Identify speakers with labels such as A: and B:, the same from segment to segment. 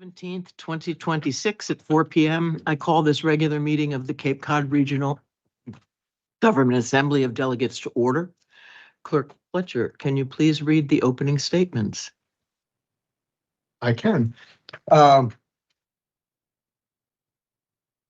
A: 17th, 2026 at 4 p.m. I call this regular meeting of the Cape Cod Regional Government Assembly of Delegates to order. Clerk Fletcher, can you please read the opening statements?
B: I can.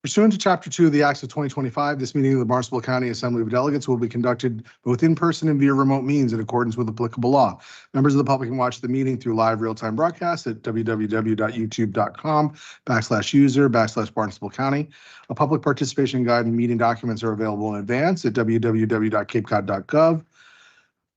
B: Pursuant to Chapter 2 of the Acts of 2025, this meeting of the Barnstable County Assembly of Delegates will be conducted both in person and via remote means in accordance with applicable law. Members of the public can watch the meeting through live real-time broadcast at www.youtube.com/user/Barnstable County. A public participation guide and meeting documents are available in advance at www.capecod.gov.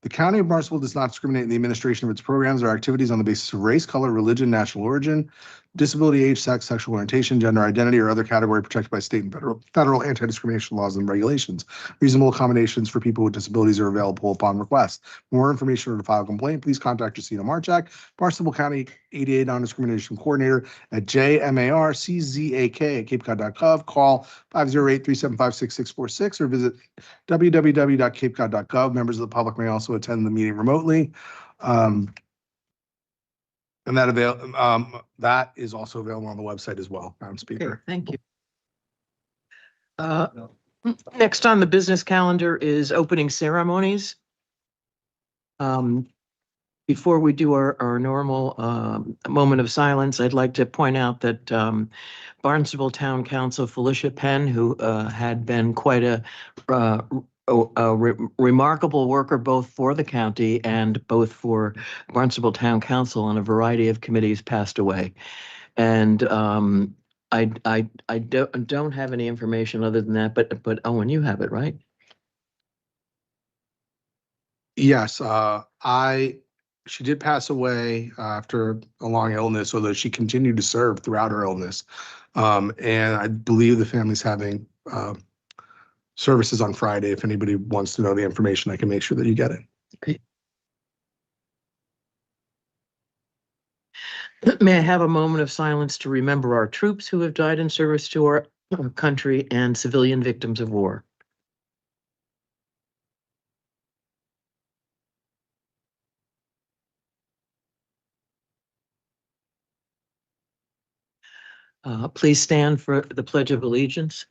B: The County of Barnstable does not discriminate in the administration of its programs or activities on the basis of race, color, religion, national origin, disability, age, sex, sexual orientation, gender identity, or other category protected by state and federal anti-discrimination laws and regulations. Reasonable accommodations for people with disabilities are available upon request. For more information or to file a complaint, please contact Justina Marchak, Barnstable County ADA Non-Discrimination Coordinator at jmarczak@capecod.gov. Call 508-375-6646 or visit www.capecod.gov. Members of the public may also attend the meeting remotely. And that is also available on the website as well, Madam Speaker.
A: Okay, thank you. Next on the business calendar is opening ceremonies. Before we do our normal moment of silence, I'd like to point out that Barnstable Town Council Felicia Penn, who had been quite a remarkable worker both for the county and both for Barnstable Town Council on a variety of committees, passed away. And I don't have any information other than that, but Owen, you have it, right?
B: Yes, she did pass away after a long illness, although she continued to serve throughout her illness. And I believe the family's having services on Friday. If anybody wants to know the information, I can make sure that you get it.
A: Okay. May I have a moment of silence to remember our troops who have died in service to our country and civilian victims of war. Please stand for the Pledge of Allegiance.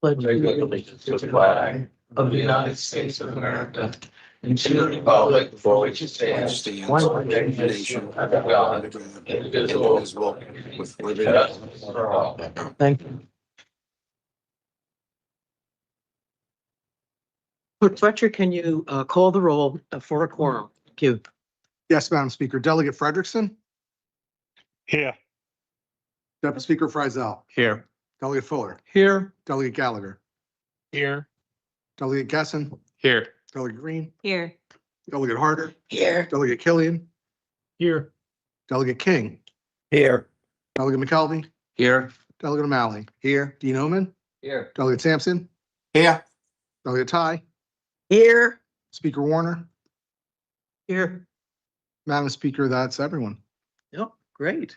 A: Pledge
C: allegiance to the flag of the United States of America and to the republic for which it stands, one nation under God, indivisible, with liberty and justice for all.
A: Thank you. Clerk Fletcher, can you call the roll for a quorum? Thank you.
B: Yes, Madam Speaker. Delegate Frederickson.
D: Here.
B: Deputy Speaker Friesel.
D: Here.
B: Delegate Fuller.
D: Here.
B: Delegate Gallagher.
D: Here.
B: Delegate Gessen.
D: Here.
B: Delegate Green.
E: Here.
B: Delegate Harder.
E: Here.
B: Delegate Killian.
D: Here.
B: Delegate King.
D: Here.
B: Delegate McKelvey.
D: Here.
B: Delegate O'Malley.
C: Here.
B: Dean Oman.
C: Here.
B: Delegate Sampson.
C: Here.
B: Delegate Ty.
A: Here.
B: Speaker Warner.
A: Here.
B: Madam Speaker, that's everyone.
A: Yep, great.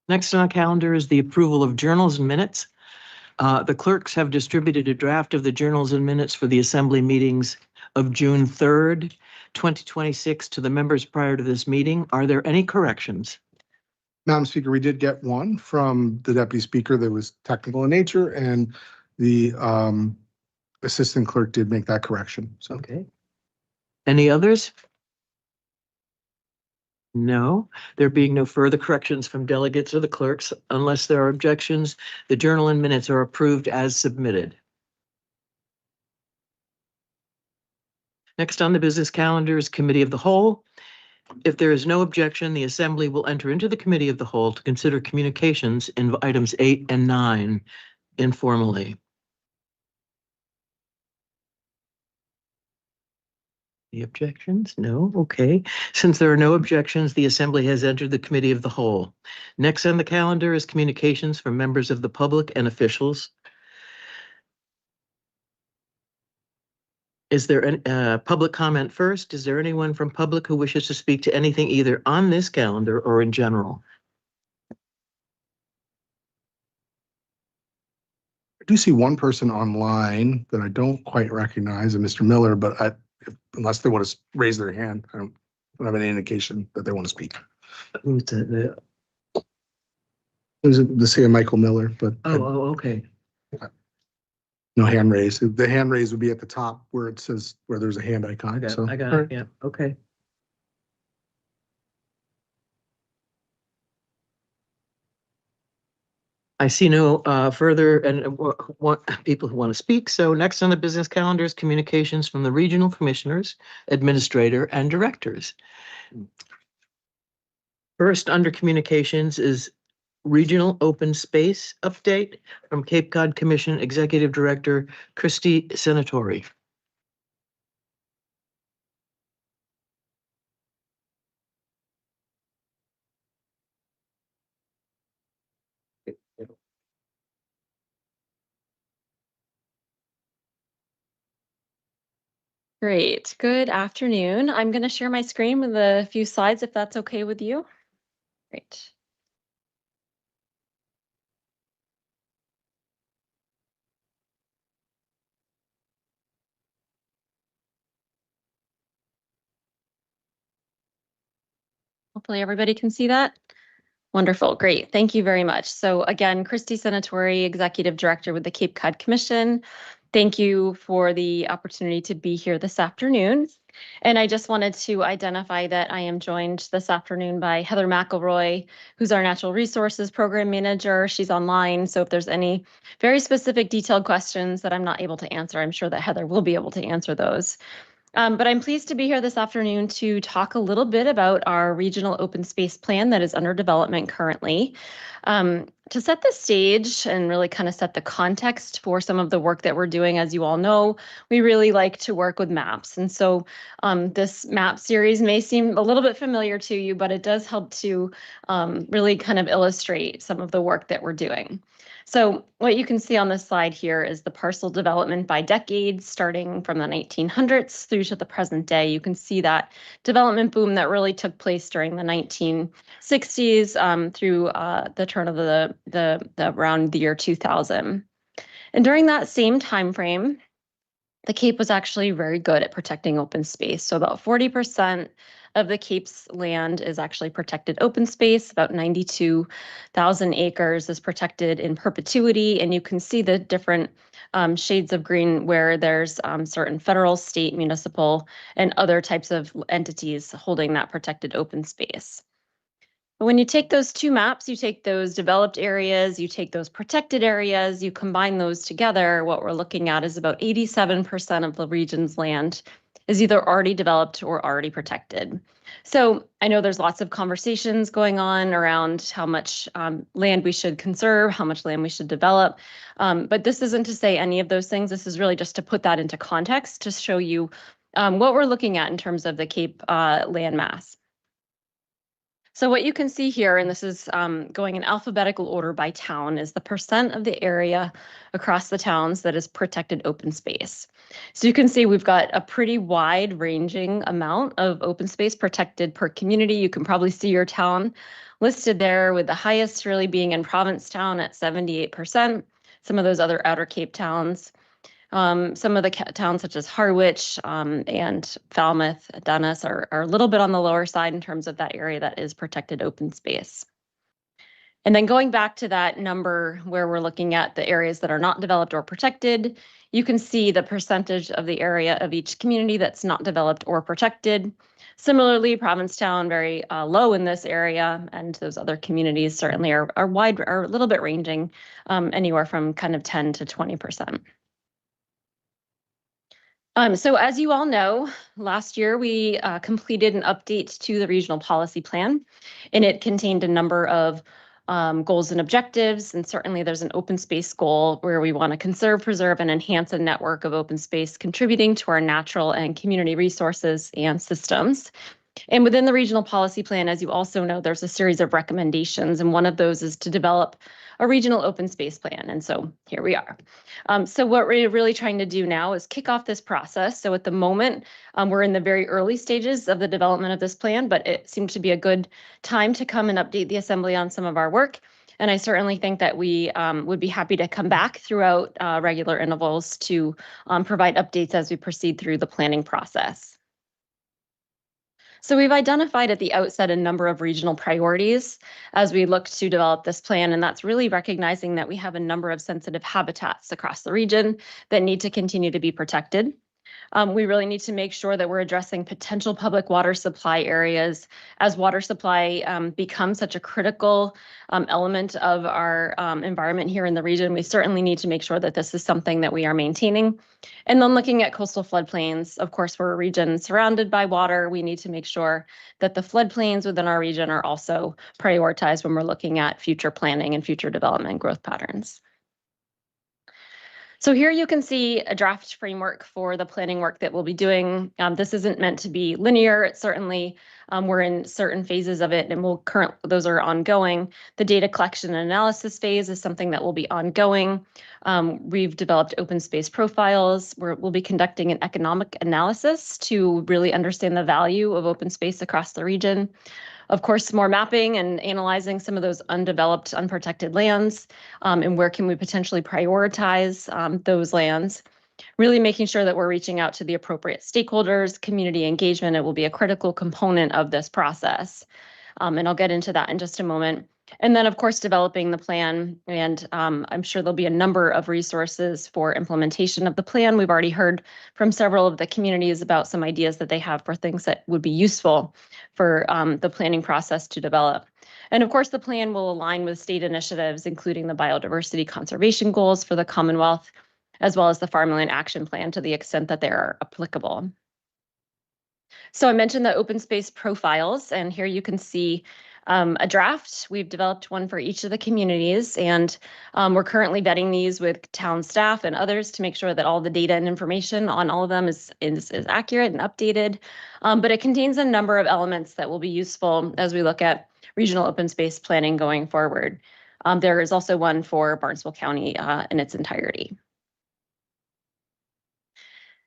A: Next on our calendar is the approval of journals and minutes. The clerks have distributed a draft of the journals and minutes for the assembly meetings of June 3rd, 2026 to the members prior to this meeting. Are there any corrections?
B: Madam Speaker, we did get one from the Deputy Speaker that was technical in nature, and the Assistant Clerk did make that correction. So,
A: Okay. Any others? No, there being no further corrections from delegates or the clerks, unless there are objections, the journal and minutes are approved as submitted. Next on the business calendar is Committee of the Whole. If there is no objection, the Assembly will enter into the Committee of the Whole to consider communications in items 8 and 9 informally. Any objections? No? Okay. Since there are no objections, the Assembly has entered the Committee of the Whole. Next on the calendar is communications from members of the public and officials. Is there any public comment first? Is there anyone from public who wishes to speak to anything either on this calendar or in general?
B: do see one person online that I don't quite recognize, and Mr. Miller, but unless they want to raise their hand, I don't have any indication that they want to speak.
A: Who's the-
B: There's the say Michael Miller, but
A: okay.
B: no hand raised. The hand raise would be at the top where it says, where there's a hand icon. So,
A: I got
B: all
A: it,
B: right.
A: yeah, okay. I see no further and want people who want to speak. So next on the business calendar is communications from the regional commissioners, administrator, and directors. First, under communications is regional open space update from Cape Cod Commission Executive Director Christy Senatori.
E: Great. Good afternoon. I'm going to share my screen with a few slides if that's okay with you. Great. Hopefully everybody can see that. Wonderful. Great. Thank you very much. So again, Christy Senatori, Executive Director with the Cape Cod Commission. Thank you for the opportunity to be here this afternoon. And I just wanted to identify that I am joined this afternoon by Heather McElroy, who's our Natural Resources Program Manager. She's online. So if there's any very specific detailed questions that I'm not able to answer, I'm sure that Heather will be able to answer those. But I'm pleased to be here this afternoon to talk a little bit about our regional open space plan that is under development currently. To set the stage and really kind of set the context for some of the work that we're doing, as you all know, we really like to work with maps. And so this map series may seem a little bit familiar to you, but it does help to really kind of illustrate some of the work that we're doing. So what you can see on this slide here is the parcel development by decades, starting from the 1900s through to the present day. You can see that development boom that really took place during the 1960s through the turn of the around the year 2000. And during that same time frame, the Cape was actually very good at protecting open space. So about 40% of the Cape's land is actually protected open space. About 92,000 acres is protected in perpetuity. And you can see the different shades of green where there's certain federal, state, municipal, and other types of entities holding that protected open space. But when you take those two maps, you take those developed areas, you take those protected areas, you combine those together, what we're looking at is about 87% of the region's land is either already developed or already protected. So I know there's lots of conversations going on around how much land we should conserve, how much land we should develop. But this isn't to say any of those things. This is really just to put that into context to show you what we're looking at in terms of the Cape land mass. So what you can see here, and this is going in alphabetical order by town, is the percent of the area across the towns that is protected open space. So you can see we've got a pretty wide ranging amount of open space protected per community. You can probably see your town listed there, with the highest really being in Provincetown at 78%. Some of those other Outer Cape towns. Some of the towns such as Harwich and Falmouth, Dennis are a little bit on the lower side in terms of that area that is protected open space. And then going back to that number where we're looking at the areas that are not developed or protected, you can see the percentage of the area of each community that's not developed or protected. Similarly, Provincetown very low in this area, and those other communities certainly are a little bit ranging anywhere from kind of 10 to 20%. So as you all know, last year we completed an update to the regional policy plan, and it contained a number of goals and objectives. And certainly there's an open space goal where we want to conserve, preserve, and enhance a network of open space contributing to our natural and community resources and systems. And within the regional policy plan, as you also know, there's a series of recommendations, and one of those is to develop a regional open space plan. And so here we are. So what we're really trying to do now is kick off this process. So at the moment, we're in the very early stages of the development of this plan, but it seemed to be a good time to come and update the Assembly on some of our work. And I certainly think that we would be happy to come back throughout regular intervals to provide updates as we proceed through the planning process. So we've identified at the outset a number of regional priorities as we look to develop this plan, and that's really recognizing that we have a number of sensitive habitats across the region that need to continue to be protected. We really need to make sure that we're addressing potential public water supply areas as water supply becomes such a critical element of our environment here in the region. We certainly need to make sure that this is something that we are maintaining. And then looking at coastal floodplains, of course, we're a region surrounded by water. We need to make sure that the floodplains within our region are also prioritized when we're looking at future planning and future development growth patterns. So here you can see a draft framework for the planning work that we'll be doing. This isn't meant to be linear. It's certainly, we're in certain phases of it and those are ongoing. The data collection and analysis phase is something that will be ongoing. We've developed open space profiles where we'll be conducting an economic analysis to really understand the value of open space across the region. Of course, more mapping and analyzing some of those undeveloped, unprotected lands, and where can we potentially prioritize those lands. Really making sure that we're reaching out to the appropriate stakeholders. Community engagement, it will be a critical component of this process. And I'll get into that in just a moment. And then, of course, developing the plan. And I'm sure there'll be a number of resources for implementation of the plan. We've already heard from several of the communities about some ideas that they have for things that would be useful for the planning process to develop. And of course, the plan will align with state initiatives, including the biodiversity conservation goals for the Commonwealth, as well as the Farmland Action Plan to the extent that they are applicable. So I mentioned the open space profiles, and here you can see a draft. We've developed one for each of the communities, and we're currently vetting these with town staff and others to make sure that all the data and information on all of them is accurate and updated. But it contains a number of elements that will be useful as we look at regional open space planning going forward. There is also one for Barnstable County in its entirety.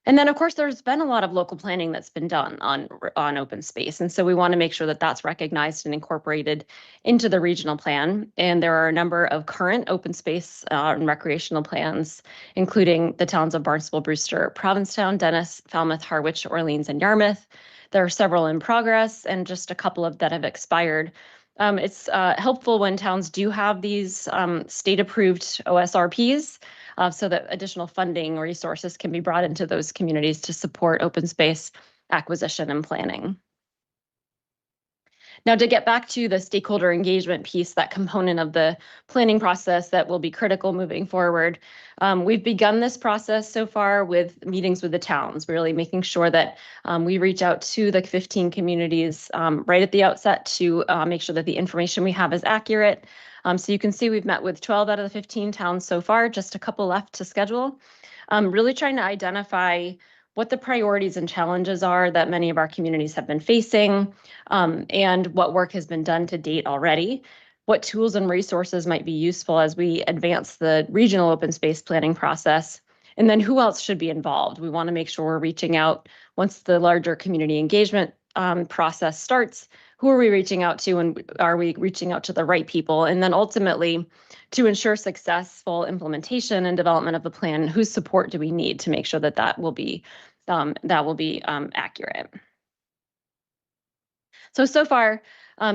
E: And then, of course, there's been a lot of local planning that's been done on open space. And so we want to make sure that that's recognized and incorporated into the regional plan. And there are a number of current open space and recreational plans, including the towns of Barnstable, Brewster, Provincetown, Dennis, Falmouth, Harwich, Orleans, and Yarmouth. There are several in progress and just a couple of that have expired. It's helpful when towns do have these state-approved OSRPs, so that additional funding resources can be brought into those communities to support open space acquisition and planning. Now, to get back to the stakeholder engagement piece, that component of the planning process that will be critical moving forward, we've begun this process so far with meetings with the towns, really making sure that we reach out to the 15 communities right at the outset to make sure that the information we have is accurate. So you can see we've met with 12 out of the 15 towns so far, just a couple left to schedule. Really trying to identify what the priorities and challenges are that many of our communities have been facing, and what work has been done to date already. What tools and resources might be useful as we advance the regional open space planning process, and then who else should be involved. We want to make sure we're reaching out once the larger community engagement process starts. Who are we reaching out to, and are we reaching out to the right people? And then ultimately, to ensure successful implementation and development of the plan, whose support do we need to make sure that that will be accurate? So far,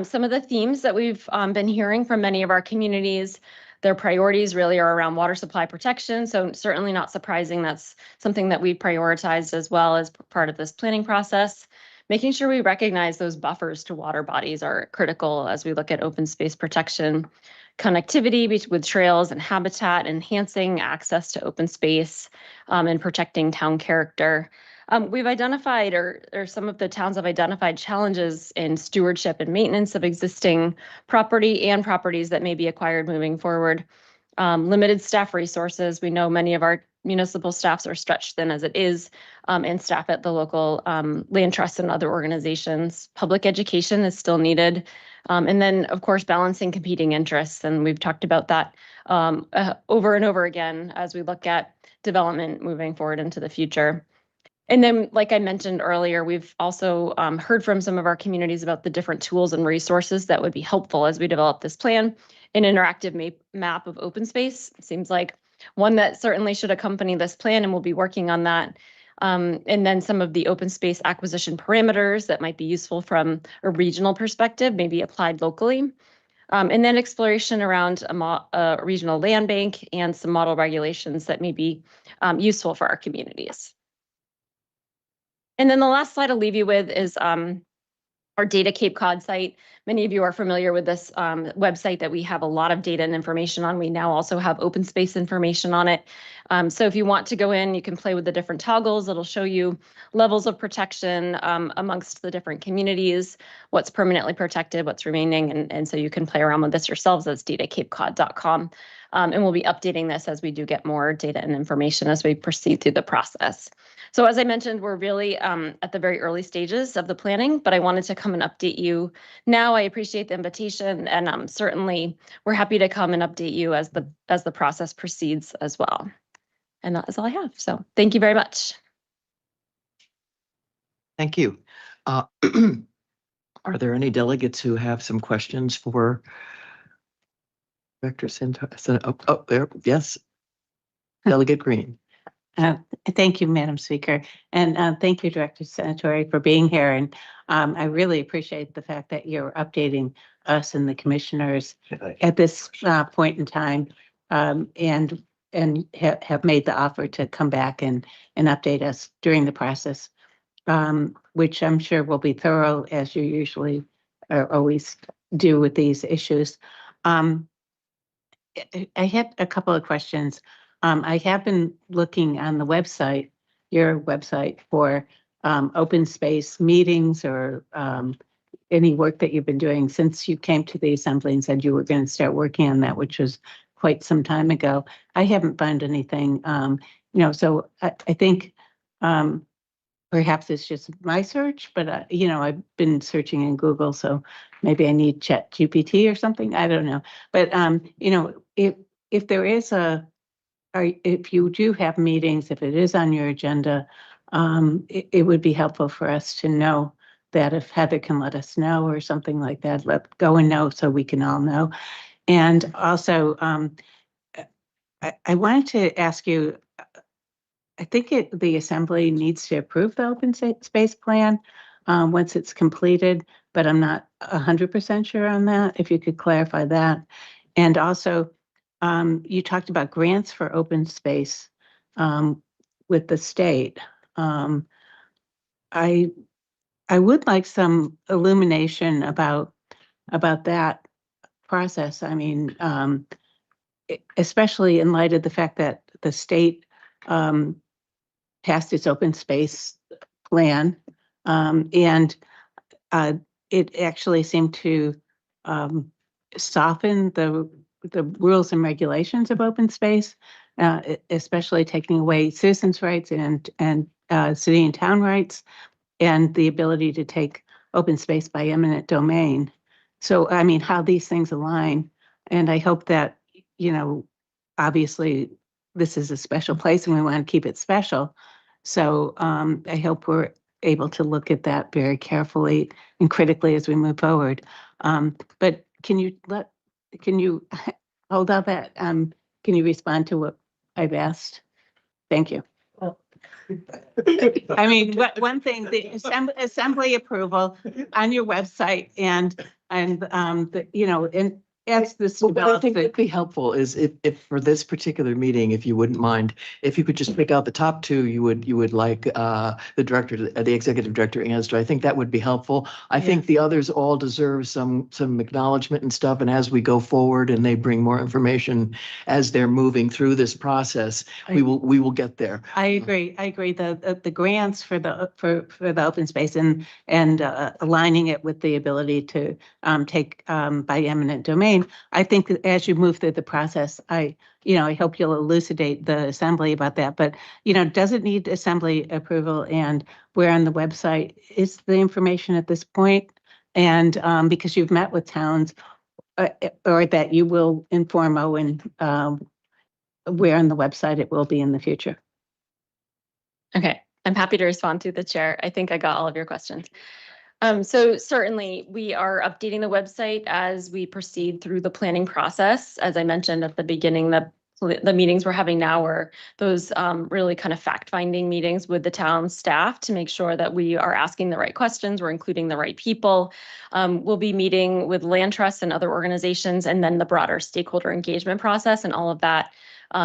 E: some of the themes that we've been hearing from many of our communities, their priorities really are around water supply protection. So certainly not surprising, that's something that we prioritized as well as part of this planning process. Making sure we recognize those buffers to water bodies are critical as we look at open space protection, connectivity with trails and habitat, enhancing access to open space, and protecting town character. We've identified, or some of the towns have identified, challenges in stewardship and maintenance of existing property and properties that may be acquired moving forward. Limited staff resources. We know many of our municipal staffs are stretched thin as it is, and staff at the local land trusts and other organizations. Public education is still needed. And then, of course, balancing competing interests. And we've talked about that over and over again as we look at development moving forward into the future. And then, like I mentioned earlier, we've also heard from some of our communities about the different tools and resources that would be helpful as we develop this plan, an interactive map of open space. Seems like one that certainly should accompany this plan, and we'll be working on that. And then some of the open space acquisition parameters that might be useful from a regional perspective, maybe applied locally. And then exploration around a regional land bank and some model regulations that may be useful for our communities. And then the last slide I'll leave you with is our Data Cape Cod site. Many of you are familiar with this website that we have a lot of data and information on. We now also have open space information on it. So if you want to go in, you can play with the different toggles. It'll show you levels of protection amongst the different communities, what's permanently protected, what's remaining. And so you can play around with this yourselves. That's datacapecod.com. And we'll be updating this as we do get more data and information as we proceed through the process. So as I mentioned, we're really at the very early stages of the planning, but I wanted to come and update you now. I appreciate the invitation, and certainly we're happy to come and update you as the process proceeds as well. And that is all I have. So thank you very much.
A: Thank you. Are there any delegates who have some questions for Director Santori? Oh, there, yes. Delegate Green.
F: Thank you, Madam Speaker, and thank you, Director Santori, for being here. And I really appreciate the fact that you're updating us and the commissioners at this point in time, and have made the offer to come back and update us during the process, which I'm sure will be thorough, as you usually always do with these issues. I had a couple of questions. I have been looking on the website, your website, for open space meetings or any work that you've been doing since you came to the assembly and said you were going to start working on that, which was quite some time ago. I haven't found anything, so I think perhaps it's just my search, but I've been searching in Google, so maybe I need ChatGPT or something. I don't know. But if there is if you do have meetings, if it is on your agenda, it would be helpful for us to know that. If Heather can let us know or something like that, let go and know so we can all know. And also, I wanted to ask you, I think the assembly needs to approve the open space plan once it's completed, but I'm not 100% sure on that. If you could clarify that. And also, you talked about grants for open space with the state. I would like some illumination about that process. I mean, especially in light of the fact that the state passed its open space plan, and it actually seemed to soften the rules and regulations of open space, especially taking away citizens' rights and city and town rights, and the ability to take open space by eminent domain. So, I mean, how these things align, and I hope that, obviously this is a special place and we want to keep it special. So I hope we're able to look at that very carefully and critically as we move forward. But can you hold on that? Can you respond to what I've asked? Thank you. I mean, one thing, the assembly approval on your website and as this
A: What I
F: develops,
A: think would be helpful is if for this particular meeting, if you wouldn't mind, if you could just pick out the top two you would like the executive director answer. I think that would be helpful. I think the others all deserve some acknowledgement and stuff. And as we go forward and they bring more information as they're moving through this process, we will get there.
F: I agree. The grants for the open space and aligning it with the ability to take by eminent domain. I think that as you move through the process, I hope you'll elucidate the assembly about that. But does it need assembly approval, and where on the website is the information at this point? And because you've met with towns, or that you will inform Owen where on the website it will be in the future.
E: Okay, I'm happy to respond to the chair. I think I got all of your questions. So certainly we are updating the website as we proceed through the planning process. As I mentioned at the beginning, the meetings we're having now are those really kind of fact-finding meetings with the town staff to make sure that we are asking the right questions, we're including the right people. We'll be meeting with land trusts and other organizations, and then the broader stakeholder engagement process and all of that.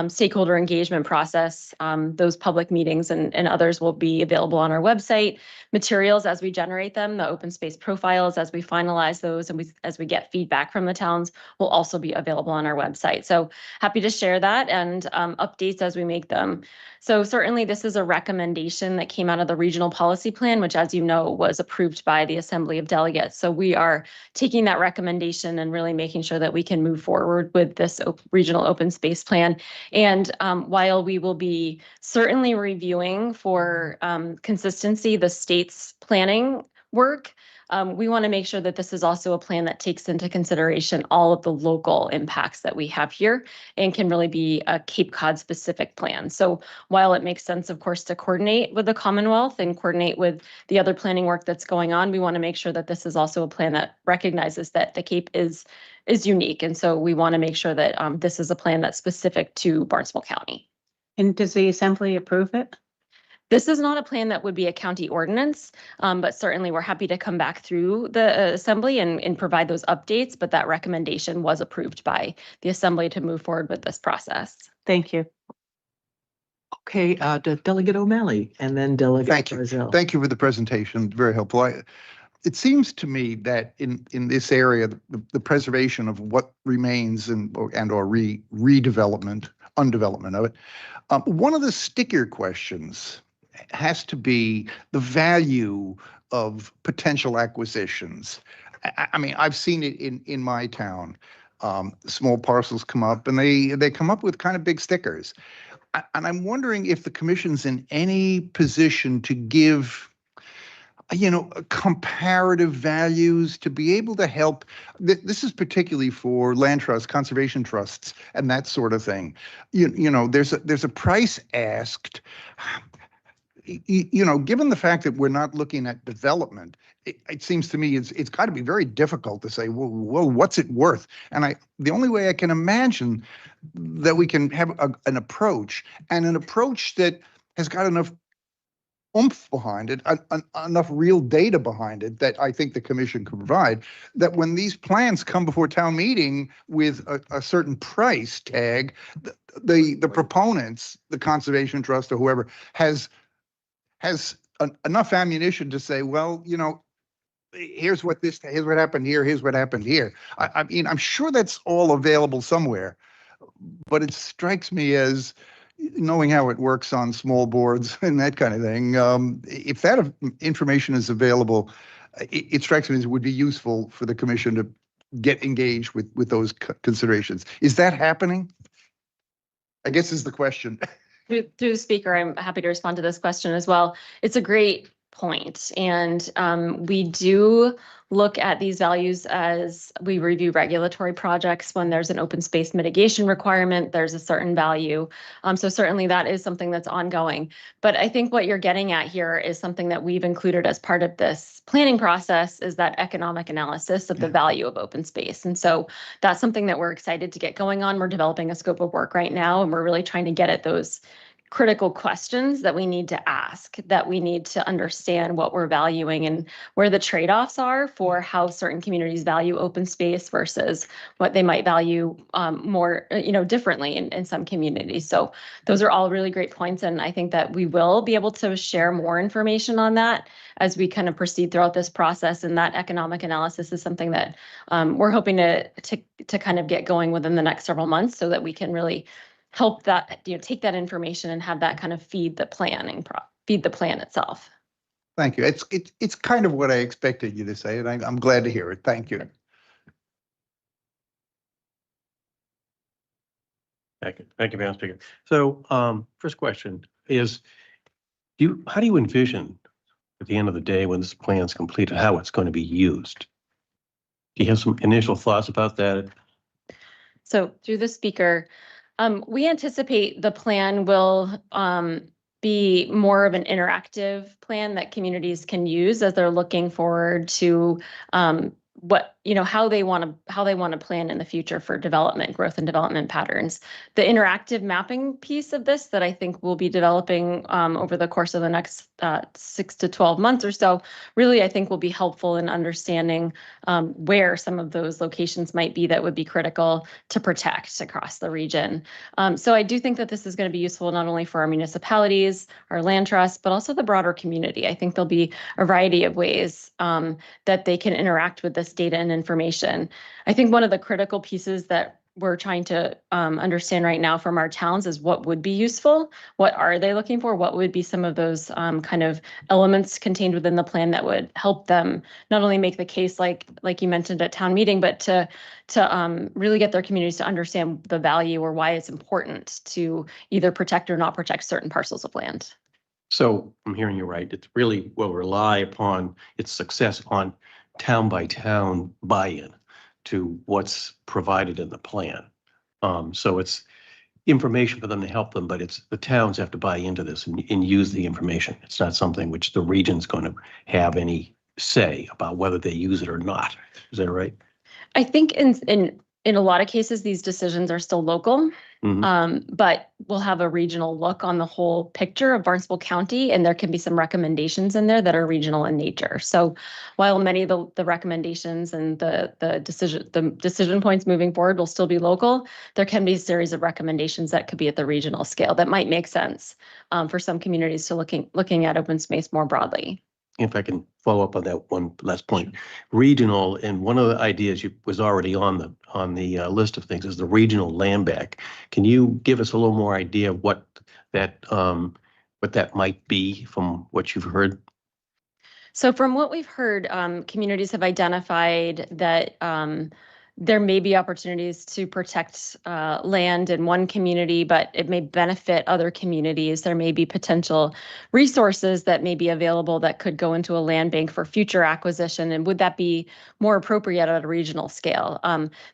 E: Stakeholder engagement process, those public meetings and others will be available on our website. Materials as we generate them, the open space profiles as we finalize those and as we get feedback from the towns will also be available on our website. So happy to share that and updates as we make them. So certainly this is a recommendation that came out of the regional policy plan, which as you know was approved by the Assembly of Delegates. So we are taking that recommendation and really making sure that we can move forward with this regional open space plan. And while we will be certainly reviewing for consistency the state's planning work, we want to make sure that this is also a plan that takes into consideration all of the local impacts that we have here and can really be a Cape Cod specific plan. So while it makes sense, of course, to coordinate with the Commonwealth and coordinate with the other planning work that's going on, we want to make sure that this is also a plan that recognizes that the Cape is unique. And so we want to make sure that this is a plan that's specific to Barnstable County.
F: And does the Assembly approve it?
E: This is not a plan that would be a county ordinance, but certainly we're happy to come back through the Assembly and provide those updates. But that recommendation was approved by the Assembly to move forward with this process.
F: Thank you.
A: Okay, Delegate O'Malley and then Delegate
G: Thank you.
A: Barzell.
G: Thank you for the presentation. Very helpful. It seems to me that in this area, the preservation of what remains and or redevelopment, undevelopment of it, one of the stickier questions has to be the value of potential acquisitions. I mean, I've seen it in my town. Small parcels come up and they come up with kind of big stickers. And I'm wondering if the commission's in any position to give, comparative values to be able to help. This is particularly for land trusts, conservation trusts, and that sort of thing. There's a price asked. Given the fact that we're not looking at development, it seems to me it's got to be very difficult to say, well, what's it worth? And the only way I can imagine that we can have an approach that has got enough oomph behind it, enough real data behind it that I think the commission can provide, that when these plans come before town meeting with a certain price tag, the proponents, the conservation trust or whoever, has enough ammunition to say, well, here's what happened here, here's what happened here. I mean, I'm sure that's all available somewhere, but it strikes me as, knowing how it works on small boards and that kind of thing, if that information is available, it strikes me as it would be useful for the commission to get engaged with those considerations. Is that happening? I guess is the question.
E: Through the speaker, I'm happy to respond to this question as well. It's a great point. And we do look at these values as we review regulatory projects. When there's an open space mitigation requirement, there's a certain value. So certainly that is something that's ongoing. But I think what you're getting at here is something that we've included as part of this planning process, is that economic analysis of the value of open space. And so that's something that we're excited to get going on. We're developing a scope of work right now, and we're really trying to get at those critical questions that we need to ask, that we need to understand what we're valuing and where the trade-offs are for how certain communities value open space versus what they might value more, differently in some communities. So those are all really great points. And I think that we will be able to share more information on that as we kind of proceed throughout this process. And that economic analysis is something that we're hoping to kind of get going within the next several months so that we can really help that, take that information and have that kind of feed the plan itself.
G: Thank you. It's kind of what I expected you to say, and I'm glad to hear it. Thank you.
D: Thank you, Madam Speaker. So, first question is, how do you envision at the end of the day, when this plan is completed, how it's going to be used? Do you have some initial thoughts about that?
E: So through the speaker, we anticipate the plan will be more of an interactive plan that communities can use as they're looking forward to what, how they want to plan in the future for development, growth and development patterns. The interactive mapping piece of this that I think we'll be developing over the course of the next 6 to 12 months or so, really, I think will be helpful in understanding where some of those locations might be that would be critical to protect across the region. So I do think that this is going to be useful not only for our municipalities, our land trusts, but also the broader community. I think there'll be a variety of ways that they can interact with this data and information. I think one of the critical pieces that we're trying to understand right now from our towns is what would be useful. What are they looking for? What would be some of those kind of elements contained within the plan that would help them not only make the case like you mentioned at town meeting, but to really get their communities to understand the value or why it's important to either protect or not protect certain parcels of land.
D: So I'm hearing you right. It really will rely upon its success on town by town buy-in to what's provided in the plan. So it's information for them to help them, but it's the towns have to buy into this and use the information. It's not something which the region's going to have any say about whether they use it or not. Is that right?
E: I think in a lot of cases, these decisions are still local, but we'll have a regional look on the whole picture of Barnstable County, and there can be some recommendations in there that are regional in nature. So while many of the recommendations and the decision points moving forward will still be local, there can be a series of recommendations that could be at the regional scale that might make sense for some communities to looking at open space more broadly.
D: If I can follow up on that one last point, regional, and one of the ideas was already on the list of things is the regional land bank. Can you give us a little more idea of what that might be from what you've heard?
E: So from what we've heard, communities have identified that there may be opportunities to protect land in one community, but it may benefit other communities. There may be potential resources that may be available that could go into a land bank for future acquisition. And would that be more appropriate at a regional scale?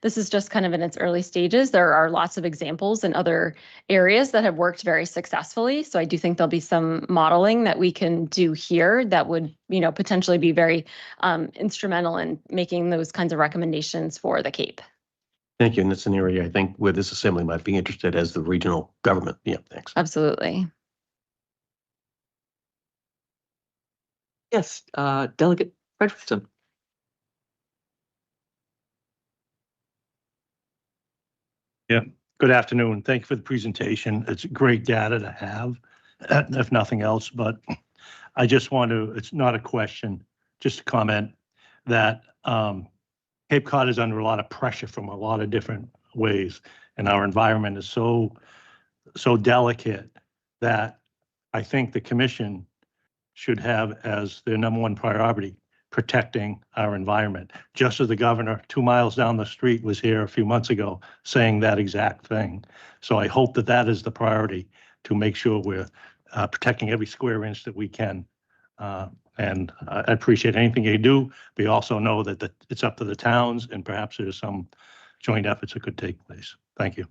E: This is just kind of in its early stages. There are lots of examples in other areas that have worked very successfully. So I do think there'll be some modeling that we can do here that would, potentially be very instrumental in making those kinds of recommendations for the Cape.
D: Thank you. And it's an area I think where this assembly might be interested as the regional government. Yeah, thanks.
E: Absolutely.
A: Yes, Delegate Frederickson.
H: Good afternoon. Thank you for the presentation. It's great data to have, if nothing else, but I just want to, it's not a question, just a comment that Cape Cod is under a lot of pressure from a lot of different ways, and our environment is so delicate that I think the commission should have as their number one priority protecting our environment. Just as the governor 2 miles down the street was here a few months ago saying that exact thing. So I hope that that is the priority, to make sure we're protecting every square inch that we can. And I appreciate anything you do, but you also know that it's up to the towns, and perhaps there's some joint efforts that could take place. Thank you.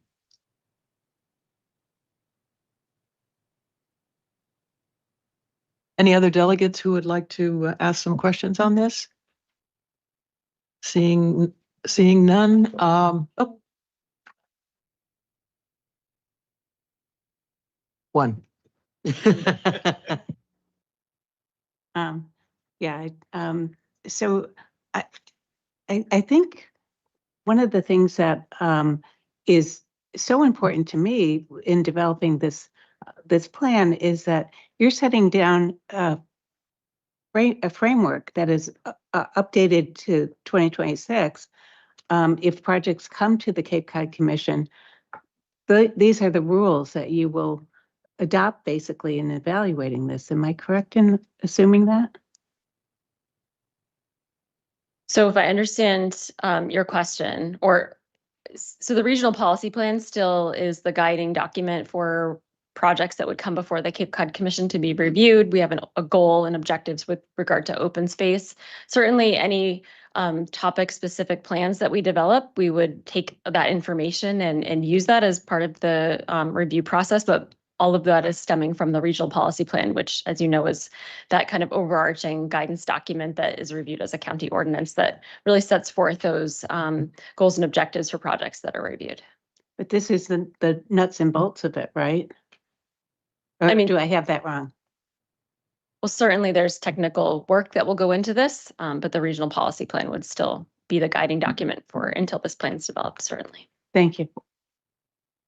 A: Any other delegates who would like to ask some questions on this? Seeing none. One.
F: So I think one of the things that is so important to me in developing this plan is that you're setting down a framework that is updated to 2026. If projects come to the Cape Cod Commission, these are the rules that you will adopt basically in evaluating this. Am I correct in assuming that?
E: So if I understand your question, so the regional policy plan still is the guiding document for projects that would come before the Cape Cod Commission to be reviewed. We have a goal and objectives with regard to open space. Certainly any topic-specific plans that we develop, we would take that information and use that as part of the review process. But all of that is stemming from the regional policy plan, which, as you know, is that kind of overarching guidance document that is reviewed as a county ordinance that really sets forth those goals and objectives for projects that are reviewed.
F: But this is the nuts and bolts of it, right?
E: I
F: Or
E: mean-
F: do I have that wrong?
E: Well, certainly there's technical work that will go into this, but the regional policy plan would still be the guiding document for until this plan is developed, certainly.
F: Thank you.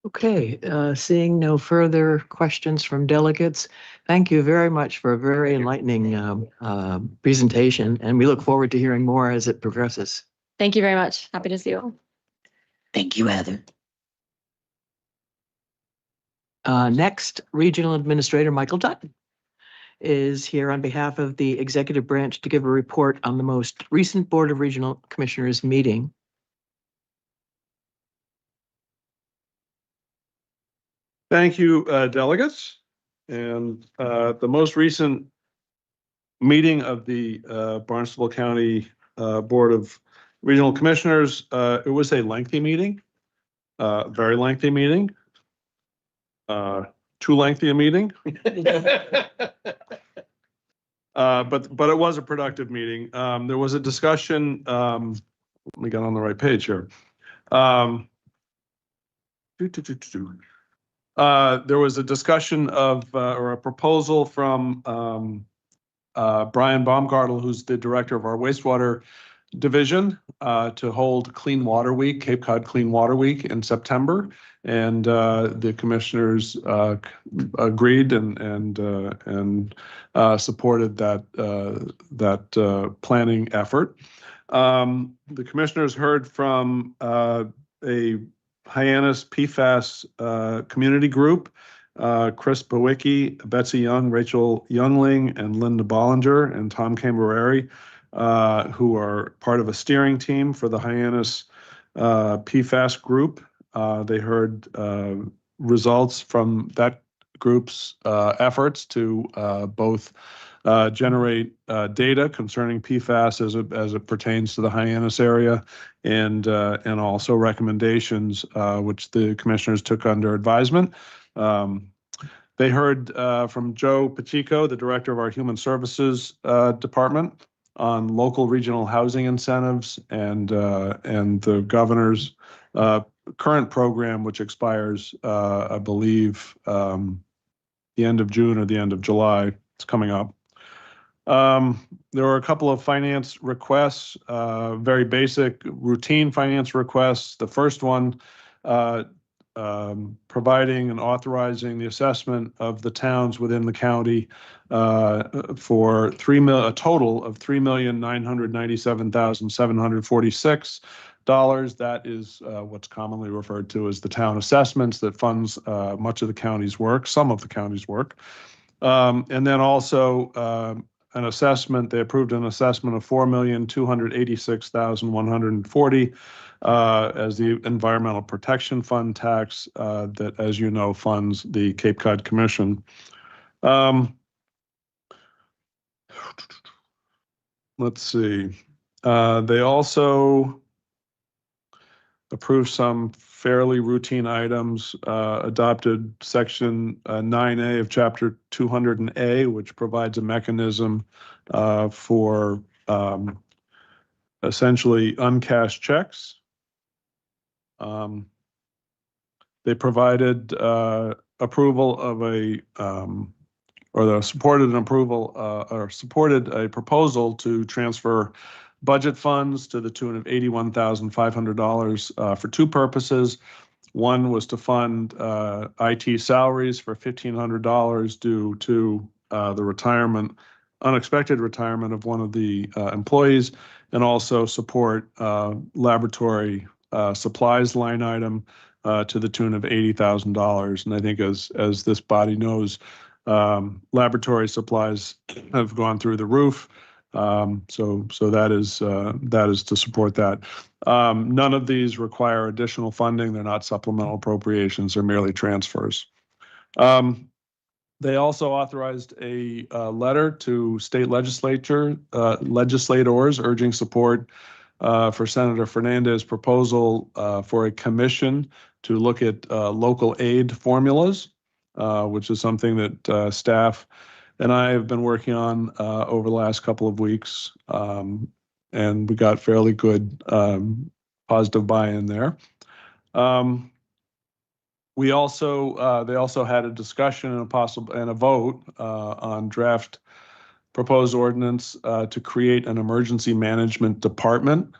A: Okay, seeing no further questions from delegates, thank you very much for a very enlightening presentation, and we look forward to hearing more as it progresses.
E: Thank you very much. Happy to see you all.
C: Thank you, Heather.
A: Next, Regional Administrator Michael Dutton is here on behalf of the executive branch to give a report on the most recent Board of Regional Commissioners meeting.
I: Thank you, delegates. And the most recent meeting of the Barnstable County Board of Regional Commissioners, it was a lengthy meeting, very lengthy meeting, too lengthy a meeting. But it was a productive meeting. There was a discussion, let me get on the right page here. There was a discussion of, or a proposal from Brian Baumgartel, who's the director of our wastewater division, to hold Clean Water Week, Cape Cod Clean Water Week in September. And the commissioners agreed and supported that planning effort. The commissioners heard from a Hyannis PFAS community group, Chris Bowicki, Betsy Young, Rachel Youngling, and Linda Bollinger, and Tom Cambereri, who are part of a steering team for the Hyannis PFAS group. They heard results from that group's efforts to both generate data concerning PFAS as it pertains to the Hyannis area, and also recommendations which the commissioners took under advisement. They heard from Joe Pacheco, the director of our Human Services Department, on local regional housing incentives and the governor's current program, which expires, I believe, the end of June or the end of July. It's coming up. There were a couple of finance requests, very basic routine finance requests. The first one, providing and authorizing the assessment of the towns within the county for a total of $3,997,746. That is what's commonly referred to as the town assessments that funds much of the county's work, some of the county's work. And then also an assessment, they approved an assessment of $4,286,140 as the Environmental Protection Fund tax that, as you know, funds the Cape Cod Commission. Let's see. They also approved some fairly routine items, adopted Section 9A of Chapter 200A, which provides a mechanism for essentially uncashed checks. They provided approval of supported a proposal to transfer budget funds to the tune of $81,500 for two purposes. One was to fund IT salaries for $1,500 due to the unexpected retirement of one of the employees, and also support laboratory supplies line item to the tune of $80,000. And I think as this body knows, laboratory supplies have gone through the roof. So that is to support that. None of these require additional funding. They're not supplemental appropriations. They're merely transfers. They also authorized a letter to state legislators urging support for Senator Fernandez's proposal for a commission to look at local aid formulas. which is something that staff and I have been working on over the last couple of weeks. And we got fairly good positive buy-in there. We also, they also had a discussion and a vote on draft proposed ordinance to create an emergency management department.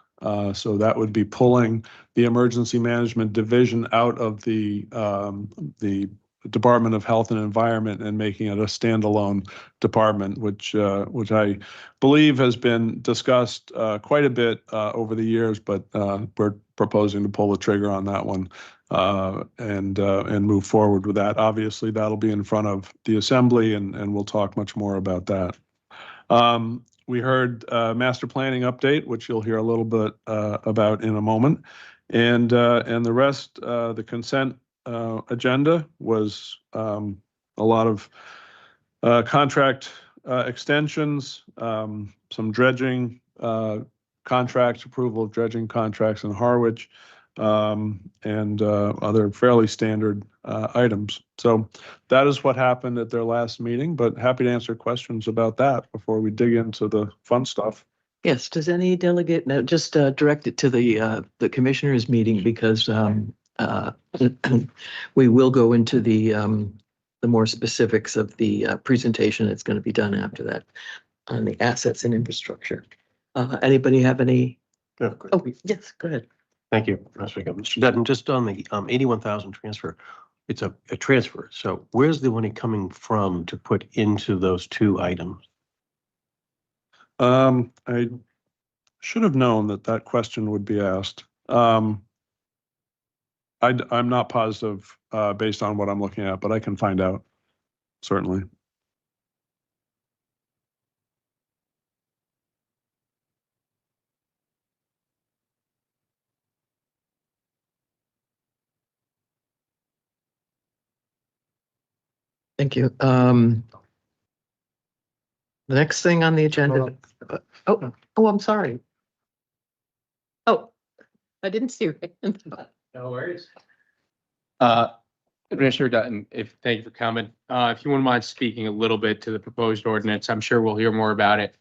I: So that would be pulling the emergency management division out of the Department of Health and Environment and making it a standalone department, which I believe has been discussed quite a bit over the years, but we're proposing to pull the trigger on that one and move forward with that. Obviously, that'll be in front of the Assembly, and we'll talk much more about that. We heard master planning update, which you'll hear a little bit about in a moment, and the rest, the consent agenda was a lot of contract extensions, some dredging contracts, approval of dredging contracts in Harwich, and other fairly standard items. So that is what happened at their last meeting, but happy to answer questions about that before we dig into the fun stuff.
A: Yes, does any delegate, now just direct it to the commissioners meeting, because we will go into the more specifics of the presentation that's going to be done after that on the assets and infrastructure. Anybody have any?
D: Yeah, good.
A: Oh, yes, go ahead.
D: Thank you, Mr. Dutton. Just on the 81,000 transfer, it's a transfer. So where's the money coming from to put into those two items?
I: I should have known that question would be asked. I'm not positive based on what I'm looking at, but I can find out, certainly.
A: Thank you. The next thing on the agenda. Oh, I'm sorry. Oh, I didn't see your hand.
J: No worries. Commissioner Dutton, thank you for coming. If you wouldn't mind speaking a little bit to the proposed ordinance, I'm sure we'll hear more about it.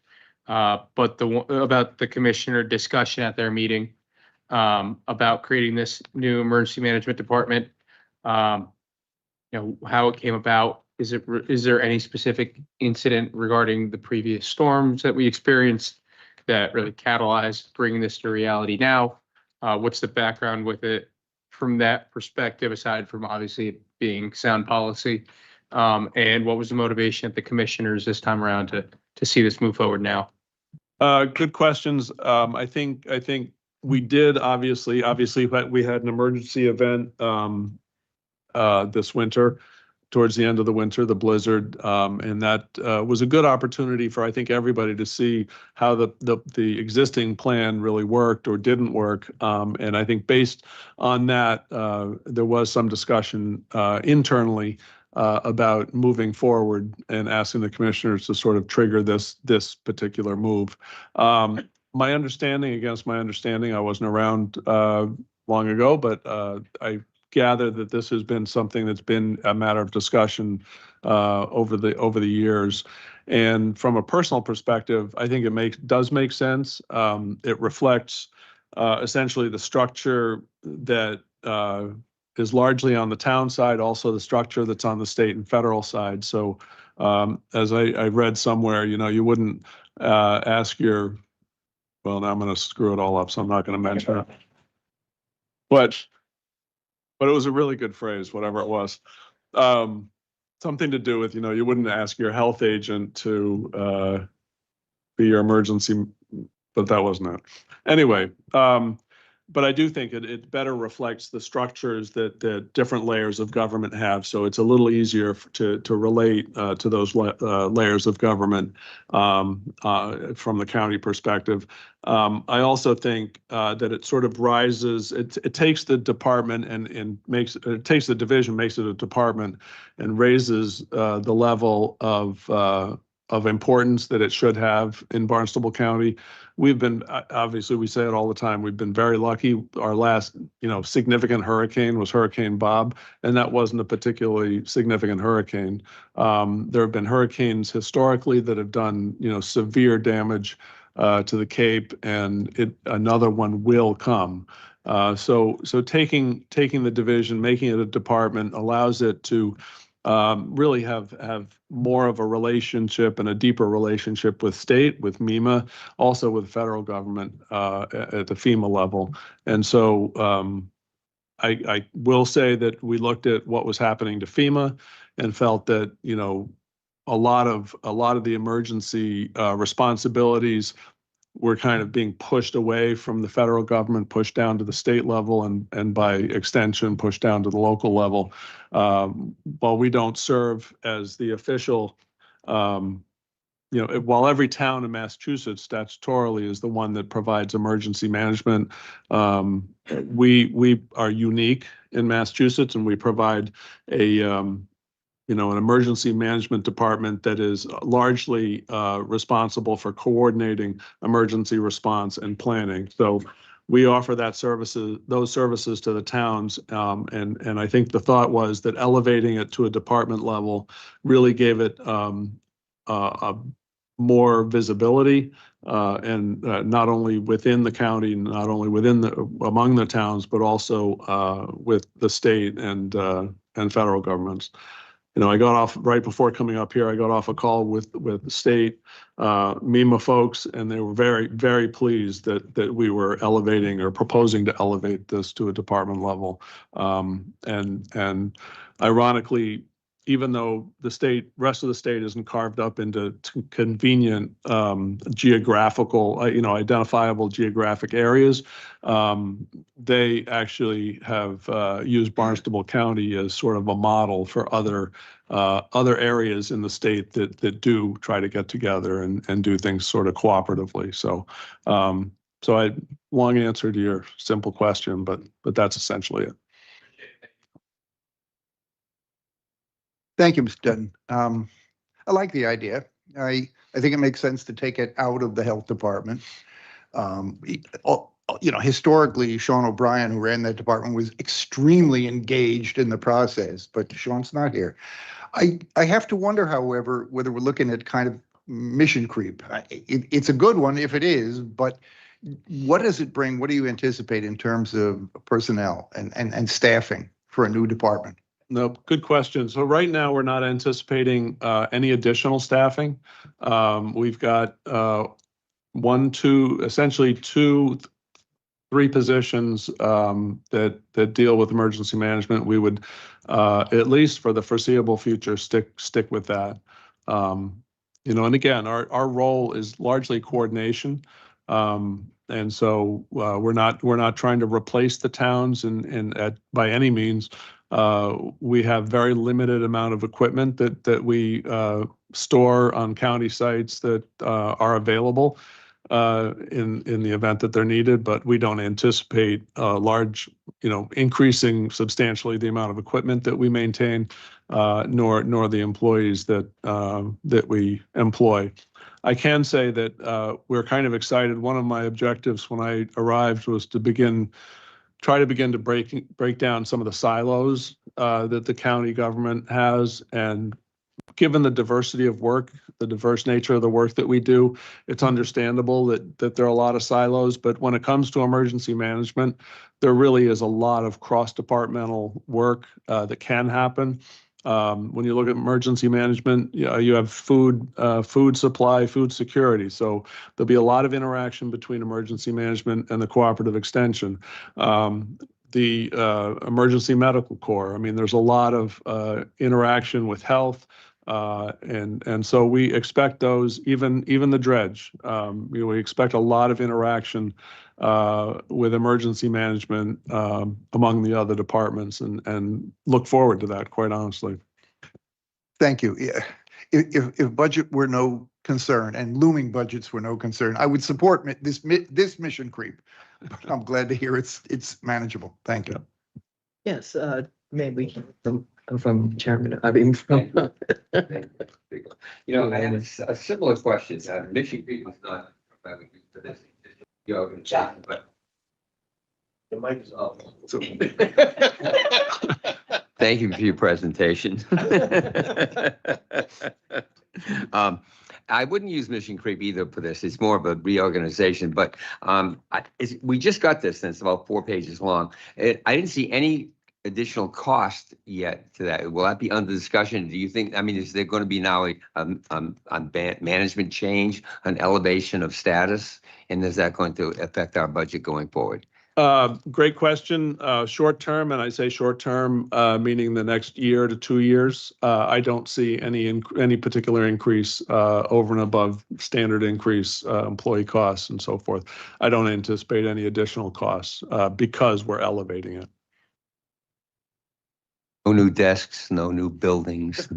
J: But about the commissioner discussion at their meeting about creating this new emergency management department, how it came about. Is there any specific incident regarding the previous storms that we experienced that really catalyzed bringing this to reality now? What's the background with it from that perspective, aside from obviously it being sound policy? And what was the motivation of the commissioners this time around to see this move forward now?
I: Good questions. I think we did obviously we had an emergency event this winter, towards the end of the winter, the blizzard, and that was a good opportunity for, I think, everybody to see how the existing plan really worked or didn't work. And I think based on that, there was some discussion internally about moving forward and asking the commissioners to sort of trigger this particular move. My understanding, against my understanding, I wasn't around long ago, but I gather that this has been something that's been a matter of discussion over the years. And from a personal perspective, I think it does make sense. It reflects essentially the structure that is largely on the town side, also the structure that's on the state and federal side. So as I read somewhere, you wouldn't ask your, well, now I'm going to screw it all up, so I'm not going to mention it. But it was a really good phrase, whatever it was. Something to do with, you wouldn't ask your health agent to be your emergency, but that wasn't it. Anyway, but I do think it better reflects the structures that different layers of government have. So it's a little easier to relate to those layers of government from the county perspective. I also think that it sort of rises, it takes the department and takes the division, makes it a department, and raises the level of of importance that it should have in Barnstable County. We've been, obviously, we say it all the time, we've been very lucky. Our last, significant hurricane was Hurricane Bob, and that wasn't a particularly significant hurricane. There have been hurricanes historically that have done, severe damage to the Cape, and another one will come. So taking the division, making it a department allows it to really have more of a relationship and a deeper relationship with state, with MEMA, also with federal government at the FEMA level. And so I will say that we looked at what was happening to FEMA and felt that, a lot of the emergency responsibilities were kind of being pushed away from the federal government, pushed down to the state level, and by extension, pushed down to the local level. While we don't serve as the official, while every town in Massachusetts statutorily is the one that provides emergency management, we are unique in Massachusetts, and we provide an emergency management department that is largely responsible for coordinating emergency response and planning. So we offer those services to the towns. And I think the thought was that elevating it to a department level really gave it more visibility, and not only within the county, not only among the towns, but also with the state and federal governments. I got off right before coming up here. I got off a call with the state MEMA folks, and they were very, very pleased that we were elevating or proposing to elevate this to a department level. And ironically, even though the rest of the state isn't carved up into convenient geographical, identifiable geographic areas, they actually have used Barnstable County as sort of a model for other areas in the state that do try to get together and do things sort of cooperatively. So long answer to your simple question, but that's essentially it.
G: Thank you, Mr. Dutton. I like the idea. I think it makes sense to take it out of the health department. Historically, Sean O'Brien, who ran that department, was extremely engaged in the process, but Sean's not here. I have to wonder, however, whether we're looking at kind of mission creep. It's a good one if it is, but what does it bring? What do you anticipate in terms of personnel and staffing for a new department?
I: No, good question. So right now, we're not anticipating any additional staffing. We've got essentially 3 positions that deal with emergency management. We would, at least for the foreseeable future, stick with that. And again, our role is largely coordination. And so we're not trying to replace the towns by any means. We have very limited amount of equipment that we store on county sites that are available in the event that they're needed, but we don't anticipate increasing substantially the amount of equipment that we maintain, nor the employees that we employ. I can say that we're kind of excited. One of my objectives when I arrived was to try to begin to break down some of the silos that the county government has. And given the diversity of work, the diverse nature of the work that we do, it's understandable that there are a lot of silos. But when it comes to emergency management, there really is a lot of cross-departmental work that can happen. When you look at emergency management, you have food supply, food security. So there'll be a lot of interaction between emergency management and the cooperative extension. The emergency medical corps. I mean, there's a lot of interaction with health. And so we expect those, even the dredge. We expect a lot of interaction with emergency management among the other departments, and look forward to that, quite honestly.
G: Thank you. If budget were no concern and looming budgets were no concern, I would support this mission creep. But I'm glad to hear it's manageable. Thank you.
A: Yes, maybe from Chairman, I mean, from
C: You know, I have a similar question. Mission Creek was not for this organization, but. The mic is off. Thank you for your presentation. I wouldn't use Mission Creek either for this. It's more of a reorganization, but we just got this and it's about 4 pages long. I didn't see any additional cost yet to that. Will that be under discussion? Do you think, I mean, is there going to be now management change, an elevation of status? And is that going to affect our budget going forward?
I: Great question. Short term, and I say short term, meaning the next year to 2 years. I don't see any particular increase over and above standard increase, employee costs and so forth. I don't anticipate any additional costs because we're elevating it.
C: No new desks, no new buildings.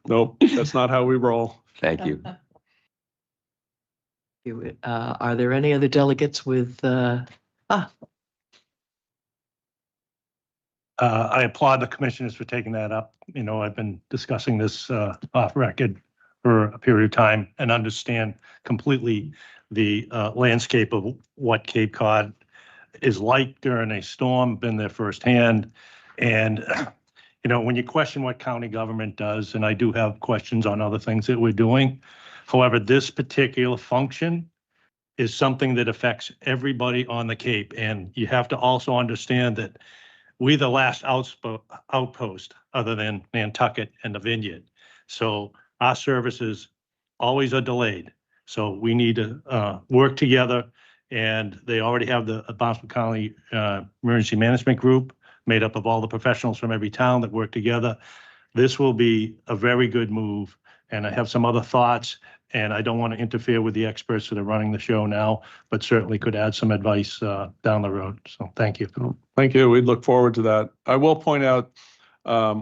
I: Nope, that's not how we roll.
C: Thank you.
A: Are there any other delegates with,
H: I applaud the commissioners for taking that up. You know, I've been discussing this off record for a period of time and understand completely the landscape of what Cape Cod is like during a storm, been there firsthand. And, you know, when you question what county government does, and I do have questions on other things that we're doing. However, this particular function is something that affects everybody on the Cape. And you have to also understand that we're the last outpost other than Nantucket and the Vineyard. So our services always are delayed. So we need to work together. And they already have the Barnstable County Emergency Management Group made up of all the professionals from every town that work together. This will be a very good move. And I have some other thoughts, and I don't want to interfere with the experts that are running the show now, but certainly could add some advice down the road. So thank you.
I: Thank you. We'd look forward to that. I will point out,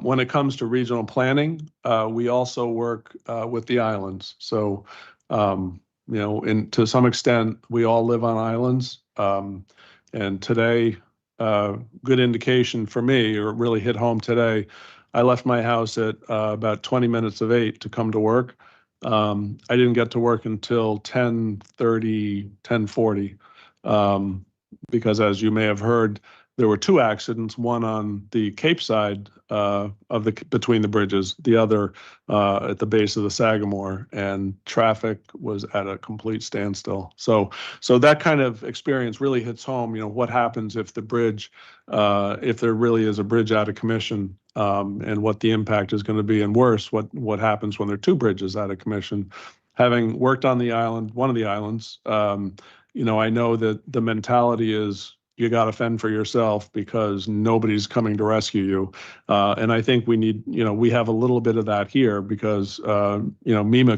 I: when it comes to regional planning, we also work with the islands. So, you know, to some extent, we all live on islands. And today, good indication for me, or really hit home today, I left my house at about 20 minutes of 8 to come to work. I didn't get to work until 10:30, 10:40, because as you may have heard, there were 2 accidents, one on the Cape side between the bridges, the other at the base of the Sagamore, and traffic was at a complete standstill. So that kind of experience really hits home, you know, what happens if the bridge, if there really is a bridge out of commission, and what the impact is going to be, and worse, what happens when there are 2 bridges out of commission. Having worked on the island, one of the islands, you know, I know that the mentality is, you got to fend for yourself because nobody's coming to rescue you. And I think we need, you know, we have a little bit of that here because, you know, MEMA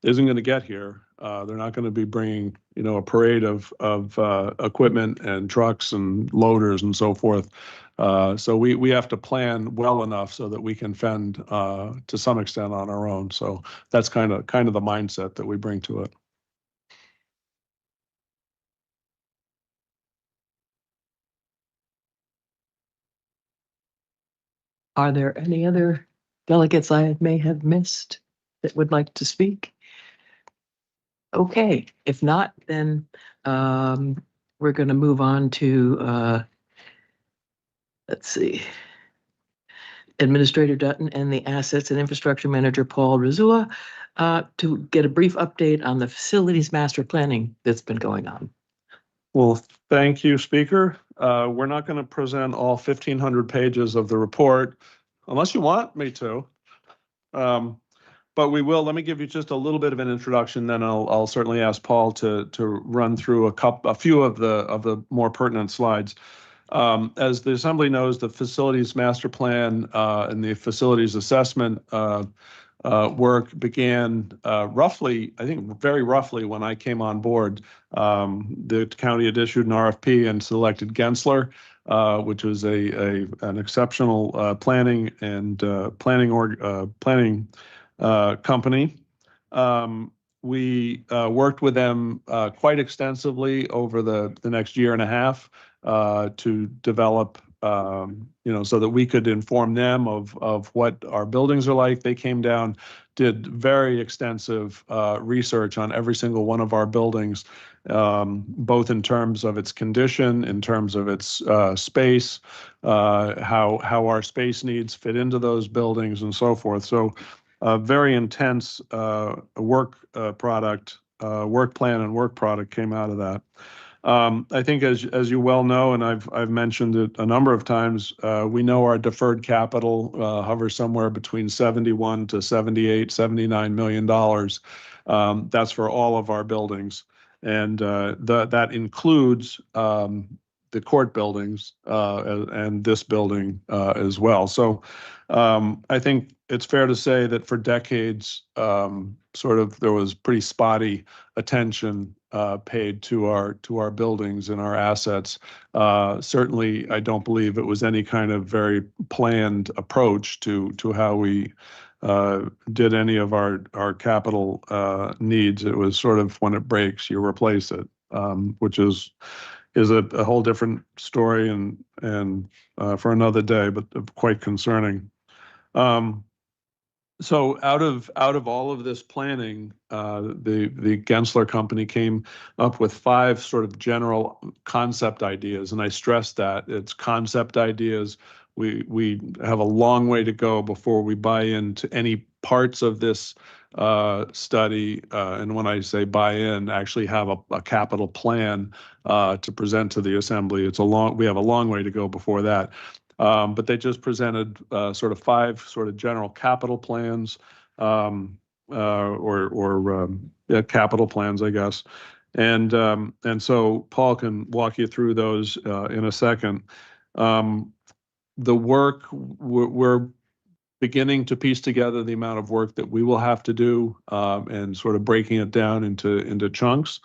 I: isn't going to get here. They're not going to be bringing, you know, a parade of equipment and trucks and loaders and so forth. So we have to plan well enough so that we can fend to some extent on our own. So that's kind of the mindset that we bring to it.
A: are there any other delegates I may have missed that would like to speak? Okay, if not, then we're going to move on to, let's see, Administrator Dutton and the Assets and Infrastructure Manager Paul Rizua to get a brief update on the facilities master planning that's been going on.
I: Well, thank you, Speaker. We're not going to present all 1,500 pages of the report unless you want me to. But we will. Let me give you just a little bit of an introduction, then I'll certainly ask Paul to run through a few of the more pertinent slides. As the Assembly knows, the facilities master plan and the facilities assessment work began roughly, I think very roughly when I came on board. The county had issued an RFP and selected Gensler, which was an exceptional planning company. We worked with them quite extensively over the next year and a half to develop so that we could inform them of what our buildings are like. They came down, did very extensive research on every single one of our buildings, both in terms of its condition, in terms of its space, how our space needs fit into those buildings, and so forth. So, very intense work plan and work product came out of that. I think as you well know, and I've mentioned it a number of times, we know our deferred capital hovers somewhere between 71 to 78, $79 million. That's for all of our buildings. And that includes the court buildings and this building as well. So I think it's fair to say that for decades, there was pretty spotty attention paid to our buildings and our assets. Certainly, I don't believe it was any kind of very planned approach to how we did any of our capital needs. It was sort of, when it breaks, you replace it, which is a whole different story and for another day, but quite concerning. So out of all of this planning, the Gensler Company came up with 5 sort of general concept ideas, and I stress that it's concept ideas. We have a long way to go before we buy into any parts of this study, and when I say buy in, actually have a capital plan to present to the Assembly. We have a long way to go before that. But they just presented sort of 5 sort of general capital plans, capital plans, I guess. And so Paul can walk you through those in a second. The work, we're beginning to piece together the amount of work that we will have to do, and sort of breaking it down into chunks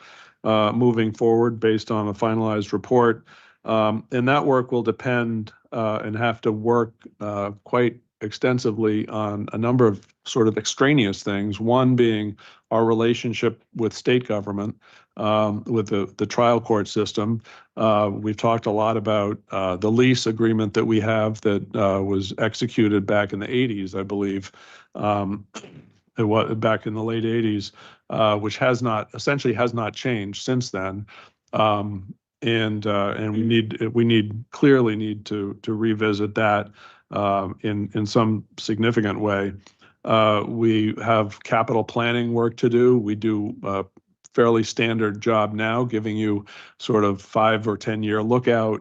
I: moving forward based on a finalized report. And that work will depend and have to work quite extensively on a number of sort of extraneous things. One being our relationship with state government, with the trial court system. We've talked a lot about the lease agreement that we have that was executed back in the 80s, I believe. It was back in the late 80s, which essentially has not changed since then. And we clearly need to revisit that in some significant way. We have capital planning work to do. We do a fairly standard job now, giving you sort of 5 or 10 year lookout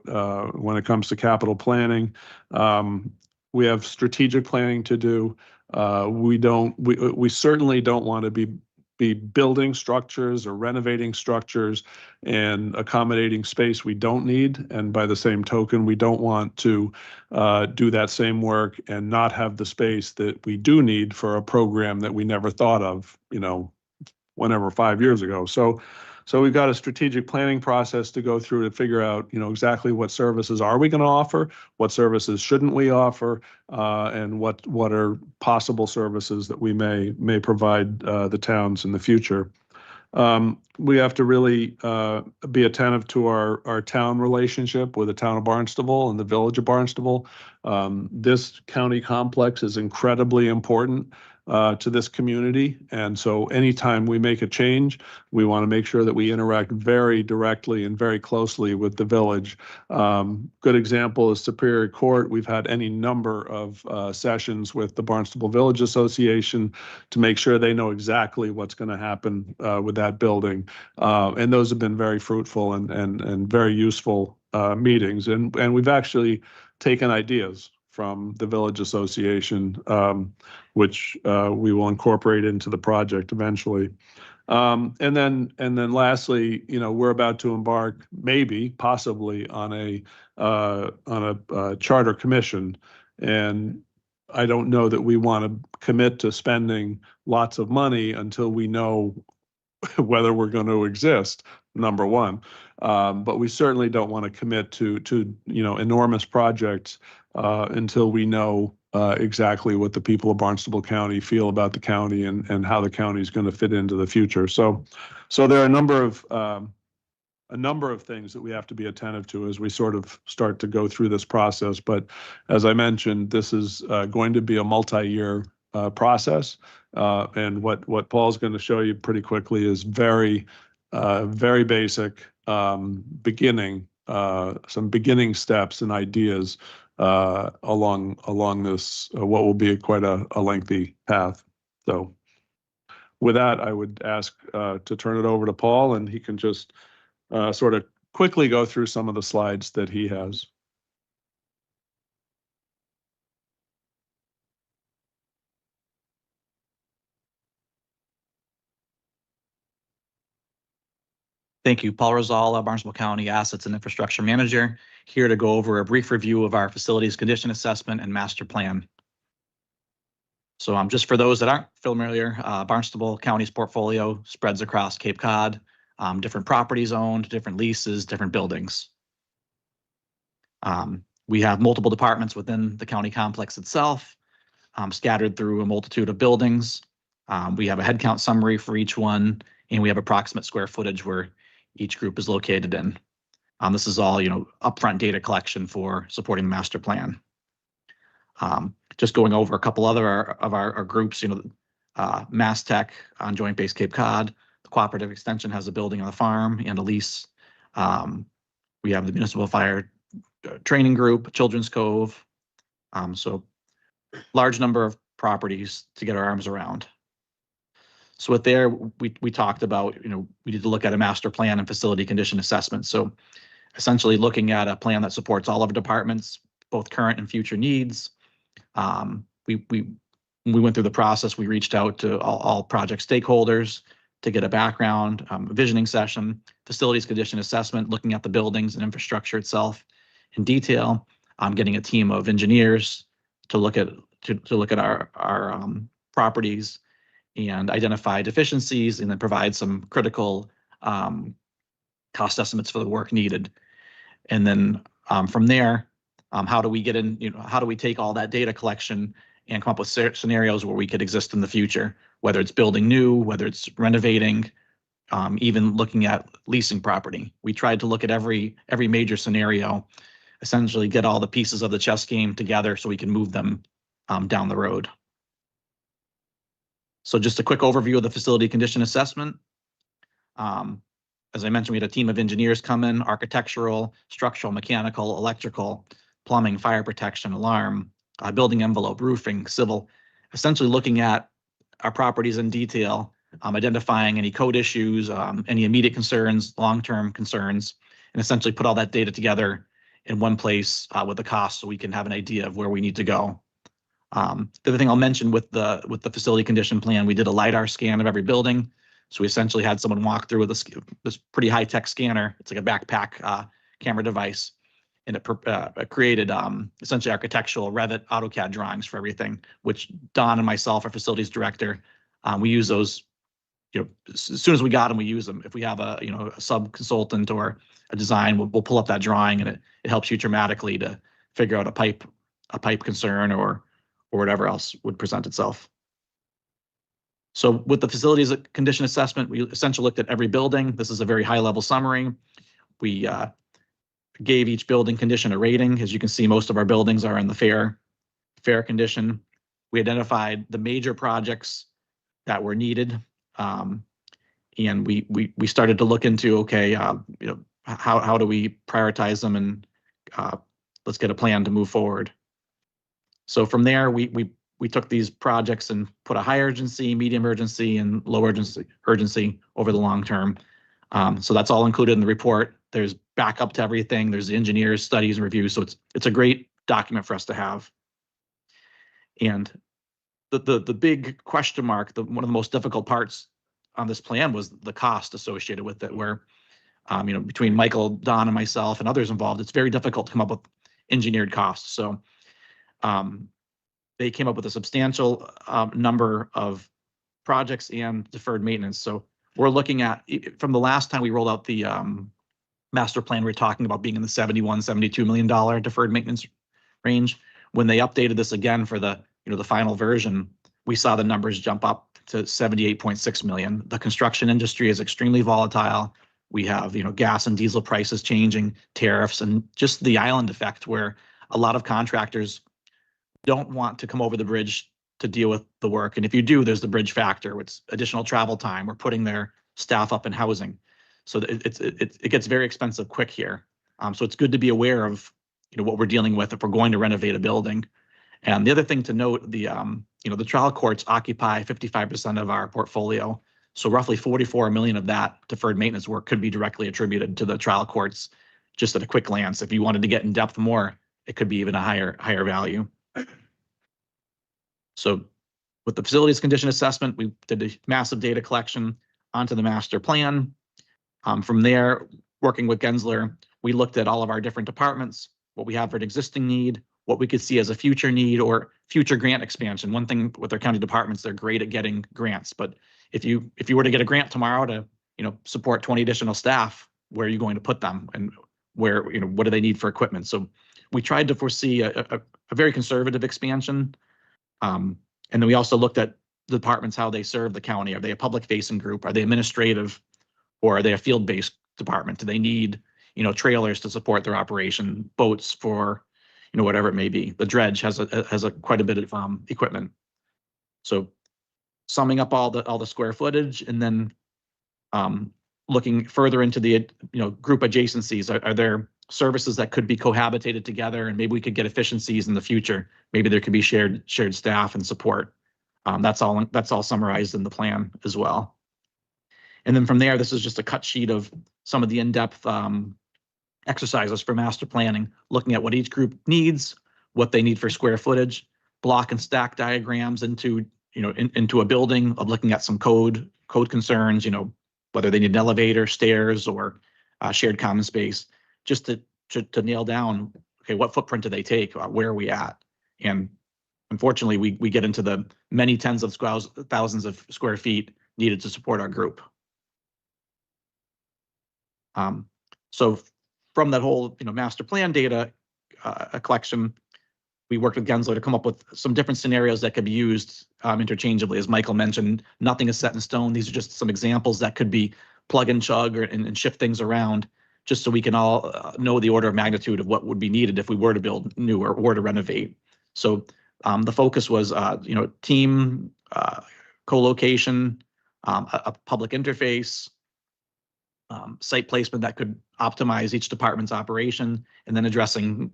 I: when it comes to capital planning. We have strategic planning to do. We certainly don't want to be building structures or renovating structures and accommodating space we don't need. And by the same token, we don't want to do that same work and not have the space that we do need for a program that we never thought of, whenever 5 years ago. So we've got a strategic planning process to go through to figure out, exactly what services are we going to offer, what services shouldn't we offer, and what are possible services that we may provide the towns in the future. We have to really be attentive to our town relationship with the town of Barnstable and the village of Barnstable. This county complex is incredibly important to this community. And so anytime we make a change, we want to make sure that we interact very directly and very closely with the village. Good example is Superior Court. We've had any number of sessions with the Barnstable Village Association to make sure they know exactly what's going to happen with that building. And those have been very fruitful and very useful meetings. And we've actually taken ideas from the Village Association, which we will incorporate into the project eventually. And then lastly, we're about to embark, possibly on a charter commission. And I don't know that we want to commit to spending lots of money until we know whether we're going to exist, number one. But we certainly don't want to commit to enormous projects until we know exactly what the people of Barnstable County feel about the county and how the county is going to fit into the future. So there are a number of a number of things that we have to be attentive to as we sort of start to go through this process. But as I mentioned, this is going to be a multi-year process. And what Paul's going to show you pretty quickly is very basic beginning, some beginning steps and ideas along this, what will be quite a lengthy path. So with that, I would ask to turn it over to Paul, and he can just sort of quickly go through some of the slides that he has.
K: Thank you. Paul Rosala, Barnstable County Assets and Infrastructure Manager, here to go over a brief review of our facilities condition assessment and master plan. So just for those that aren't familiar, Barnstable County's portfolio spreads across Cape Cod, different properties owned, different leases, different buildings. We have multiple departments within the county complex itself, scattered through a multitude of buildings. We have a headcount summary for each one, and we have approximate square footage where each group is located in. This is all, upfront data collection for supporting the master plan. Just going over a couple other of our groups, Mass Tech on Joint Base Cape Cod, the Cooperative Extension has a building on the farm and a lease. We have the Municipal Fire Training Group, Children's Cove. So large number of properties to get our arms around. So with there, we talked about, we need to look at a master plan and facility condition assessment. So essentially looking at a plan that supports all of our departments, both current and future needs. We went through the process. We reached out to all project stakeholders to get a background, visioning session, facilities condition assessment, looking at the buildings and infrastructure itself in detail. Getting a team of engineers to look at our properties and identify deficiencies, and then provide some critical cost estimates for the work needed. And then from there, how do we get in, how do we take all that data collection and come up with scenarios where we could exist in the future, whether it's building new, whether it's renovating, even looking at leasing property. We tried to look at every major scenario, essentially get all the pieces of the chess game together so we can move them down the road. So just a quick overview of the facility condition assessment. As I mentioned, we had a team of engineers come in, architectural, structural, mechanical, electrical, plumbing, fire protection, alarm, building envelope, roofing, civil, essentially looking at our properties in detail, identifying any code issues, any immediate concerns, long-term concerns, and essentially put all that data together in one place with the cost so we can have an idea of where we need to go. The other thing I'll mention with the facility condition plan, we did a LiDAR scan of every building. So we essentially had someone walk through with this pretty high-tech scanner. It's like a backpack camera device, and it created essentially architectural Revit AutoCAD drawings for everything, which Don and myself, our facilities director, we use those, as soon as we got them, we use them. If we have a sub-consultant or a design, we'll pull up that drawing, and it helps you dramatically to figure out a pipe concern or whatever else would present itself. So with the facilities condition assessment, we essentially looked at every building. This is a very high level summary. We gave each building condition a rating. As you can see, most of our buildings are in the fair condition. We identified the major projects that were needed. And we started to look into, okay, how do we prioritize them, and let's get a plan to move forward. So from there, we took these projects and put a high urgency, medium urgency, and low urgency over the long term. So that's all included in the report. There's backup to everything. There's the engineers, studies, and reviews. So it's a great document for us to have. And the big question mark, one of the most difficult parts on this plan was the cost associated with it, where between Michael, Don, and myself and others involved, it's very difficult to come up with engineered costs. So they came up with a substantial number of projects and deferred maintenance. So we're looking at, from the last time we rolled out the master plan, we were talking about being in the $71, $72 million deferred maintenance range. When they updated this again for the final version, we saw the numbers jump up to 78.6 million. The construction industry is extremely volatile. We have, gas and diesel prices changing, tariffs, and just the island effect where a lot of contractors don't want to come over the bridge to deal with the work. And if you do, there's the bridge factor, it's additional travel time or putting their staff up in housing. So it gets very expensive quick here. So it's good to be aware of, what we're dealing with if we're going to renovate a building. And the other thing to note, the trial courts occupy 55% of our portfolio. So roughly 44 million of that deferred maintenance work could be directly attributed to the trial courts. Just at a quick glance, if you wanted to get in depth more, it could be even a higher value. So with the facilities condition assessment, we did a massive data collection onto the master plan. From there, working with Gensler, we looked at all of our different departments, what we have for an existing need, what we could see as a future need or future grant expansion. One thing with our county departments, they're great at getting grants, but if you were to get a grant tomorrow to, support 20 additional staff, where are you going to put them, and where, what do they need for equipment? So we tried to foresee a very conservative expansion. And then we also looked at the departments, how they serve the county. Are they a public facing group? Are they administrative, or are they a field based department? Do they need, trailers to support their operation, boats for, whatever it may be? The dredge has quite a bit of equipment. So summing up all the square footage, and then looking further into the group adjacencies. Are there services that could be cohabitated together, and maybe we could get efficiencies in the future? Maybe there could be shared staff and support. That's all summarized in the plan as well. And then from there, this is just a cut sheet of some of the in-depth exercises for master planning, looking at what each group needs, what they need for square footage, block and stack diagrams into a building, of looking at some code concerns, whether they need an elevator, stairs, or shared common space, just to nail down, okay, what footprint do they take? Where are we at? And unfortunately, we get into the many tens of thousands of square feet needed to support our group. So from that whole master plan data collection, we worked with Gensler to come up with some different scenarios that could be used interchangeably. As Michael mentioned, nothing is set in stone. These are just some examples that could be plug and chug and shift things around, just so we can all know the order of magnitude of what would be needed if we were to build new or were to renovate. So the focus was, team, co-location, a public interface, site placement that could optimize each department's operation, and then addressing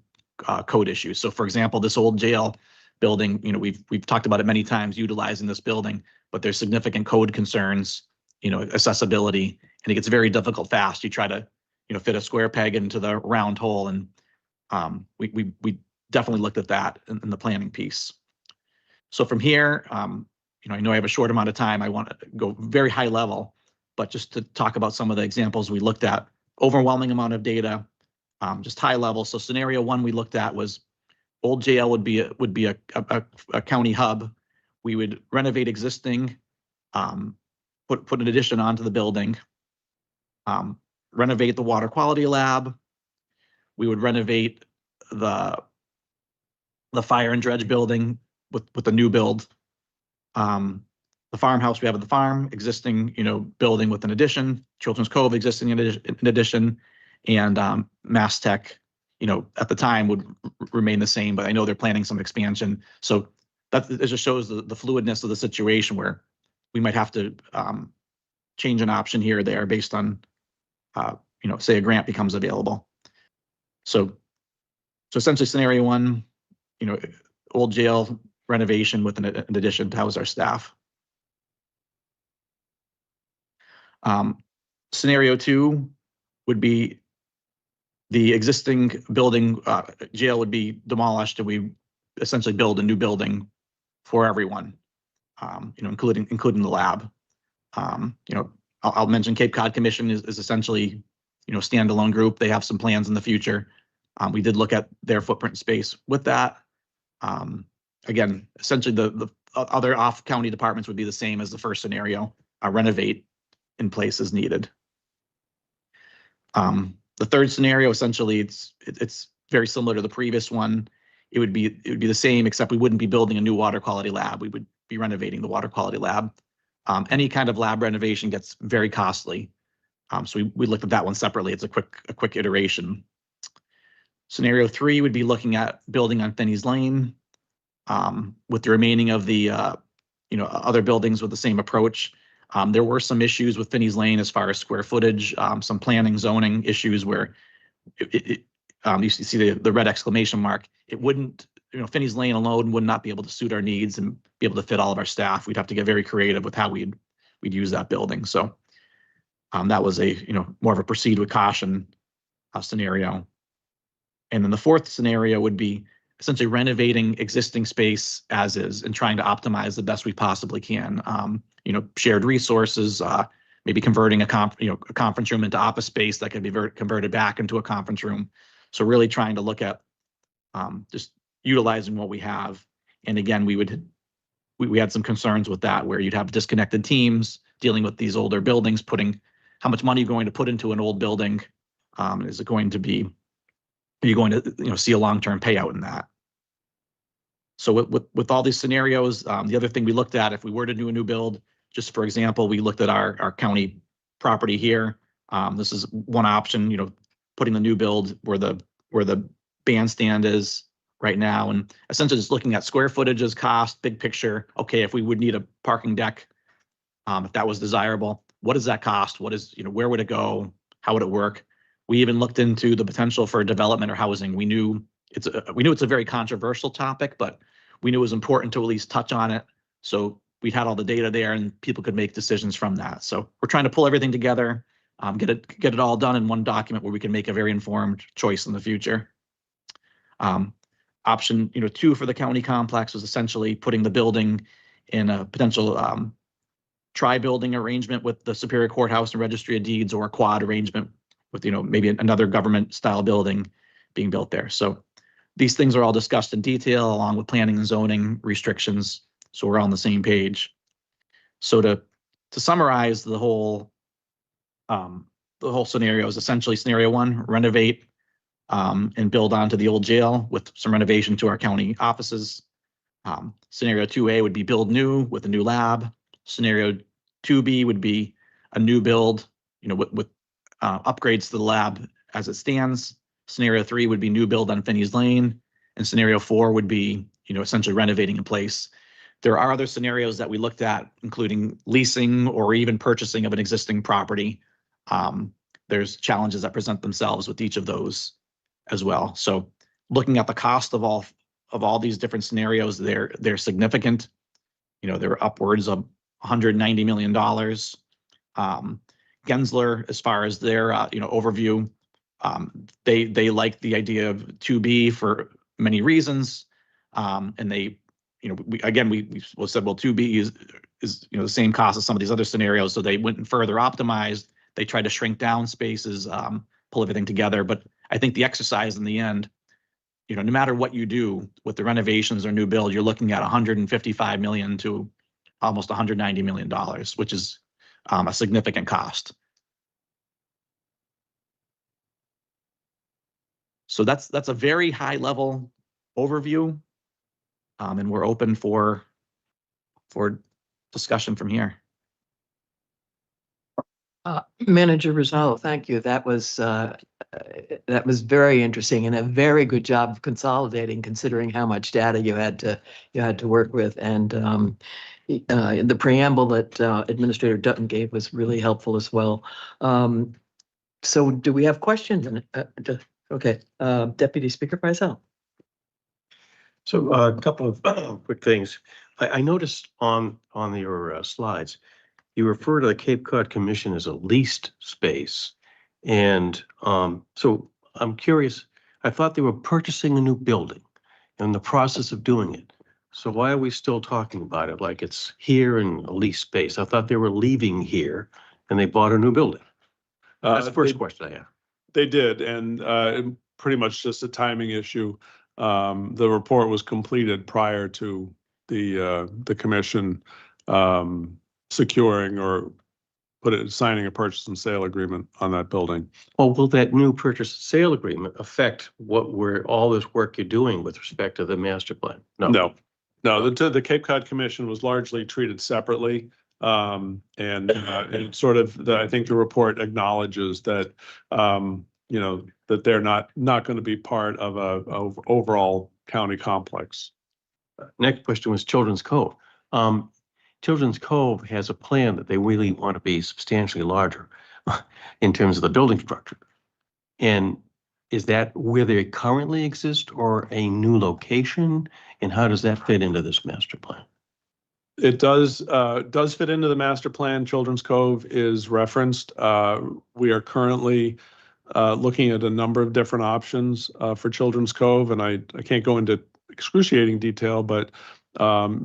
K: code issues. So for example, this old jail building, we've talked about it many times, utilizing this building, but there's significant code concerns, accessibility, and it gets very difficult fast. You try to, fit a square peg into the round hole, and we definitely looked at that in the planning piece. So from here, I know I have a short amount of time. I want to go very high level, but just to talk about some of the examples we looked at. Overwhelming amount of data, just high level. So scenario one we looked at was old jail would be a county hub. We would renovate existing, put an addition onto the building, renovate the water quality lab. We would renovate the fire and dredge building with a new build. The farmhouse we have at the farm, existing, building with an addition. Children's Cove existing in addition, and Mass Tech, at the time would remain the same, but I know they're planning some expansion. So that it just shows the fluidness of the situation, where we might have to change an option here or there based on, say a grant becomes available. So essentially scenario one, old jail renovation with an addition to house our staff. Scenario two would be the existing building, jail would be demolished, and we essentially build a new building for everyone, including the lab. I'll mention Cape Cod Commission is essentially, standalone group. They have some plans in the future. We did look at their footprint space with that. Again, essentially the other off county departments would be the same as the first scenario, renovate in place as needed. The third scenario, essentially, it's very similar to the previous one. It would be the same, except we wouldn't be building a new water quality lab. We would be renovating the water quality lab. Any kind of lab renovation gets very costly. So we looked at that one separately. It's a quick iteration. Scenario 3 would be looking at building on Finney's Lane, with the remaining of the, other buildings with the same approach. There were some issues with Finney's Lane as far as square footage, some planning, zoning issues where you see the red exclamation mark. It wouldn't, Finney's Lane alone would not be able to suit our needs and be able to fit all of our staff. We'd have to get very creative with how we'd use that building. So that was a, more of a proceed with caution scenario. And then the fourth scenario would be essentially renovating existing space as is and trying to optimize the best we possibly can. Shared resources, maybe converting a conference room into office space that can be converted back into a conference room. So really trying to look at just utilizing what we have. And again, we had some concerns with that where you'd have disconnected teams dealing with these older buildings, how much money you're going to put into an old building. Is it going to be, are you going to see a long-term payout in that? So with all these scenarios, the other thing we looked at, if we were to do a new build, just for example, we looked at our county property here. This is one option, putting the new build where the bandstand is right now, and essentially just looking at square footages, cost, big picture. Okay, if we would need a parking deck, if that was desirable, what does that cost? What is, where would it go? How would it work? We even looked into the potential for development or housing. We knew it's a very controversial topic, but we knew it was important to at least touch on it. So we had all the data there and people could make decisions from that. So we're trying to pull everything together, get it all done in one document where we can make a very informed choice in the future. Option 2 for the county complex was essentially putting the building in a potential tri-building arrangement with the Superior Courthouse and Registry of Deeds, or a quad arrangement with maybe another government style building being built there. So these things are all discussed in detail along with planning and zoning restrictions. So we're all on the same page. So to summarize the whole scenario is essentially scenario 1, renovate and build onto the old jail with some renovation to our county offices. Scenario 2A would be build new with a new lab. Scenario 2B would be a new build, with upgrades to the lab as it stands. Scenario 3 would be new build on Finney's Lane, and scenario 4 would be, essentially renovating in place. There are other scenarios that we looked at, including leasing or even purchasing of an existing property. There's challenges that present themselves with each of those as well. So looking at the cost of all these different scenarios, they're significant. They're upwards of $190 million. Gensler, as far as their overview, they like the idea of 2B for many reasons, and they, we said, well, 2B is the same cost as some of these other scenarios, so they went and further optimized. They tried to shrink down spaces, pull everything together, but I think the exercise in the end, no matter what you do with the renovations or new build, you're looking at $155 million to almost $190 million, which is a significant cost. So that's a very high level overview, and we're open for discussion from here.
A: Manager Rosado, thank you. That was very interesting and a very good job of consolidating, considering how much data you had to work with. And the preamble that Administrator Dutton gave was really helpful as well. So do we have questions? Okay, Deputy Speaker Preisel.
D: So a couple of quick things. I noticed on your slides, you refer to the Cape Cod Commission as a leased space. And so I'm curious, I thought they were purchasing a new building and in the process of doing it. So why are we still talking about it like it's here in a leased space? I thought they were leaving here and they bought a new building. That's the first question I have.
I: They did, and pretty much just a timing issue. The report was completed prior to the commission securing or signing a purchase and sale agreement on that building.
D: Well, will that new purchase and sale agreement affect all this work you're doing with respect to the master plan?
I: No, the Cape Cod Commission was largely treated separately. And sort of, I think the report acknowledges that, that they're not going to be part of of overall county complex.
D: Next question was Children's Cove. Children's Cove has a plan that they really want to be substantially larger in terms of the building structure. And is that where they currently exist or a new location? And how does that fit into this master plan?
I: It does fit into the master plan. Children's Cove is referenced. We are currently looking at a number of different options for Children's Cove, and I can't go into excruciating detail, but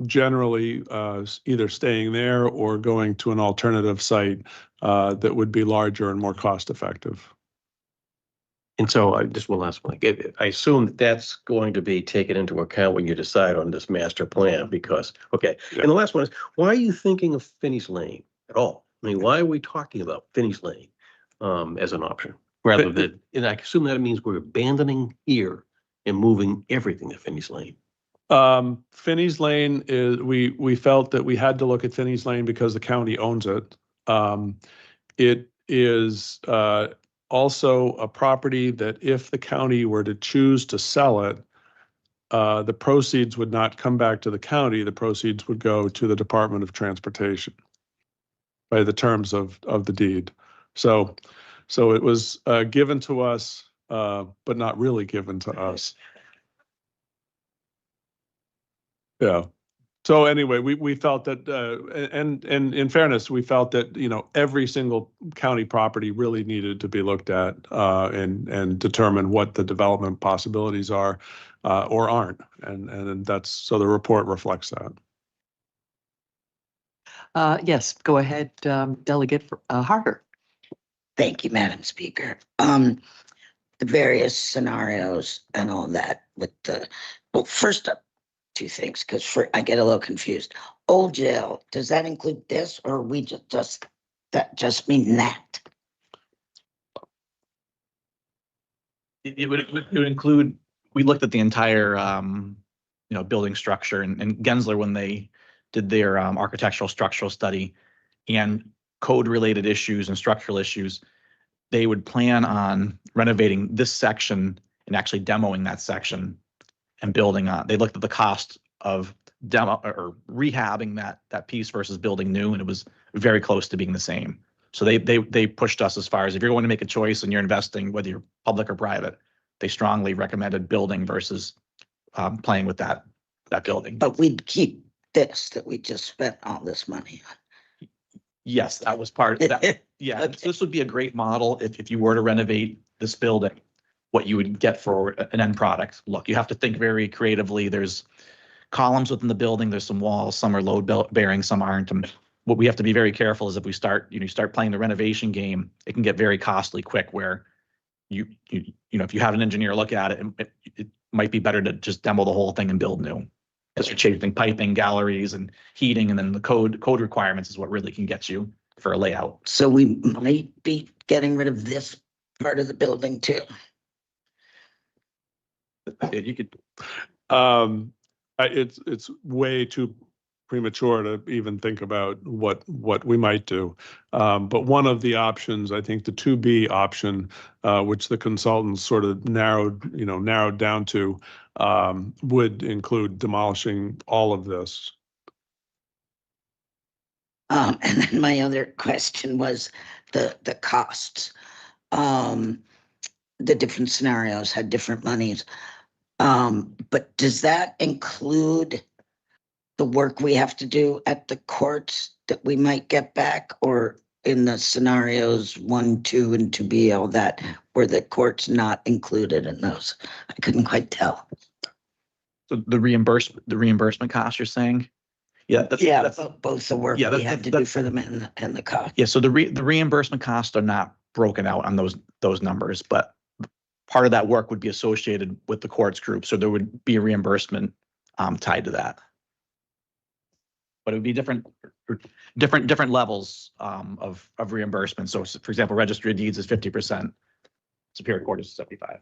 I: generally either staying there or going to an alternative site that would be larger and more cost effective.
D: And so I just one last one. I assume that that's going to be taken into account when you decide on this master plan because, okay.
I: Yeah.
D: And the last one is, why are you thinking of Finney's Lane at all? I mean, why are we talking about Finney's Lane as an option rather than, and I assume that means we're abandoning here and moving everything to Finney's Lane.
I: Finney's Lane is, we felt that we had to look at Finney's Lane because the county owns it. It is also a property that if the county were to choose to sell it, the proceeds would not come back to the county. The proceeds would go to the Department of Transportation by the terms of the deed. So it was given to us, but not really given to us. Yeah. So anyway, we felt that, and in fairness, we felt that, every single county property really needed to be looked at and determine what the development possibilities are or aren't. And that's, so the report reflects that.
A: Yes, go ahead, Delegate Harder.
L: Thank you, Madam Speaker. The various scenarios and all that with well, first up, two things, because I get a little confused. Old jail, does that include this or we just mean that?
K: It would include, we looked at the entire, building structure and Gensler, when they did their architectural structural study and code related issues and structural issues, they would plan on renovating this section and actually demoing that section and building on. They looked at the cost of demo or rehabbing that piece versus building new, and it was very close to being the same. So they pushed us as far as if you're going to make a choice and you're investing, whether you're public or private, they strongly recommended building versus playing with that building.
L: But we'd keep this that we just spent all this money on.
K: Yes, that was part of that. Yeah,
L: Okay.
K: This would be a great model if you were to renovate this building, what you would get for an end product. Look, you have to think very creatively. There's columns within the building. There's some walls. Some are load bearing, some aren't. And what we have to be very careful is if we start playing the renovation game, it can get very costly quick. Where if you have an engineer look at it, it might be better to just demo the whole thing and build new. Because you're changing piping, galleries, and heating, and then the code requirements is what really can get you for a layout.
L: So we might be getting rid of this part of the building too.
K: You could.
I: It's way too premature to even think about what we might do. But one of the options, I think the 2B option, which the consultants sort of narrowed down to, would include demolishing all of this.
L: And then my other question was the costs. The different scenarios had different monies. But does that include the work we have to do at the courts that we might get back, or in the scenarios 1, 2, and 2B, all that, were the courts not included in those? I couldn't quite tell.
K: So the reimbursement cost you're saying? Yeah. That's
L: Both the work
K: yeah,
L: we had to do for them and the cost.
K: Yeah, so the reimbursement costs are not broken out on those numbers, but part of that work would be associated with the courts group, so there would be a reimbursement tied to that. But it would be different levels of reimbursement. So for example, Registry of Deeds is 50%, Superior Court is 75%.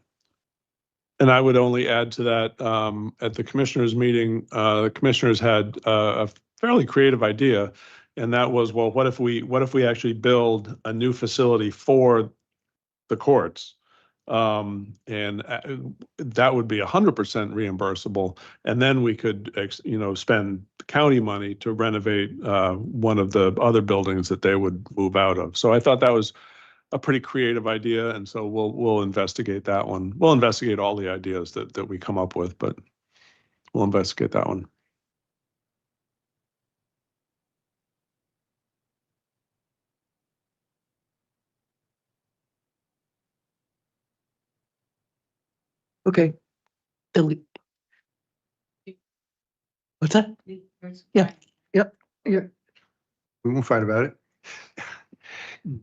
I: And I would only add to that, at the commissioners meeting, the commissioners had a fairly creative idea And that was, well, what if we actually build a new facility for the courts? And that would be 100% reimbursable. And then we could, spend county money to renovate one of the other buildings that they would move out of. So I thought that was a pretty creative idea. And so we'll investigate that one. We'll investigate all the ideas that we come up with, but we'll investigate that one.
A: Okay. Ellie. What's that? Yeah. Yep. Yeah.
G: We won't fight about it.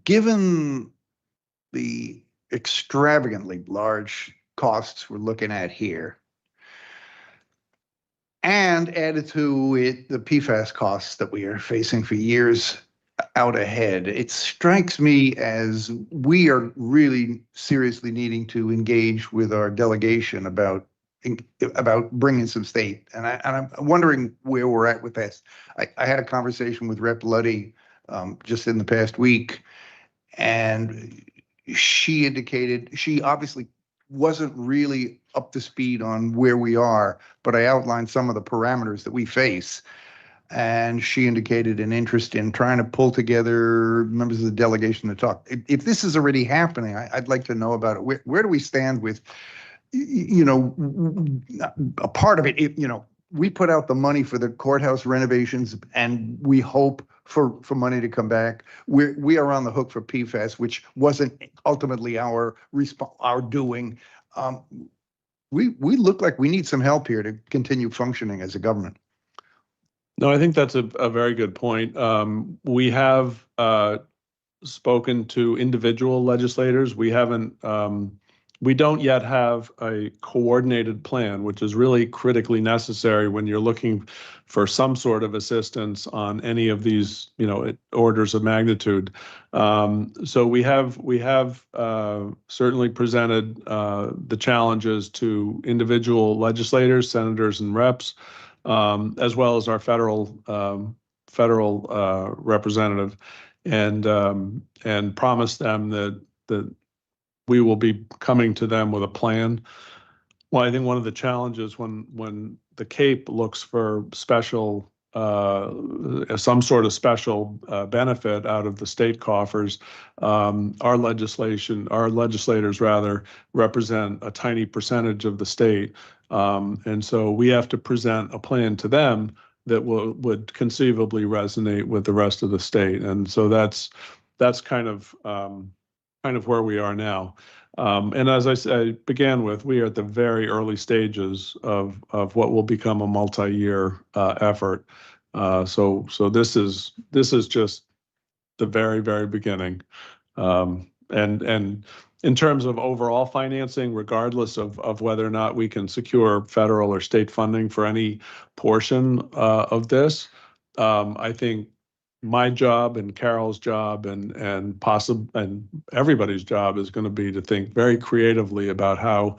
G: Given the extravagantly large costs we're looking at here, and added to it the PFAS costs that we are facing for years out ahead, it strikes me as we are really seriously needing to engage with our delegation about bringing some state. And I'm wondering where we're at with this. I had a conversation with Rep. Luddy just in the past week, and she indicated she obviously wasn't really up to speed on where we are, but I outlined some of the parameters that we face. And she indicated an interest in trying to pull together members of the delegation to talk. If this is already happening, I'd like to know about it. Where do we stand with, a part of it, we put out the money for the courthouse renovations and we hope for money to come back. We are on the hook for PFAS, which wasn't ultimately our doing. We look like we need some help here to continue functioning as a government.
I: No, I think that's a very good point. We have spoken to individual legislators. We don't yet have a coordinated plan, which is really critically necessary when you're looking for some sort of assistance on any of these, orders of magnitude. So we have certainly presented the challenges to individual legislators, senators, and reps. As well as our federal representative, and promise them that we will be coming to them with a plan. Well, I think one of the challenges when the Cape looks for special, some sort of special benefit out of the state coffers, our legislators rather represent a tiny percentage of the state. And so we have to present a plan to them that would conceivably resonate with the rest of the state. And so that's kind of where we are now. And as I began with, we are at the very early stages of what will become a multi-year effort. So this is just the very, very beginning. And in terms of overall financing, regardless of whether or not we can secure federal or state funding for any portion of this, I think my job and Carol's job and everybody's job is going to be to think very creatively about how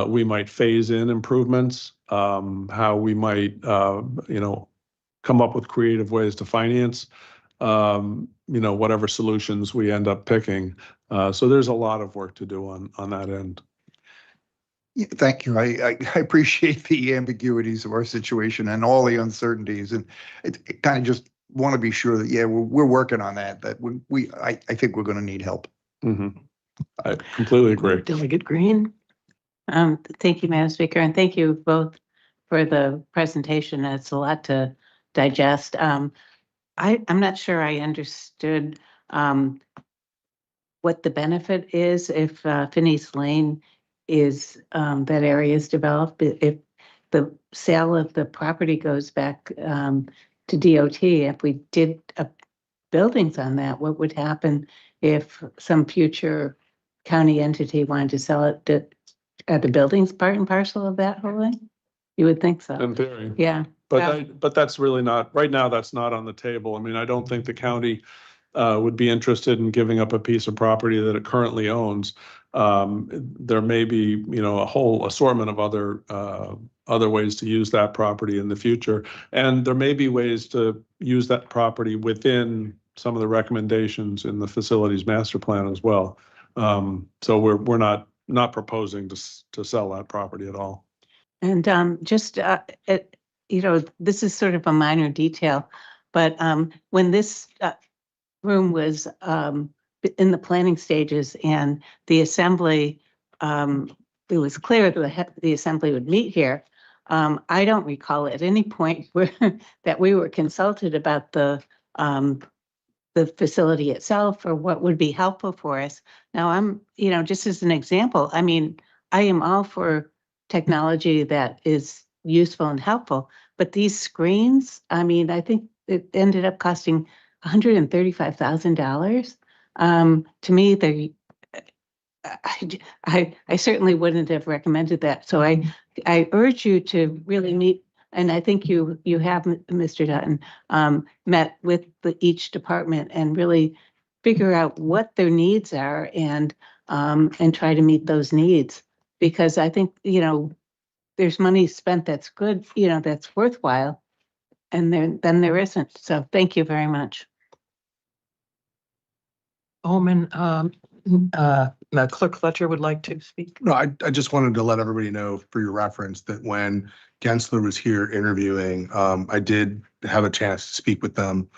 I: we might phase in improvements, how we might come up with creative ways to finance whatever solutions we end up picking. So there's a lot of work to do on that end.
G: Yeah, thank you. I appreciate the ambiguities of our situation and all the uncertainties, and it kind of just want to be sure that we're working on that. That I think we're going to need help.
I: Mm-hmm. I completely agree.
A: Delegate Green.
F: Thank you, Madam Speaker, and thank you both for the presentation. It's a lot to digest. I'm not sure I understood what the benefit is if Phineas Lane is that area is developed. If the sale of the property goes back to DOT, if we did buildings on that, what would happen if some future county entity wanted to sell it? Are the buildings part and parcel of that whole thing? You would think so.
I: In theory.
F: Yeah.
I: But that's really not, right now, that's not on the table. I mean, I don't think the county would be interested in giving up a piece of property that it currently owns. There may be, a whole assortment of other ways to use that property in the future. And there may be ways to use that property within some of the recommendations in the facilities master plan as well. So we're not proposing to sell that property at all.
F: And this is sort of a minor detail, but when this room was in the planning stages and the assembly, it was clear that the assembly would meet here. I don't recall at any point that we were consulted about the facility itself or what would be helpful for us. Now I'm, just as an example, I mean, I am all for technology that is useful and helpful, but these screens, I mean, I think it ended up costing $135,000. To me, I certainly wouldn't have recommended that. So I urge you to really meet, and I think you have, Mr. Dutton, met with each department and really figure out what their needs are and try to meet those needs. Because I think, there's money spent that's good, that's worthwhile, and then there isn't. So thank you very much.
A: Omen, Clerk Fletcher would like to speak.
B: No, I just wanted to let everybody know for your reference that when Gensler was here interviewing, I did have a chance to speak with them.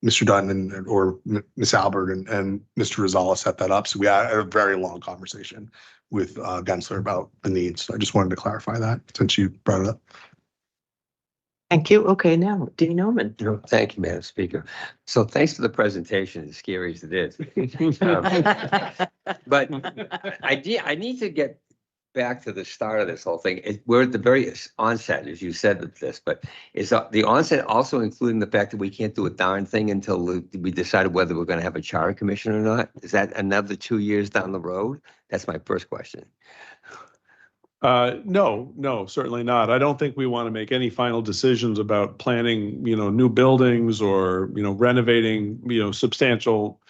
B: Mr. Dutton or Miss Albert and Mr. Rosales set that up. So we had a very long conversation with Gensler about the needs. So I just wanted to clarify that since you brought it up.
A: Thank you. Okay, now, Dean Omen.
C: Thank you, Madam Speaker. So thanks for the presentation, as scary as it is. But I need to get back to the start of this whole thing. We're at the very onset, as you said of this, but is the onset also including the fact that we can't do a darn thing until we decided whether we're going to have a charter commission or not? Is that another 2 years down the road? That's my first question.
I: No, certainly not. I don't think we want to make any final decisions about planning, new buildings or, renovating, substantial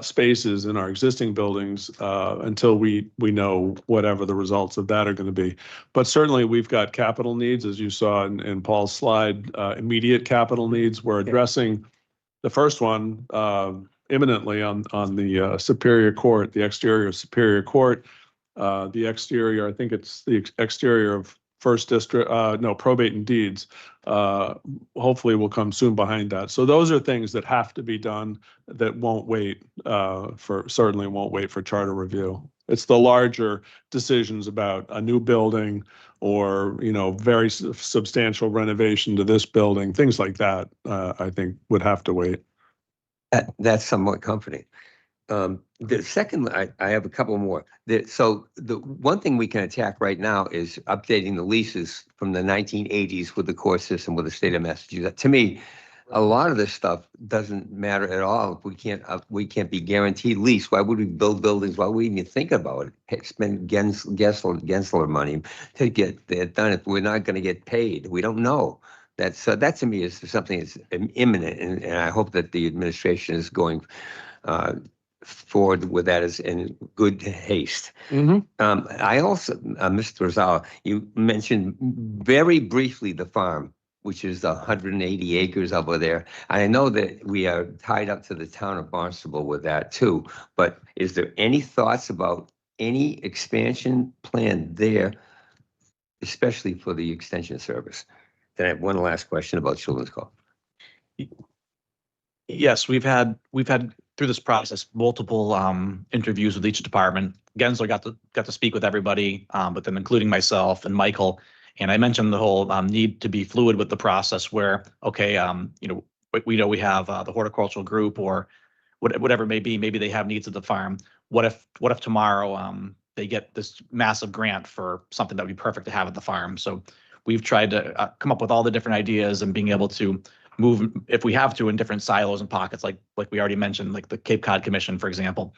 I: spaces in our existing buildings until we know whatever the results of that are going to be. But certainly we've got capital needs, as you saw in Paul's slide, immediate capital needs. We're addressing the first one imminently on the Superior Court, the exterior of Superior Court. The exterior, I think it's the exterior of First District, probate and deeds, hopefully will come soon behind that. So those are things that have to be done that won't wait certainly won't wait for charter review. It's the larger decisions about a new building or, very substantial renovation to this building, things like that, I think would have to wait.
C: That's somewhat comforting. The second, I have a couple more. So the one thing we can attack right now is updating the leases from the 1980s with the court system with the state of Massachusetts. To me, a lot of this stuff doesn't matter at all. If we can't be guaranteed lease, why would we build buildings? Why would we even think about it? Spend Gensler money to get that done if we're not going to get paid. We don't know. That to me is something that's imminent, and I hope that the administration is going forward with that is in good haste. I also, Mr. Rosales, you mentioned very briefly the farm, which is the 180 acres over there. And I know that we are tied up to the town of Barnstable with that too, but is there any thoughts about any expansion plan there, especially for the extension service? Then I have one last question about Children's Call.
K: Yes, we've had through this process multiple interviews with each department. Gensler got to speak with everybody, but then including myself and Michael. And I mentioned the whole need to be fluid with the process. Where we know we have the horticultural group or whatever it may be. Maybe they have needs at the farm. What if tomorrow they get this massive grant for something that would be perfect to have at the farm? So we've tried to come up with all the different ideas and being able to move, if we have to, in different silos and pockets, like we already mentioned, like the Cape Cod Commission, for example.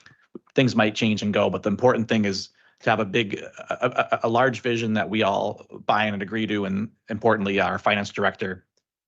K: Things might change and go, but the important thing is to have a large vision that we all buy in and agree to, and importantly, our finance director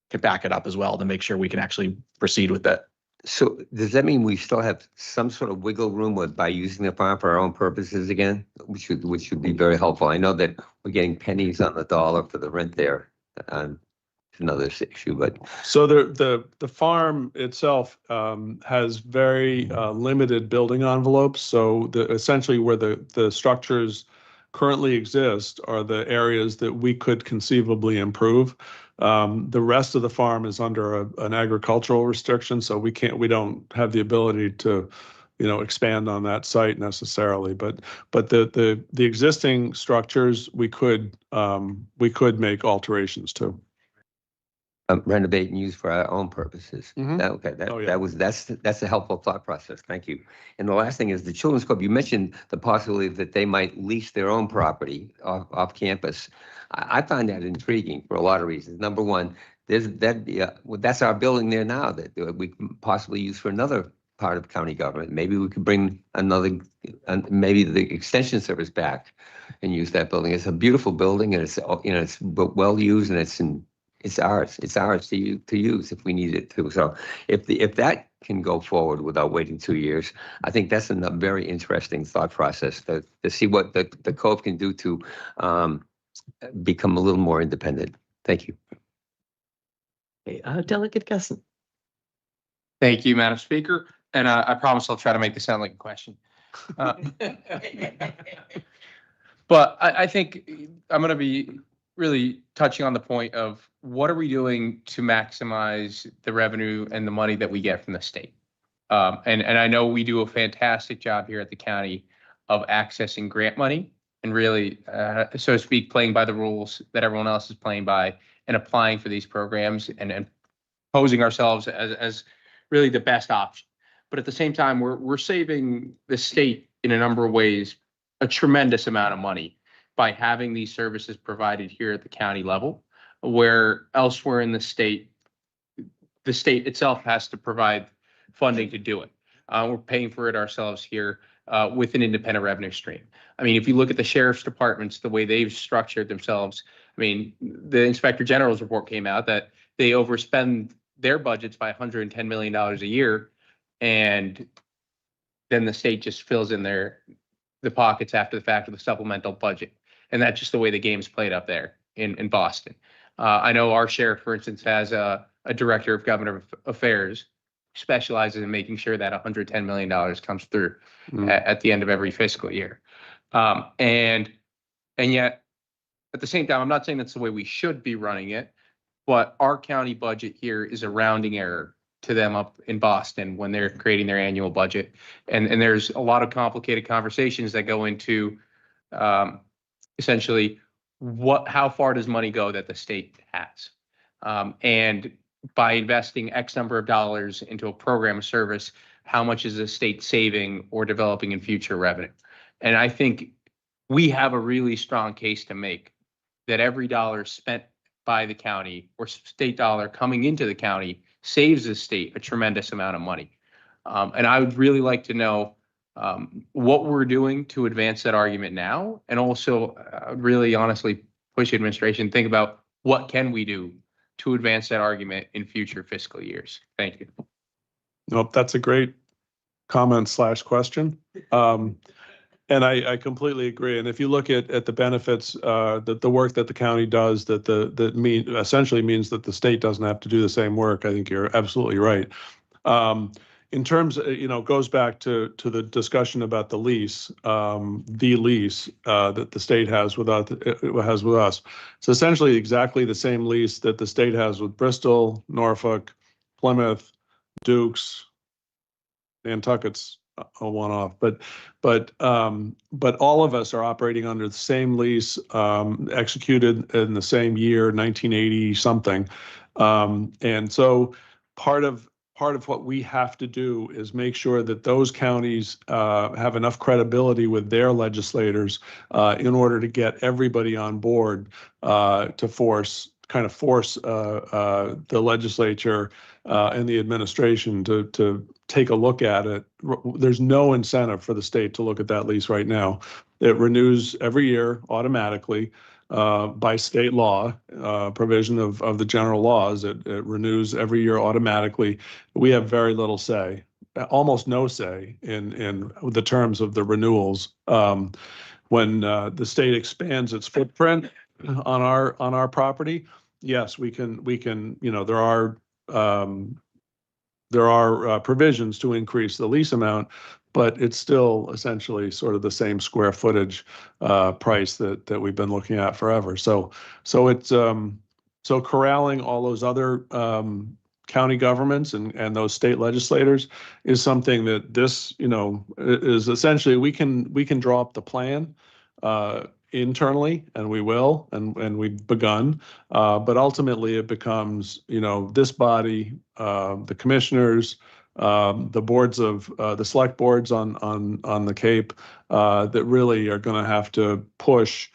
K: can back it up as well to make sure we can actually proceed with that.
C: So does that mean we still have some sort of wiggle room by using the farm for our own purposes again, which should be very helpful? I know that we're getting pennies on the dollar for the rent there. It's another issue, but
I: So the farm itself has very limited building envelopes. So essentially where the structures currently exist are the areas that we could conceivably improve. The rest of the farm is under an agricultural restriction, so we don't have the ability to, expand on that site necessarily. But the existing structures we could make alterations to.
C: renovate and use for our own purposes.
I: Mhm.
C: Okay,
I: Oh, yeah.
C: that's a helpful thought process. Thank you. And the last thing is the Children's Club. You mentioned the possibility that they might lease their own property off campus. I find that intriguing for a lot of reasons. Number one, that's our building there now that we can possibly use for another part of county government. Maybe we could bring maybe the extension service back and use that building. It's a beautiful building, and it's well used, and it's ours. It's ours to use if we need it to. So if that can go forward without waiting 2 years, I think that's a very interesting thought process to see what the Cove can do to become a little more independent. Thank you.
A: Okay, Delegate Gessen.
J: Thank you, Madam Speaker. And I promise I'll try to make this sound like a question. But I think I'm going to be really touching on the point of what are we doing to maximize the revenue and the money that we get from the state. And I know we do a fantastic job here at the county of accessing grant money and really, so to speak, playing by the rules that everyone else is playing by and applying for these programs and posing ourselves as really the best option. But at the same time, we're saving the state in a number of ways a tremendous amount of money by having these services provided here at the county level, where elsewhere in the state itself has to provide funding to do it. We're paying for it ourselves here with an independent revenue stream. I mean, if you look at the sheriff's departments, the way they've structured themselves, I mean, the Inspector General's report came out that they overspend their budgets by $110 million a year, and then the state just fills in the pockets after the fact with a supplemental budget. And that's just the way the game's played up there in Boston. I know our sheriff, for instance, has a director of government affairs, specializes in making sure that $110 million comes through at the end of every fiscal year. And yet, at the same time, I'm not saying that's the way we should be running it, but our county budget here is a rounding error to them up in Boston when they're creating their annual budget. And there's a lot of complicated conversations that go into essentially how far does money go that the state has? And by investing X number of dollars into a program or service, how much is the state saving or developing in future revenue? And I think we have a really strong case to make that every dollar spent by the county or state dollar coming into the county saves the state a tremendous amount of money. And I would really like to know what we're doing to advance that argument now. And also really honestly push administration, think about what can we do to advance that argument in future fiscal years. Thank you.
I: Nope, that's a great comment / question. And I completely agree. And if you look at the benefits, that the work that the county does, essentially means that the state doesn't have to do the same work. I think you're absolutely right. In terms, goes back to the discussion about the lease, that the state has with us. It's essentially exactly the same lease that the state has with Bristol, Norfolk, Plymouth, Dukes, Nantucket's a one-off, but all of us are operating under the same lease, executed in the same year, 1980 something, and so part of what we have to do is make sure that those counties have enough credibility with their legislators in order to get everybody on board to force the legislature and the administration to take a look at it. There's no incentive for the state to look at that lease right now. It renews every year automatically. by state law, provision of the general laws. It renews every year automatically. We have very little say, almost no say in the terms of the renewals. When the state expands its footprint on our property, yes, we can, there are provisions to increase the lease amount, but it's still essentially sort of the same square footage price that we've been looking at forever. So it's so corralling all those other county governments and those state legislators is something that this, is essentially we can draw up the plan internally, and we will, and we've begun. But ultimately, it becomes, this body, the commissioners, the boards of the select boards on the Cape that really are going to have to push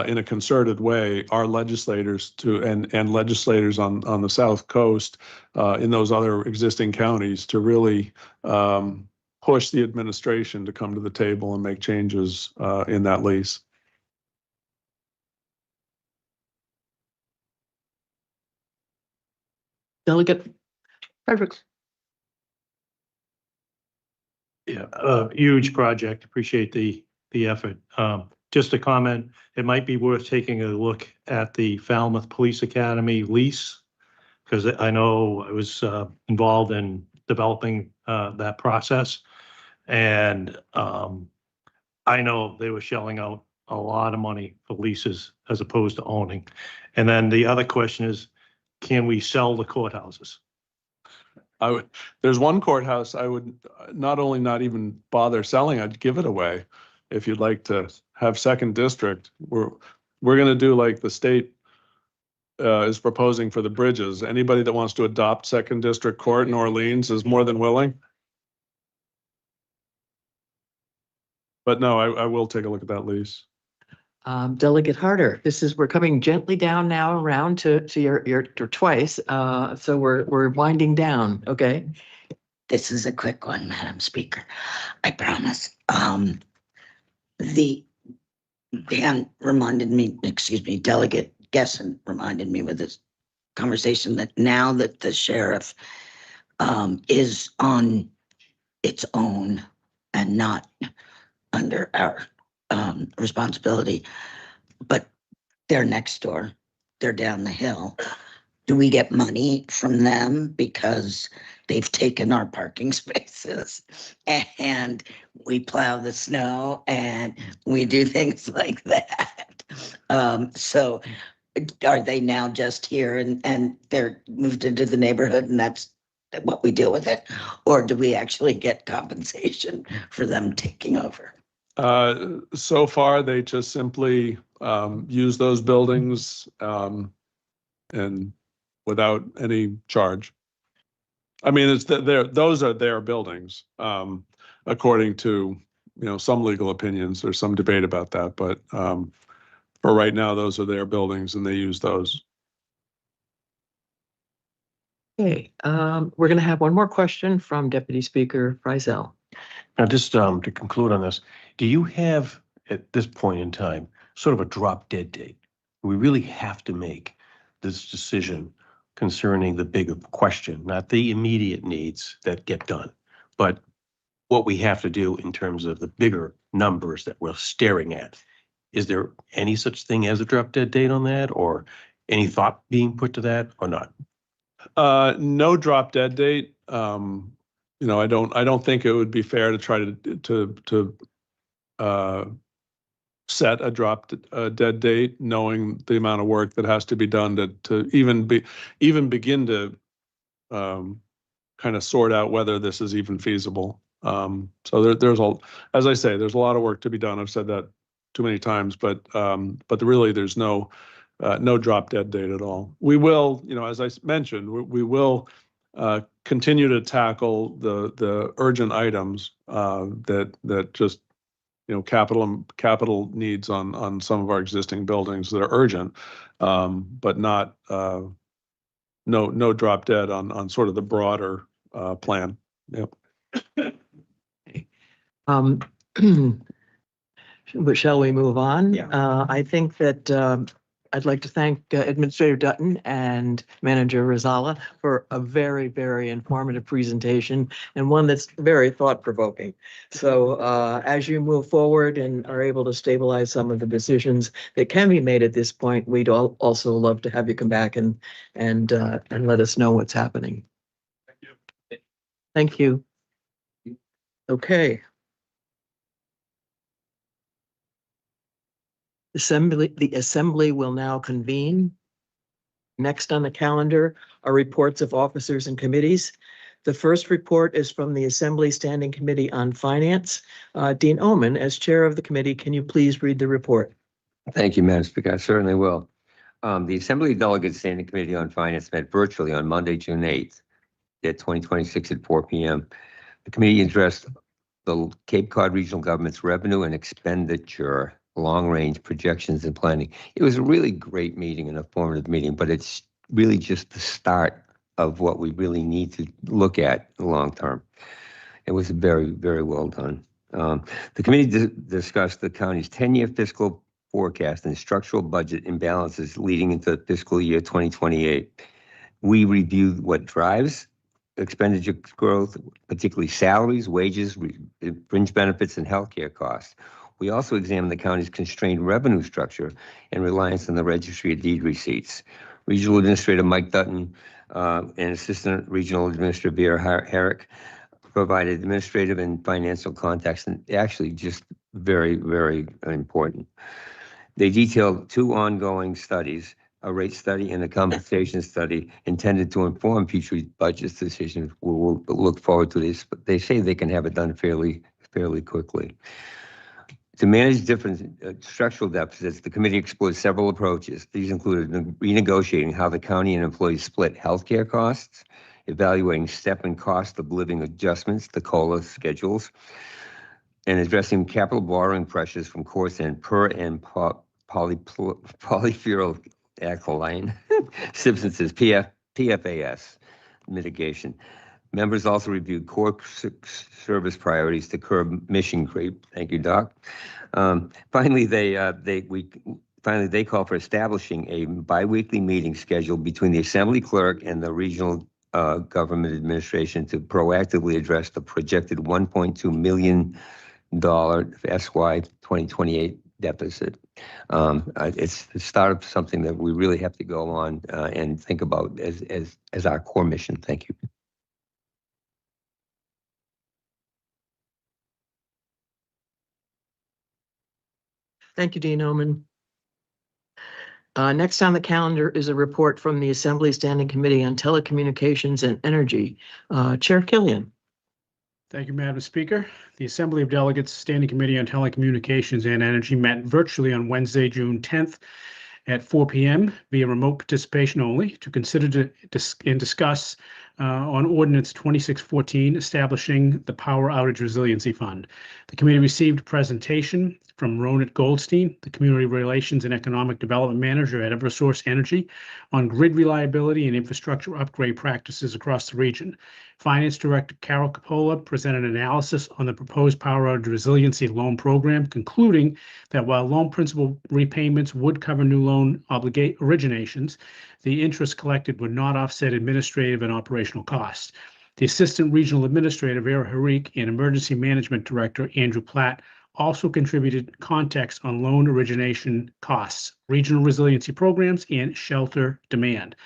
I: in a concerted way our legislators to and legislators on the South Coast in those other existing counties to really push the administration to come to the table and make changes in that lease.
A: Delegate Fredericks.
H: Yeah, huge project. Appreciate the effort. Just a comment, it might be worth taking a look at the Falmouth Police Academy lease, because I know I was involved in developing that process. And I know they were shelling out a lot of money for leases as opposed to owning. And then the other question is, can we sell the courthouses?
I: There's one courthouse I would not only not even bother selling, I'd give it away. If you'd like to have second district, we're going to do like the state is proposing for the bridges. Anybody that wants to adopt second district court in Orleans is more than willing. But no, I will take a look at that lease.
A: Delegate Harder, we're coming gently down now around to your twice. So we're winding down. Okay.
L: This is a quick one, Madam Speaker. I promise. Dan reminded me, Delegate Gessen reminded me with this conversation that now that the sheriff is on its own and not under our responsibility, but they're next door, they're down the hill. Do we get money from them because they've taken our parking spaces and we plow the snow and we do things like that? So are they now just here and they're moved into the neighborhood and that's what we deal with it? Or do we actually get compensation for them taking over?
I: So far, they just simply use those buildings and without any charge. I mean, those are their buildings, according to some legal opinions. There's some debate about that, but for right now, those are their buildings, and they use those.
A: Okay. We're going to have one more question from Deputy Speaker Friesel.
D: Now, just to conclude on this, do you have at this point in time sort of a drop dead date? We really have to make this decision concerning the bigger question, not the immediate needs that get done, but what we have to do in terms of the bigger numbers that we're staring at. Is there any such thing as a drop dead date on that, or any thought being put to that, or not?
I: No drop dead date. I don't think it would be fair to try to set a dead date, knowing the amount of work that has to be done to even begin to kind of sort out whether this is even feasible. So as I say, there's a lot of work to be done. I've said that too many times, but really there's no drop dead date at all. We will, as I mentioned, we will continue to tackle the urgent items that just capital needs on some of our existing buildings that are urgent, but not no drop dead on sort of the broader plan. Yep.
A: But shall we move on?
K: Yeah.
A: I think that I'd like to thank Administrator Dutton and Manager Rosala for a very, very informative presentation and one that's very thought-provoking. So as you move forward and are able to stabilize some of the decisions that can be made at this point, we'd also love to have you come back and let us know what's happening. Thank you. Okay. The assembly will now convene. Next on the calendar are reports of officers and committees. The first report is from the Assembly Standing Committee on Finance. Dean Omen, as chair of the committee, can you please read the report?
C: Thank you, Madam Speaker. I certainly will. The Assembly Delegates Standing Committee on Finance met virtually on Monday, June 8th at 2026 at 4 p.m. The committee addressed the Cape Cod Regional Government's revenue and expenditure long-range projections and planning. It was a really great meeting and a formative meeting, but it's really just the start of what we really need to look at long-term. It was very, very well done. The committee discussed the county's 10-year fiscal forecast and structural budget imbalances leading into fiscal year 2028. We reviewed what drives expenditure growth, particularly salaries, wages, fringe benefits, and healthcare costs. We also examined the county's constrained revenue structure and reliance on the Registry of Deed Receipts. Regional Administrator Mike Dutton and Assistant Regional Administrator Vera Herrick provided administrative and financial context, and actually just very, very important. They detailed two ongoing studies, a rate study and a compensation study intended to inform future budget decisions. We'll look forward to this, but they say they can have it done fairly quickly. To manage different structural deficits, the committee explored several approaches. These included renegotiating how the county and employees split healthcare costs, evaluating step and cost of living adjustments to COLA schedules, and addressing capital borrowing pressures from courts and polyphenol alkaline substances, PFAS mitigation. Members also reviewed core service priorities to curb mission creep. Thank you, Doc. Finally, they call for establishing a biweekly meeting schedule between the Assembly Clerk and the Regional Government Administration to proactively address the projected $1.2 million FY 2028 deficit. It's the start of something that we really have to go on and think about as our core mission. Thank you.
A: Thank you, Dean Omen. Next on the calendar is a report from the Assembly Standing Committee on Telecommunications and Energy. Chair Killian.
M: Thank you, Madam Speaker. The Assembly of Delegates Standing Committee on Telecommunications and Energy met virtually on Wednesday, June 10th at 4 p.m. via remote participation only to consider and discuss on Ordinance 2614 establishing the Power Outage Resiliency Fund. The committee received a presentation from Ronit Goldstein, the Community Relations and Economic Development Manager at Eversource Energy, on grid reliability and infrastructure upgrade practices across the region. Finance Director Carol Capola presented analysis on the proposed Power Outage Resiliency Loan Program, concluding that while loan principal repayments would cover new loan originations, the interest collected would not offset administrative and operational costs. The Assistant Regional Administrator Vera Herrick and Emergency Management Director Andrew Platt also contributed context on loan origination costs, regional resiliency programs, and shelter demand.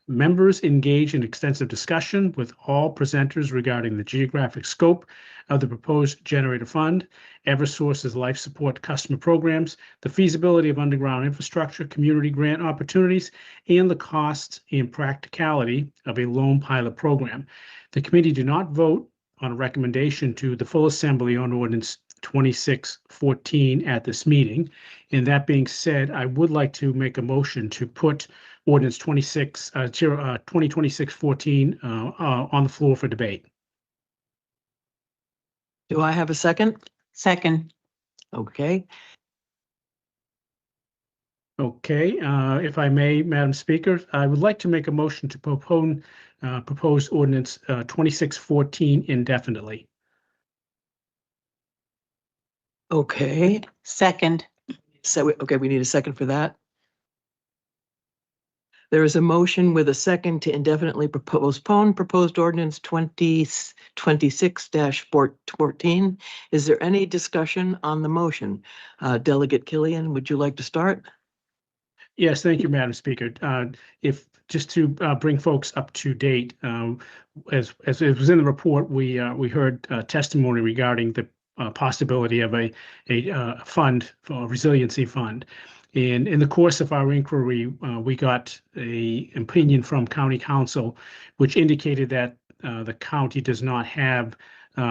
M: Members engaged in extensive discussion with all presenters regarding the geographic scope of the proposed generator fund, Eversource's life support customer programs, the feasibility of underground infrastructure, community grant opportunities, and the costs and practicality of a loan pilot program. The committee did not vote on a recommendation to the full assembly on Ordinance 2614 at this meeting. And that being said, I would like to make a motion to put Ordinance 2026-14 on the floor for debate.
A: Do I have a second?
F: Second.
A: Okay.
M: Okay, if I may, Madam Speaker, I would like to make a motion to propose Ordinance 2614 indefinitely.
A: Okay,
F: Second.
A: so, okay, we need a second for that. There is a motion with a second to indefinitely postpone proposed ordinance 2026-14. Is there any discussion on the motion? Delegate Killian, would you like to start?
M: Yes, thank you, Madam Speaker. If, just to bring folks up to date, as it was in the report, we heard testimony regarding the possibility of a fund, a resiliency fund. And in the course of our inquiry, we got an opinion from County Council, which indicated that the county does not have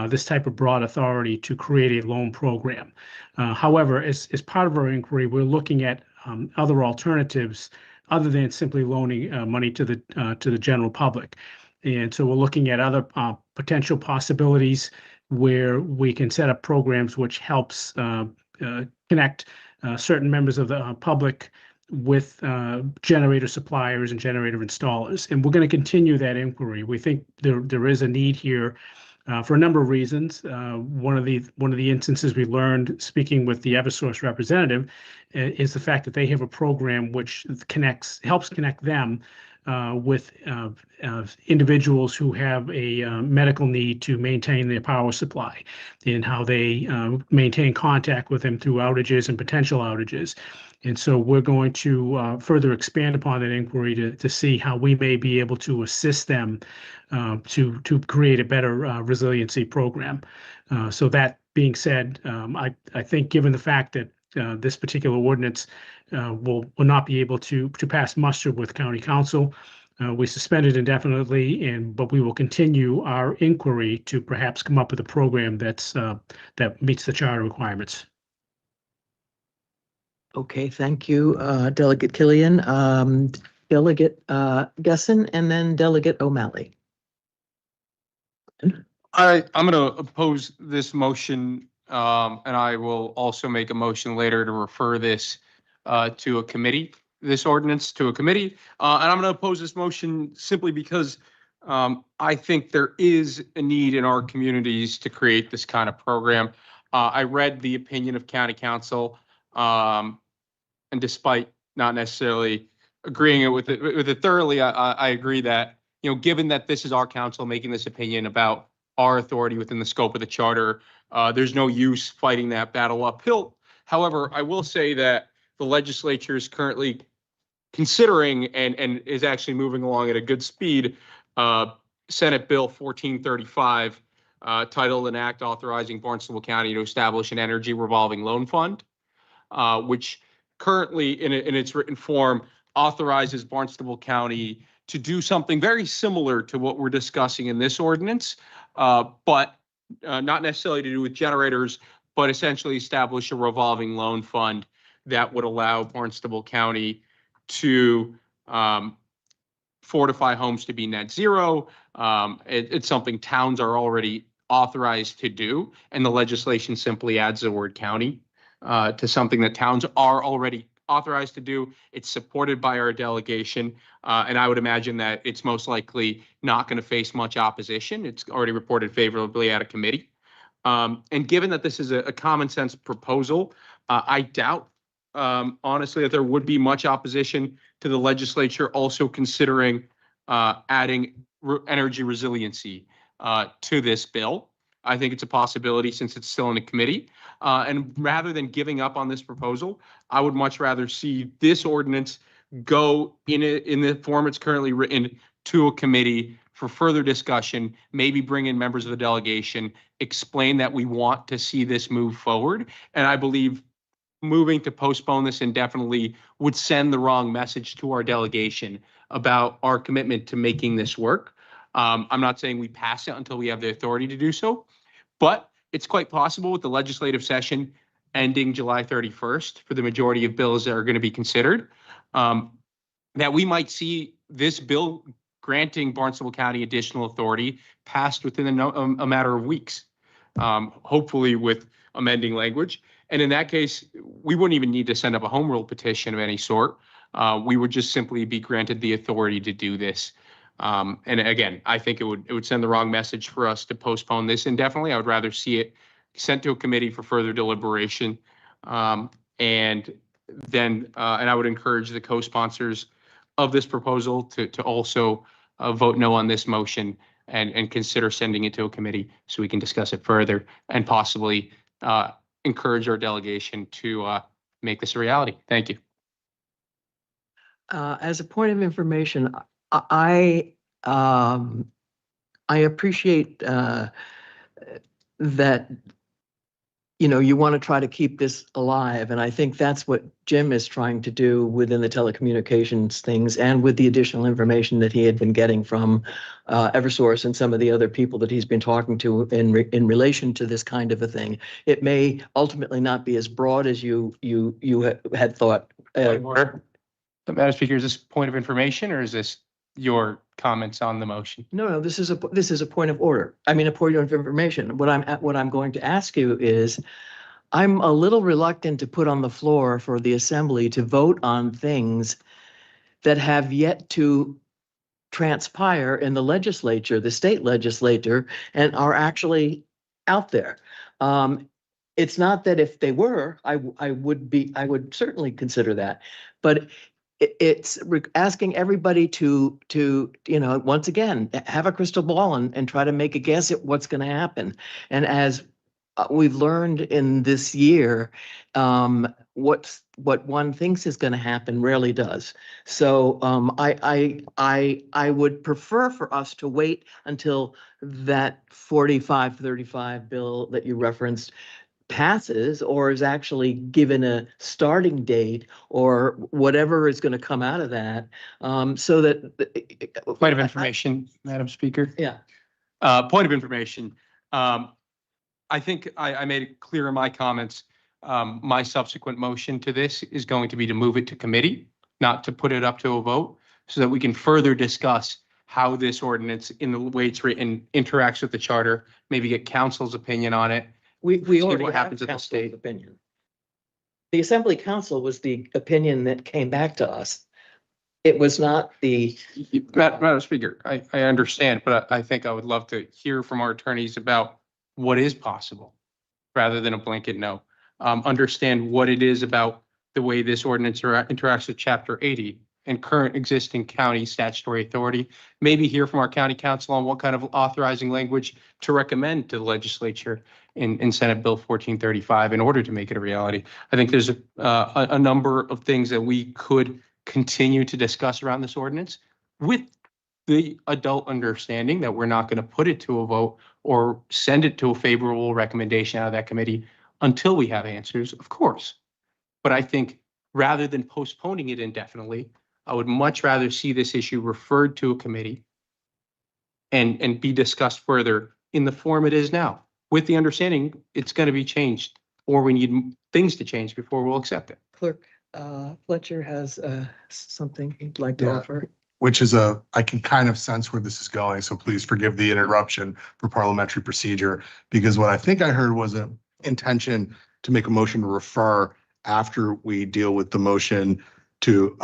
M: this type of broad authority to create a loan program. However, as part of our inquiry, we're looking at other alternatives other than simply loaning money to the general public. And so we're looking at other potential possibilities where we can set up programs which helps connect certain members of the public with generator suppliers and generator installers. And we're going to continue that inquiry. We think there is a need here for a number of reasons. One of the instances we learned speaking with the Eversource representative is the fact that they have a program which helps connect them with individuals who have a medical need to maintain their power supply, and how they maintain contact with them through outages and potential outages. And so we're going to further expand upon that inquiry to see how we may be able to assist them to create a better resiliency program. So that being said, I think given the fact that this particular ordinance will not be able to pass muster with County Council, we suspended indefinitely, but we will continue our inquiry to perhaps come up with a program that meets the charter requirements.
A: Okay, thank you, Delegate Killian. Delegate Gessen, and then Delegate O'Malley.
J: I'm going to oppose this motion, and I will also make a motion later to refer this to a committee, this ordinance to a committee. And I'm going to oppose this motion simply because I think there is a need in our communities to create this kind of program. I read the opinion of County Council, and despite not necessarily agreeing with it thoroughly, I agree that, given that this is our council making this opinion about our authority within the scope of the charter, there's no use fighting that battle uphill. However, I will say that the legislature is currently considering and is actually moving along at a good speed, Senate Bill 1435, titled an act authorizing Barnstable County to establish an energy revolving loan fund, which currently in its written form authorizes Barnstable County to do something very similar to what we're discussing in this ordinance, but not necessarily to do with generators, but essentially establish a revolving loan fund that would allow Barnstable County to fortify homes to be net zero. It's something towns are already authorized to do, and the legislation simply adds the word county to something that towns are already authorized to do. It's supported by our delegation, and I would imagine that it's most likely not going to face much opposition. It's already reported favorably at a committee. And given that this is a common sense proposal, I doubt, honestly, that there would be much opposition to the legislature also considering adding energy resiliency to this bill. I think it's a possibility since it's still in a committee. And rather than giving up on this proposal, I would much rather see this ordinance go in the form it's currently written to a committee for further discussion, maybe bring in members of the delegation, explain that we want to see this move forward. And I believe moving to postpone this indefinitely would send the wrong message to our delegation about our commitment to making this work. I'm not saying we pass it until we have the authority to do so, but it's quite possible with the legislative session ending July 31st for the majority of bills that are going to be considered, that we might see this bill granting Barnstable County additional authority passed within a matter of weeks, hopefully with amending language. And in that case, we wouldn't even need to send up a home rule petition of any sort. We would just simply be granted the authority to do this. And again, I think it would send the wrong message for us to postpone this indefinitely. I would rather see it sent to a committee for further deliberation. And then, and I would encourage the co-sponsors of this proposal to also vote no on this motion and consider sending it to a committee so we can discuss it further and possibly encourage our delegation to make this a reality. Thank you.
A: As a point of information, I appreciate that, you know, you want to try to keep this alive. And I think that's what Jim is trying to do within the telecommunications things and with the additional information that he had been getting from Eversource and some of the other people that he's been talking to in relation to this kind of a thing. It may ultimately not be as broad as you had thought.
J: Order. Madam Speaker, is this point of information or is this your comments on the motion?
A: No, this is a point of order. I mean, a point of information. What I'm going to ask you is, I'm a little reluctant to put on the floor for the assembly to vote on things that have yet to transpire in the legislature, the state legislature, and are actually out there. It's not that if they were, I would certainly consider that, but it's asking everybody to, you know, once again, have a crystal ball and try to make a guess at what's going to happen. And as we've learned in this year, what one thinks is going to happen rarely does. So I would prefer for us to wait until that 4535 bill that you referenced passes or is actually given a starting date or whatever is going to come out of that, so that
J: Point of information, Madam Speaker.
A: Yeah.
J: Point of information. I think I made it clear in my comments. My subsequent motion to this is going to be to move it to committee, not to put it up to a vote, so that we can further discuss how this ordinance, in the way it's written, interacts with the charter, maybe get council's opinion on it.
A: We
J: See
A: already
J: what
A: have
J: happens at the
A: council's
J: state.
A: opinion. The Assembly Council was the opinion that came back to us. It was not the.
J: Madam Speaker, I understand, but I think I would love to hear from our attorneys about what is possible rather than a blanket no. Understand what it is about the way this ordinance interacts with Chapter 80 and current existing county statutory authority. Maybe hear from our county council on what kind of authorizing language to recommend to the legislature in Senate Bill 1435 in order to make it a reality. I think there's a number of things that we could continue to discuss around this ordinance with the adult understanding that we're not going to put it to a vote or send it to a favorable recommendation out of that committee until we have answers, of course. But I think rather than postponing it indefinitely, I would much rather see this issue referred to a committee and be discussed further in the form it is now, with the understanding it's going to be changed or we need things to change before we'll accept it.
A: Clerk Fletcher has something he'd like to
B: Yeah.
A: offer.
B: Which is I can kind of sense where this is going, so please forgive the interruption for parliamentary procedure, because what I think I heard was an intention to make a motion to refer after we deal with the motion to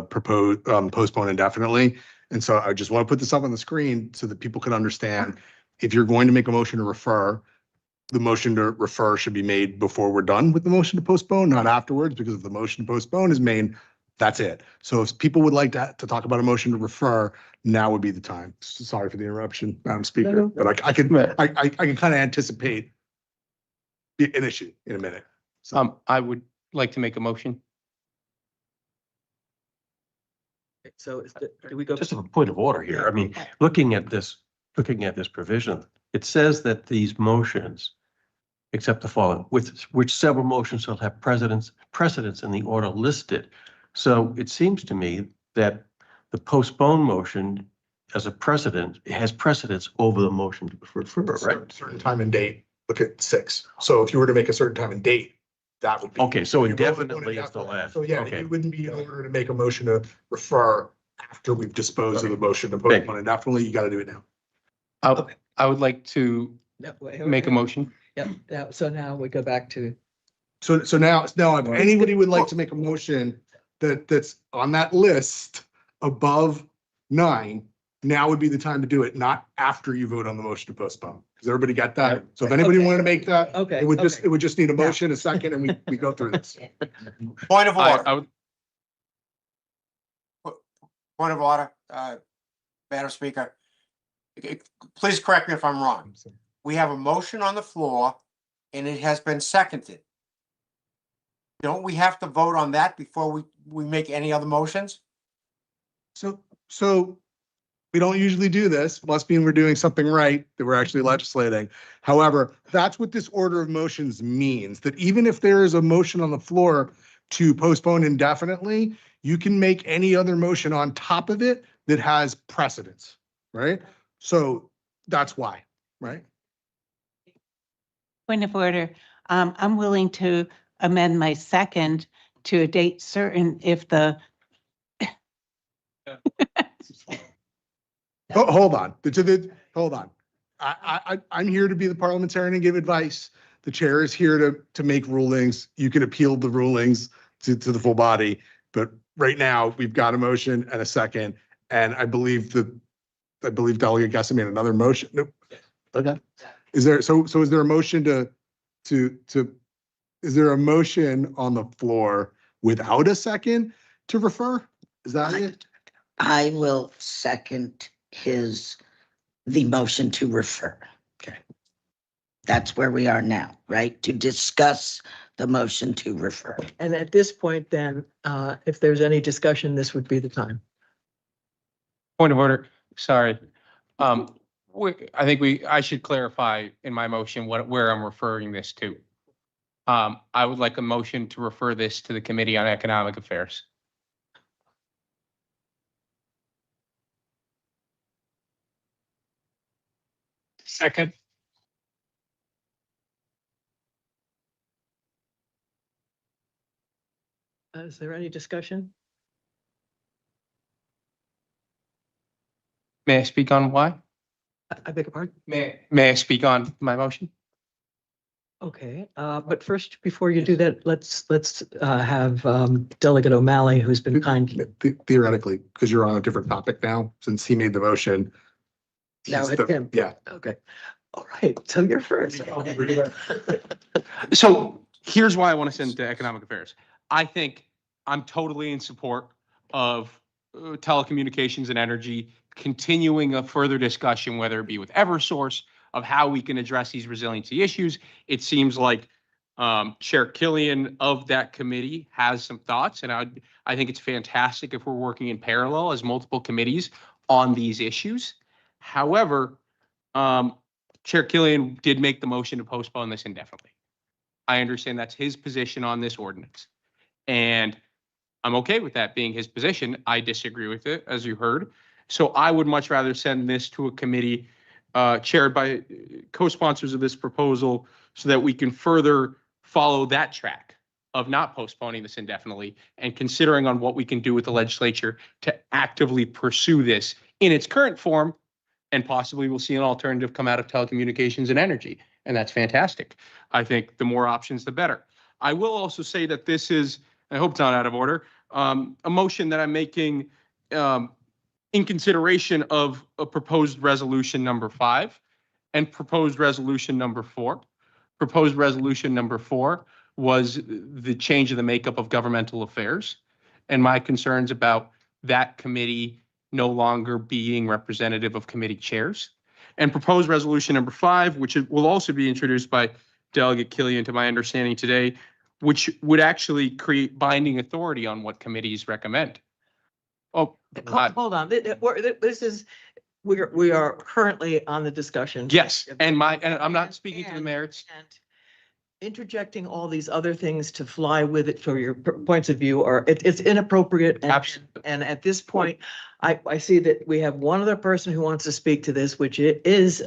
B: propose, postpone indefinitely. And so I just want to put this up on the screen so that people can understand, if you're going to make a motion to refer, the motion to refer should be made before we're done with the motion to postpone, not afterwards, because if the motion to postpone is made, that's it. So if people would like to talk about a motion to refer, now would be the time. Sorry for the interruption, Madam Speaker,
A: No.
B: but I can kind of anticipate an issue in a minute. So
J: I would like to make a motion.
A: So do we go?
D: Just a point of order here. I mean, looking at this provision, it says that these motions, except the following, with which several motions shall have precedence in the order listed. So it seems to me that the postpone motion as a precedent, it has precedence over the motion to refer, right?
B: certain time and date, look at 6. So if you were to make a certain time and date, that would be.
D: Okay, so
B: You're voting
D: indefinitely is the last.
B: So yeah,
D: Okay.
B: it wouldn't be in order to make a motion to refer after we've disposed of the motion to postpone indefinitely. You got to do it now.
J: I would like to make a motion.
A: Yeah, so now we go back to.
B: So now if anybody would like to make a motion that's on that list above 9, now would be the time to do it, not after you vote on the motion to postpone. Does everybody get that? So if anybody
A: Okay.
B: wanted to make that,
A: Okay,
B: it would just,
A: okay.
B: it would just need a motion, a second, and we go through this.
C: Point of
J: I
C: order,
J: would,
C: point of order, Madam Speaker. Please correct me if I'm wrong. We have a motion on the floor and it has been seconded. Don't we have to vote on that before we make any other motions?
B: So we don't usually do this, must mean we're doing something right, that we're actually legislating. However, that's what this order of motions means, that even if there is a motion on the floor to postpone indefinitely, you can make any other motion on top of it that has precedence, right? So that's why, right?
F: Point of order. I'm willing to amend my second to a date certain if the,
B: Hold on, hold on. I'm here to be the parliamentarian and give advice. The chair is here to make rulings. You can appeal the rulings to the full body. But right now, we've got a motion and a second, and I believe Delegate Gasson made another motion. Nope. Okay. Is there, so is there a motion is there a motion on the floor without a second to refer? Is that it?
L: I will second the motion to refer.
B: Okay.
L: That's where we are now, right? To discuss the motion to refer.
A: And at this point, then, if there's any discussion, this would be the time.
J: point of order, sorry. I think I should clarify in my motion where I'm referring this to. I would like a motion to refer this to the Committee on Economic Affairs.
M: Second.
A: Is there any discussion?
J: May I speak on why?
A: I beg your pardon?
J: May I speak on my motion?
A: Okay, but first, before you do that, let's have Delegate O'Malley, who's been kind.
B: Theoretically, because you're on a different topic now, since he made the motion.
A: Now
B: he's
A: it's
B: the-
A: him.
B: Yeah.
A: Okay. All right, so you're first.
J: So here's why I want to send to Economic Affairs. I think I'm totally in support of telecommunications and energy, continuing a further discussion, whether it be with Eversource, of how we can address these resiliency issues. It seems like Chair Killian of that committee has some thoughts, and I think it's fantastic if we're working in parallel as multiple committees on these issues. However, Chair Killian did make the motion to postpone this indefinitely. I understand that's his position on this ordinance, and I'm okay with that being his position. I disagree with it, as you heard. So I would much rather send this to a committee chaired by co-sponsors of this proposal so that we can further follow that track of not postponing this indefinitely and considering on what we can do with the legislature to actively pursue this in its current form. And possibly we'll see an alternative come out of telecommunications and energy. And that's fantastic. I think the more options, the better. I will also say that this is, I hope it's not out of order, a motion that I'm making in consideration of a proposed resolution number 5 and proposed resolution number 4. Proposed resolution number 4 was the change of the makeup of governmental affairs and my concerns about that committee no longer being representative of committee chairs. And proposed resolution number 5, which will also be introduced by Delegate Killian, to my understanding today, which would actually create binding authority on what committees recommend. Oh,
A: Hold on, this is, we are currently on the discussion.
J: yes, and I'm not speaking to the merits.
A: And interjecting all these other things to fly with it for your points of view, or it's inappropriate.
J: Absolutely.
A: And at this point, I see that we have one other person who wants to speak to this, which is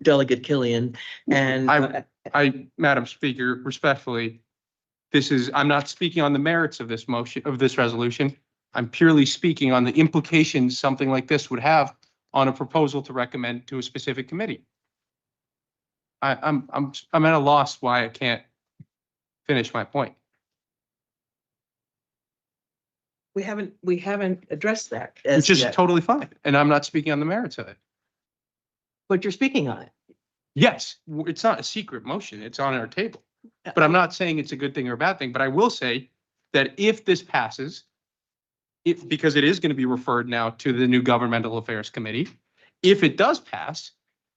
A: Delegate Killian. And
J: Madam Speaker, respectfully, I'm not speaking on the merits of this motion, of this resolution. I'm purely speaking on the implications something like this would have on a proposal to recommend to a specific committee. I'm at a loss why I can't finish my point.
A: We haven't addressed that as
J: Which is
A: yet,
J: totally fine. And I'm not speaking on the merits of it.
A: but you're speaking on it.
J: Yes, it's not a secret motion. It's on our table. But I'm not saying it's a good thing or a bad thing, but I will say that if this passes, because it is going to be referred now to the new Governmental Affairs Committee, if it does pass,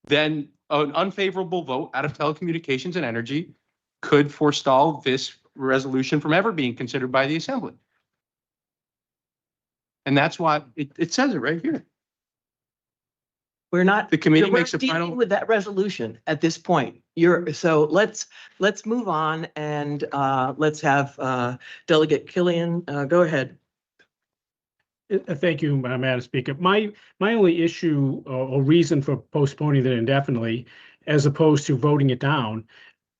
J: then an unfavorable vote out of Telecommunications and Energy could forestall this resolution from ever being considered by the Assembly. And that's why it says it right here.
A: We're not.
J: The committee
A: we're
J: makes a
A: dealing
J: final.
A: with that resolution at this point. So let's move on and let's have Delegate Killian, go ahead.
M: Thank you, Madam Speaker. My only issue or reason for postponing it indefinitely, as opposed to voting it down,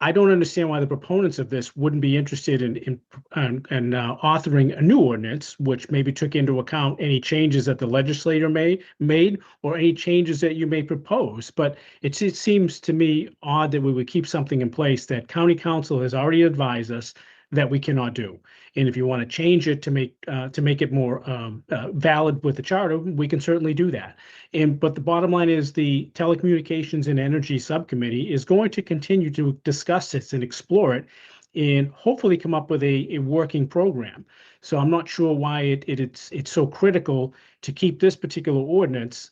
M: I don't understand why the proponents of this wouldn't be interested in authoring a new ordinance, which maybe took into account any changes that the legislator made or any changes that you may propose. But it seems to me odd that we would keep something in place that County Council has already advised us that we cannot do. And if you want to change it to make it more valid with the charter, we can certainly do that. But the bottom line is the Telecommunications and Energy Subcommittee is going to continue to discuss this and explore it and hopefully come up with a working program. So I'm not sure why it's so critical to keep this particular ordinance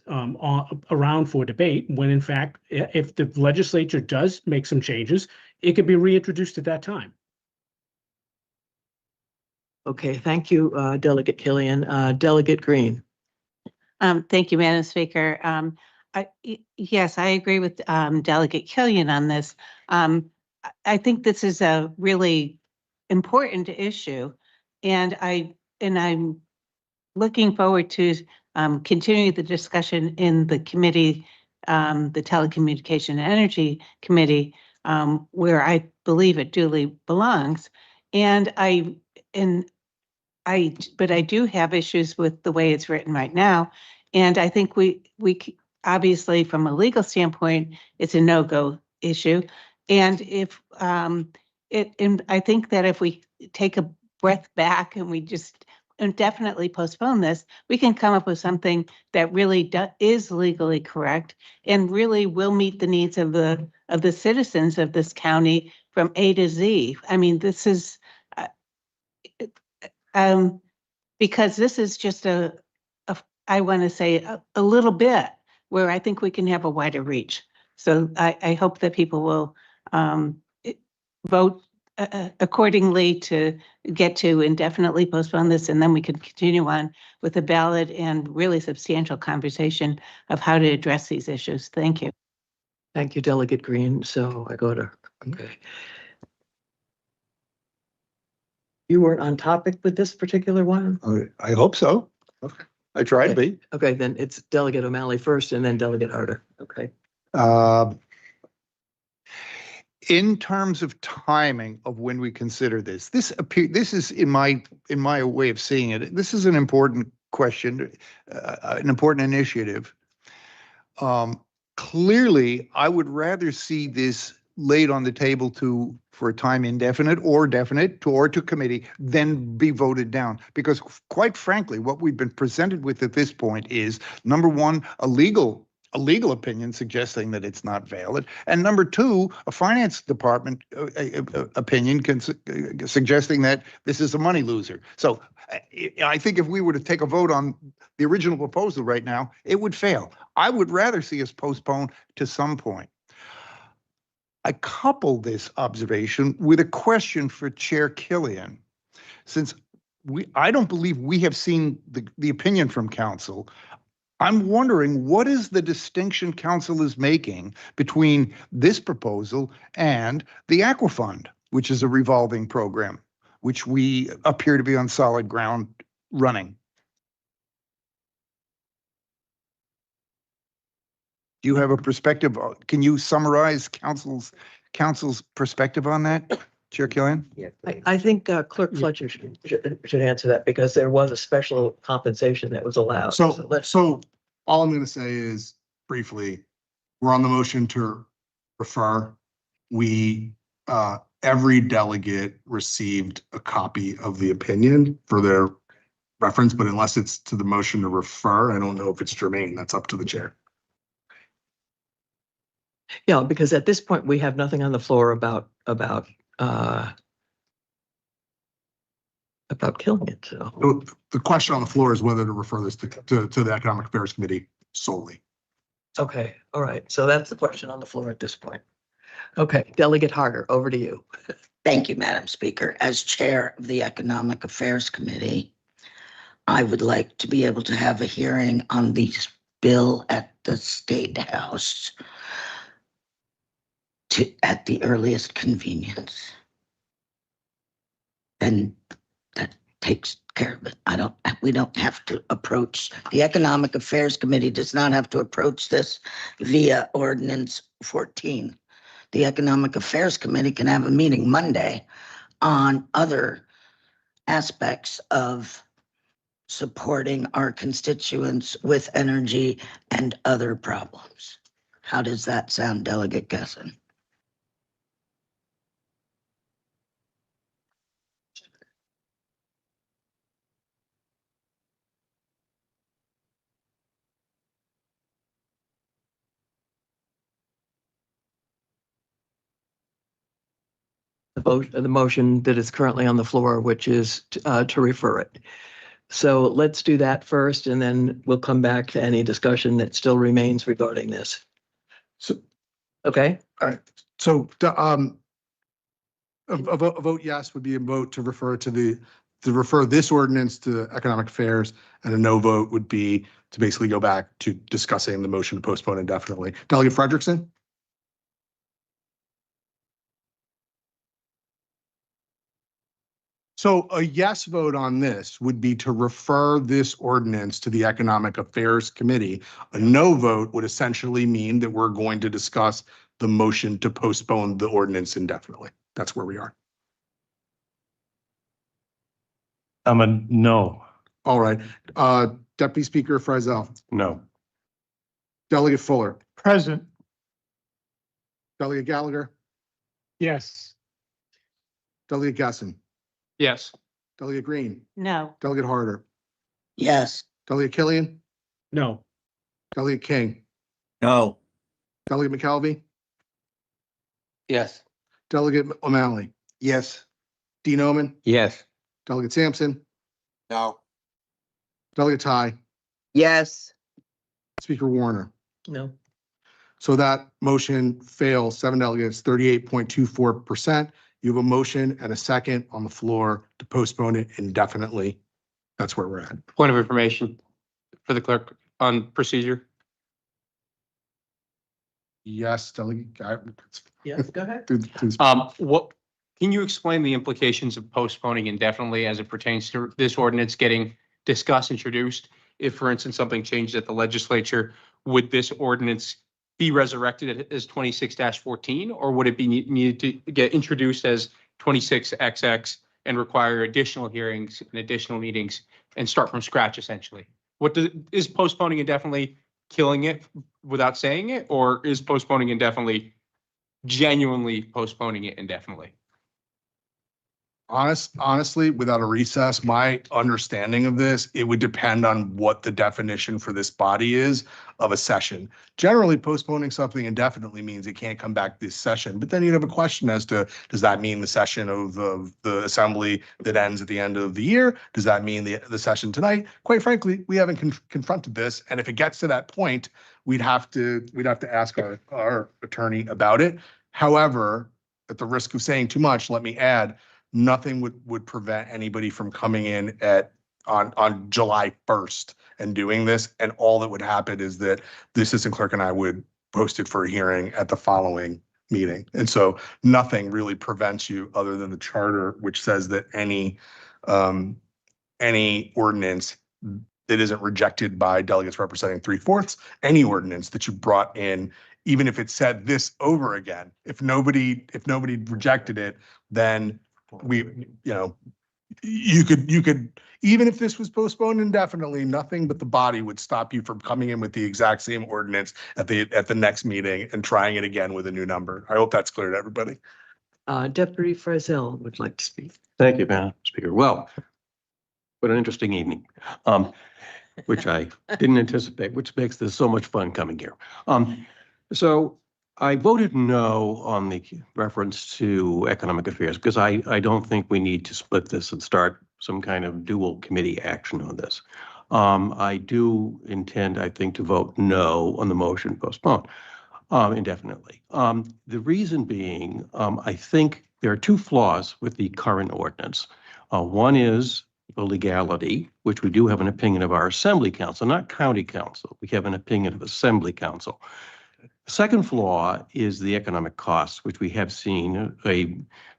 M: around for debate when in fact, if the legislature does make some changes, it could be reintroduced at that time.
A: Okay, thank you, Delegate Killian. Delegate Green.
F: Thank you, Madam Speaker. Yes, I agree with Delegate Killian on this. I think this is a really important issue, and I'm looking forward to continuing the discussion in the committee, the Telecommunication and Energy Committee, where I believe it duly belongs. But I do have issues with the way it's written right now. And I think we obviously from a legal standpoint, it's a no-go issue. And I think that if we take a breath back and we just indefinitely postpone this, we can come up with something that really is legally correct and really will meet the needs of the citizens of this county from A to Z. I mean, this is because this is just I want to say a little bit where I think we can have a wider reach. So I hope that people will vote accordingly to get to indefinitely postpone this, and then we can continue on with a valid and really substantial conversation of how to address these issues. Thank you.
A: Thank you, Delegate Green. So I go to, okay. You weren't on topic with this particular one?
G: I hope so.
B: Okay.
G: I try to be.
A: Okay, then it's Delegate O'Malley first and then Delegate Harder. Okay.
G: In terms of timing of when we consider this, this is in my way of seeing it, this is an important question, an important initiative. Clearly, I would rather see this laid on the table for a time indefinite or definite or to committee than be voted down. Because quite frankly, what we've been presented with at this point is, number one, a legal opinion suggesting that it's not valid, and number two, a finance department opinion suggesting that this is a money loser. So I think if we were to take a vote on the original proposal right now, it would fail. I would rather see us postpone to some point. I couple this observation with a question for Chair Killian. Since I don't believe we have seen the opinion from council, I'm wondering what is the distinction council is making between this proposal and the Aqua Fund, which is a revolving program, which we appear to be on solid ground running. Do you have a perspective? Can you summarize council's perspective on that, Chair Killian?
A: Yeah, I think Clerk Fletcher should answer that because there was a special compensation that was allowed.
B: So all I'm going to say is briefly, we're on the motion to refer. Every delegate received a copy of the opinion for their reference, but unless it's to the motion to refer, I don't know if it's germane. That's up to the chair.
A: Yeah, because at this point, we have nothing on the floor about killing it, so.
B: The question on the floor is whether to refer this to the Economic Affairs Committee solely.
A: Okay, all right. So that's the question on the floor at this point. Okay, Delegate Harder, over to you.
L: Thank you, Madam Speaker. As Chair of the Economic Affairs Committee, I would like to be able to have a hearing on this bill at the State House at the earliest convenience. And that takes care of it. We don't have to approach, the Economic Affairs Committee does not have to approach this via Ordinance 14. The Economic Affairs Committee can have a meeting Monday on other aspects of supporting our constituents with energy and other problems. How does that sound, Delegate Gessen?
A: The motion that is currently on the floor, which is to refer it. So let's do that first, and then we'll come back to any discussion that still remains regarding this.
B: So,
A: Okay?
B: all right. So, a vote yes would be a vote to refer to refer this ordinance to Economic Affairs, and a no vote would be to basically go back to discussing the motion to postpone indefinitely. Delegate Frederickson? So a yes vote on this would be to refer this ordinance to the Economic Affairs Committee. A no vote would essentially mean that we're going to discuss the motion to postpone the ordinance indefinitely. That's where we are.
H: I'm a no.
B: All right. Deputy Speaker Frizzell.
D: No.
B: Delegate Fuller.
M: Present.
B: Delegate Gallagher.
M: Yes.
B: Delegate Gessen.
J: Yes.
B: Delegate Green.
F: No.
B: Delegate Harder.
L: Yes.
B: Delegate Killian.
M: No.
B: Delegate King.
K: No.
B: Delegate McKelvey.
C: Yes.
B: Delegate O'Malley.
G: Yes.
B: Dean Omen.
C: Yes.
B: Delegate Sampson.
C: No.
B: Delegate Ty.
L: Yes.
B: Speaker Warner.
A: No.
B: So that motion fails, 7 delegates, 38.24%. You have a motion and a second on the floor to postpone it indefinitely. That's where we're at.
J: Point of information for the clerk on procedure.
B: Yes, Delegate.
A: Yes, go ahead.
J: What, can you explain the implications of postponing indefinitely as it pertains to this ordinance getting discussed, introduced? If, for instance, something changed at the legislature, would this ordinance be resurrected as 26-14, or would it be needed to get introduced as 26XX and require additional hearings and additional meetings and start from scratch essentially? Is postponing indefinitely killing it without saying it, or is postponing indefinitely genuinely postponing it indefinitely?
B: Honestly, without a recess, my understanding of this, it would depend on what the definition for this body is of a session. Generally, postponing something indefinitely means it can't come back this session, but then you'd have a question as to, does that mean the session of the assembly that ends at the end of the year? Does that mean the session tonight? Quite frankly, we haven't confronted this, and if it gets to that point, we'd have to ask our attorney about it. However, at the risk of saying too much, let me add, nothing would prevent anybody from coming in on July 1st and doing this. And all that would happen is that the assistant clerk and I would post it for a hearing at the following meeting. And so nothing really prevents you other than the charter, which says that any ordinance that isn't rejected by delegates representing 3/4, any ordinance that you brought in, even if it said this over again, if nobody rejected it, then you could, even if this was postponed indefinitely, nothing but the body would stop you from coming in with the exact same ordinance at the next meeting and trying it again with a new number. I hope that's clear to everybody.
A: Deputy Frizzell would like to speak.
D: Thank you, Madam Speaker. Well, What an interesting evening, which I didn't anticipate, which makes this so much fun coming here. So I voted no on the reference to economic affairs because I don't think we need to split this and start some kind of dual committee action on this. I do intend, I think, to vote no on the motion postpone indefinitely. The reason being, I think there are two flaws with the current ordinance. One is the legality, which we do have an opinion of our Assembly Council, not County Council. We have an opinion of Assembly Council. The second flaw is the economic costs, which we have seen a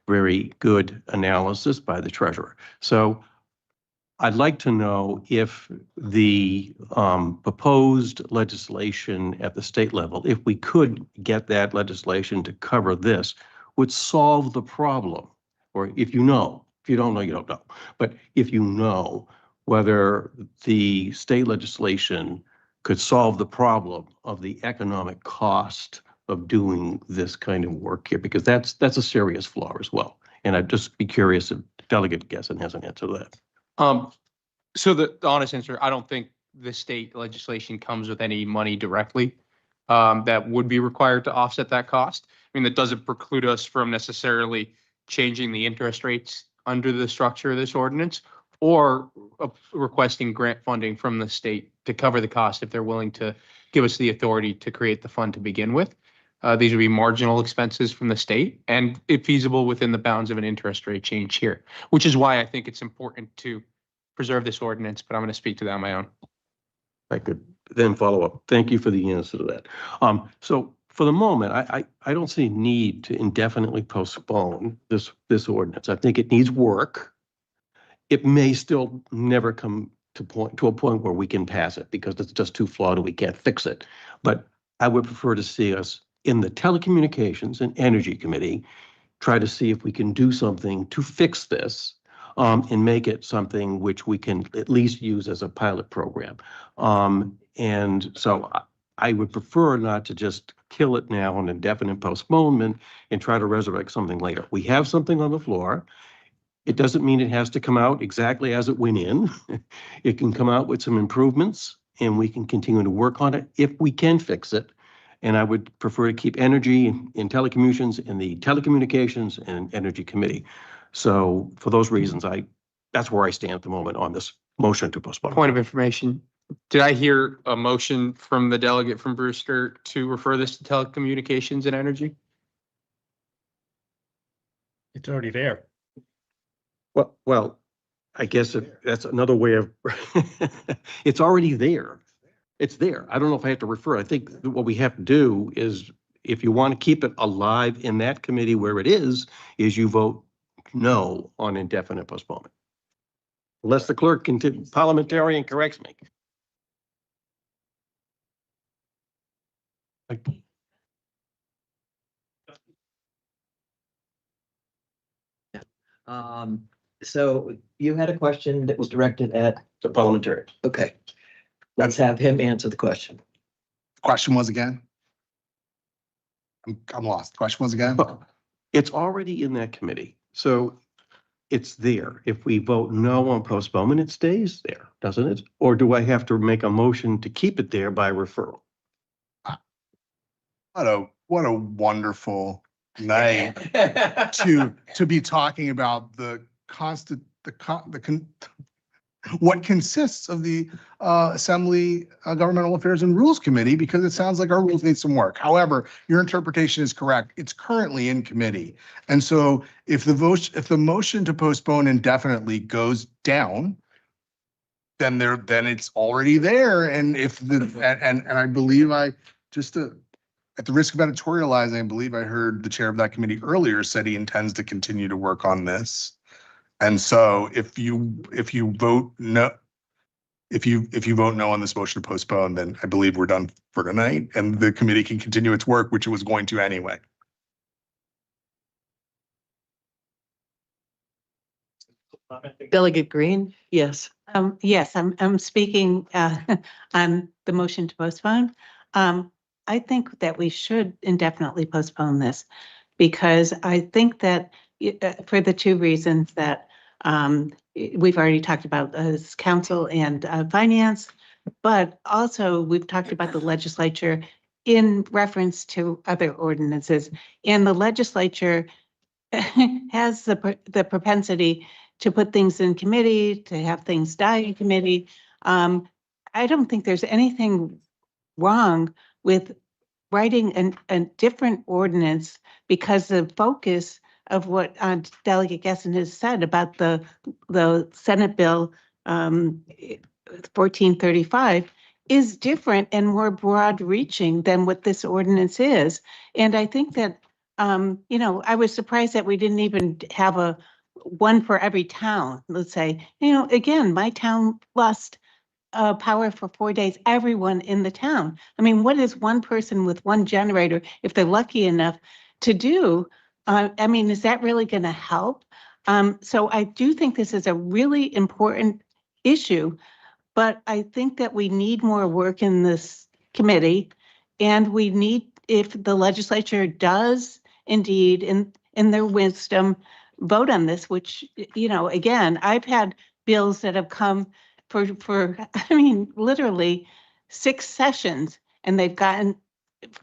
D: very good analysis by the treasurer. So I'd like to know if the proposed legislation at the state level, if we could get that legislation to cover this, would solve the problem. Or if you know, if you don't know, you don't know. But if you know whether the state legislation could solve the problem of the economic cost of doing this kind of work here, because that's a serious flaw as well. And I'd just be curious if Delegate Gessen has an answer to that.
J: So the honest answer, I don't think the state legislation comes with any money directly that would be required to offset that cost. I mean, that doesn't preclude us from necessarily changing the interest rates under the structure of this ordinance or requesting grant funding from the state to cover the cost if they're willing to give us the authority to create the fund to begin with. These would be marginal expenses from the state and if feasible within the bounds of an interest rate change here, which is why I think it's important to preserve this ordinance, but I'm going to speak to that on my own.
D: I could then follow up. Thank you for the answer to that. So for the moment, I don't see a need to indefinitely postpone this ordinance. I think it needs work. It may still never come to a point where we can pass it because it's just too flawed and we can't fix it. But I would prefer to see us in the Telecommunications and Energy Committee try to see if we can do something to fix this and make it something which we can at least use as a pilot program. And so I would prefer not to just kill it now on indefinite postponement and try to resurrect something later. We have something on the floor. It doesn't mean it has to come out exactly as it went in. It can come out with some improvements and we can continue to work on it if we can fix it. And I would prefer to keep energy and telecommunications in the Telecommunications and Energy Committee. So for those reasons, that's where I stand at the moment on this motion to postpone.
J: Point of information. Did I hear a motion from the delegate from Brewster to refer this to Telecommunications and Energy?
M: It's already there.
D: Well, I guess that's another way of, it's already there. It's there. I don't know if I have to refer. I think what we have to do is, if you want to keep it alive in that committee where it is you vote no on indefinite postponement. Unless the clerk parliamentarian corrects me.
A: So you had a question that was directed at,
D: The parliamentarian.
A: okay. Let's have him answer the question.
B: Question was again? I'm lost. Question was again?
D: It's already in that committee, so it's there. If we vote no on postponement, it stays there, doesn't it? Or do I have to make a motion to keep it there by referral?
B: What a wonderful night to be talking about what consists of the Assembly Governmental Affairs and Rules Committee, because it sounds like our rules need some work. However, your interpretation is correct. It's currently in committee. And so if the motion to postpone indefinitely goes down, then it's already there. And I believe at the risk of editorializing, I believe I heard the chair of that committee earlier said he intends to continue to work on this. And so if you vote no on this motion to postpone, then I believe we're done for tonight and the committee can continue its work, which it was going to anyway.
A: Delegate Green, yes.
F: Yes, I'm speaking on the motion to postpone. I think that we should indefinitely postpone this because I think that for the two reasons that we've already talked about as council and finance, but also we've talked about the legislature in reference to other ordinances. And the legislature has the propensity to put things in committee, to have things die in committee. I don't think there's anything wrong with writing a different ordinance because the focus of what Delegate Gessen has said about the Senate Bill 1435 is different and more broad reaching than what this ordinance is. And I think that, you know, I was surprised that we didn't even have a one for every town. Let's say, you know, again, my town lost power for 4 days, everyone in the town. I mean, what is one person with one generator, if they're lucky enough to do? I mean, is that really going to help? So I do think this is a really important issue, but I think that we need more work in this committee. And we need, if the legislature does indeed, in their wisdom, vote on this, which, you know, again, I've had bills that have come for I mean, literally 6 sessions, and they've gotten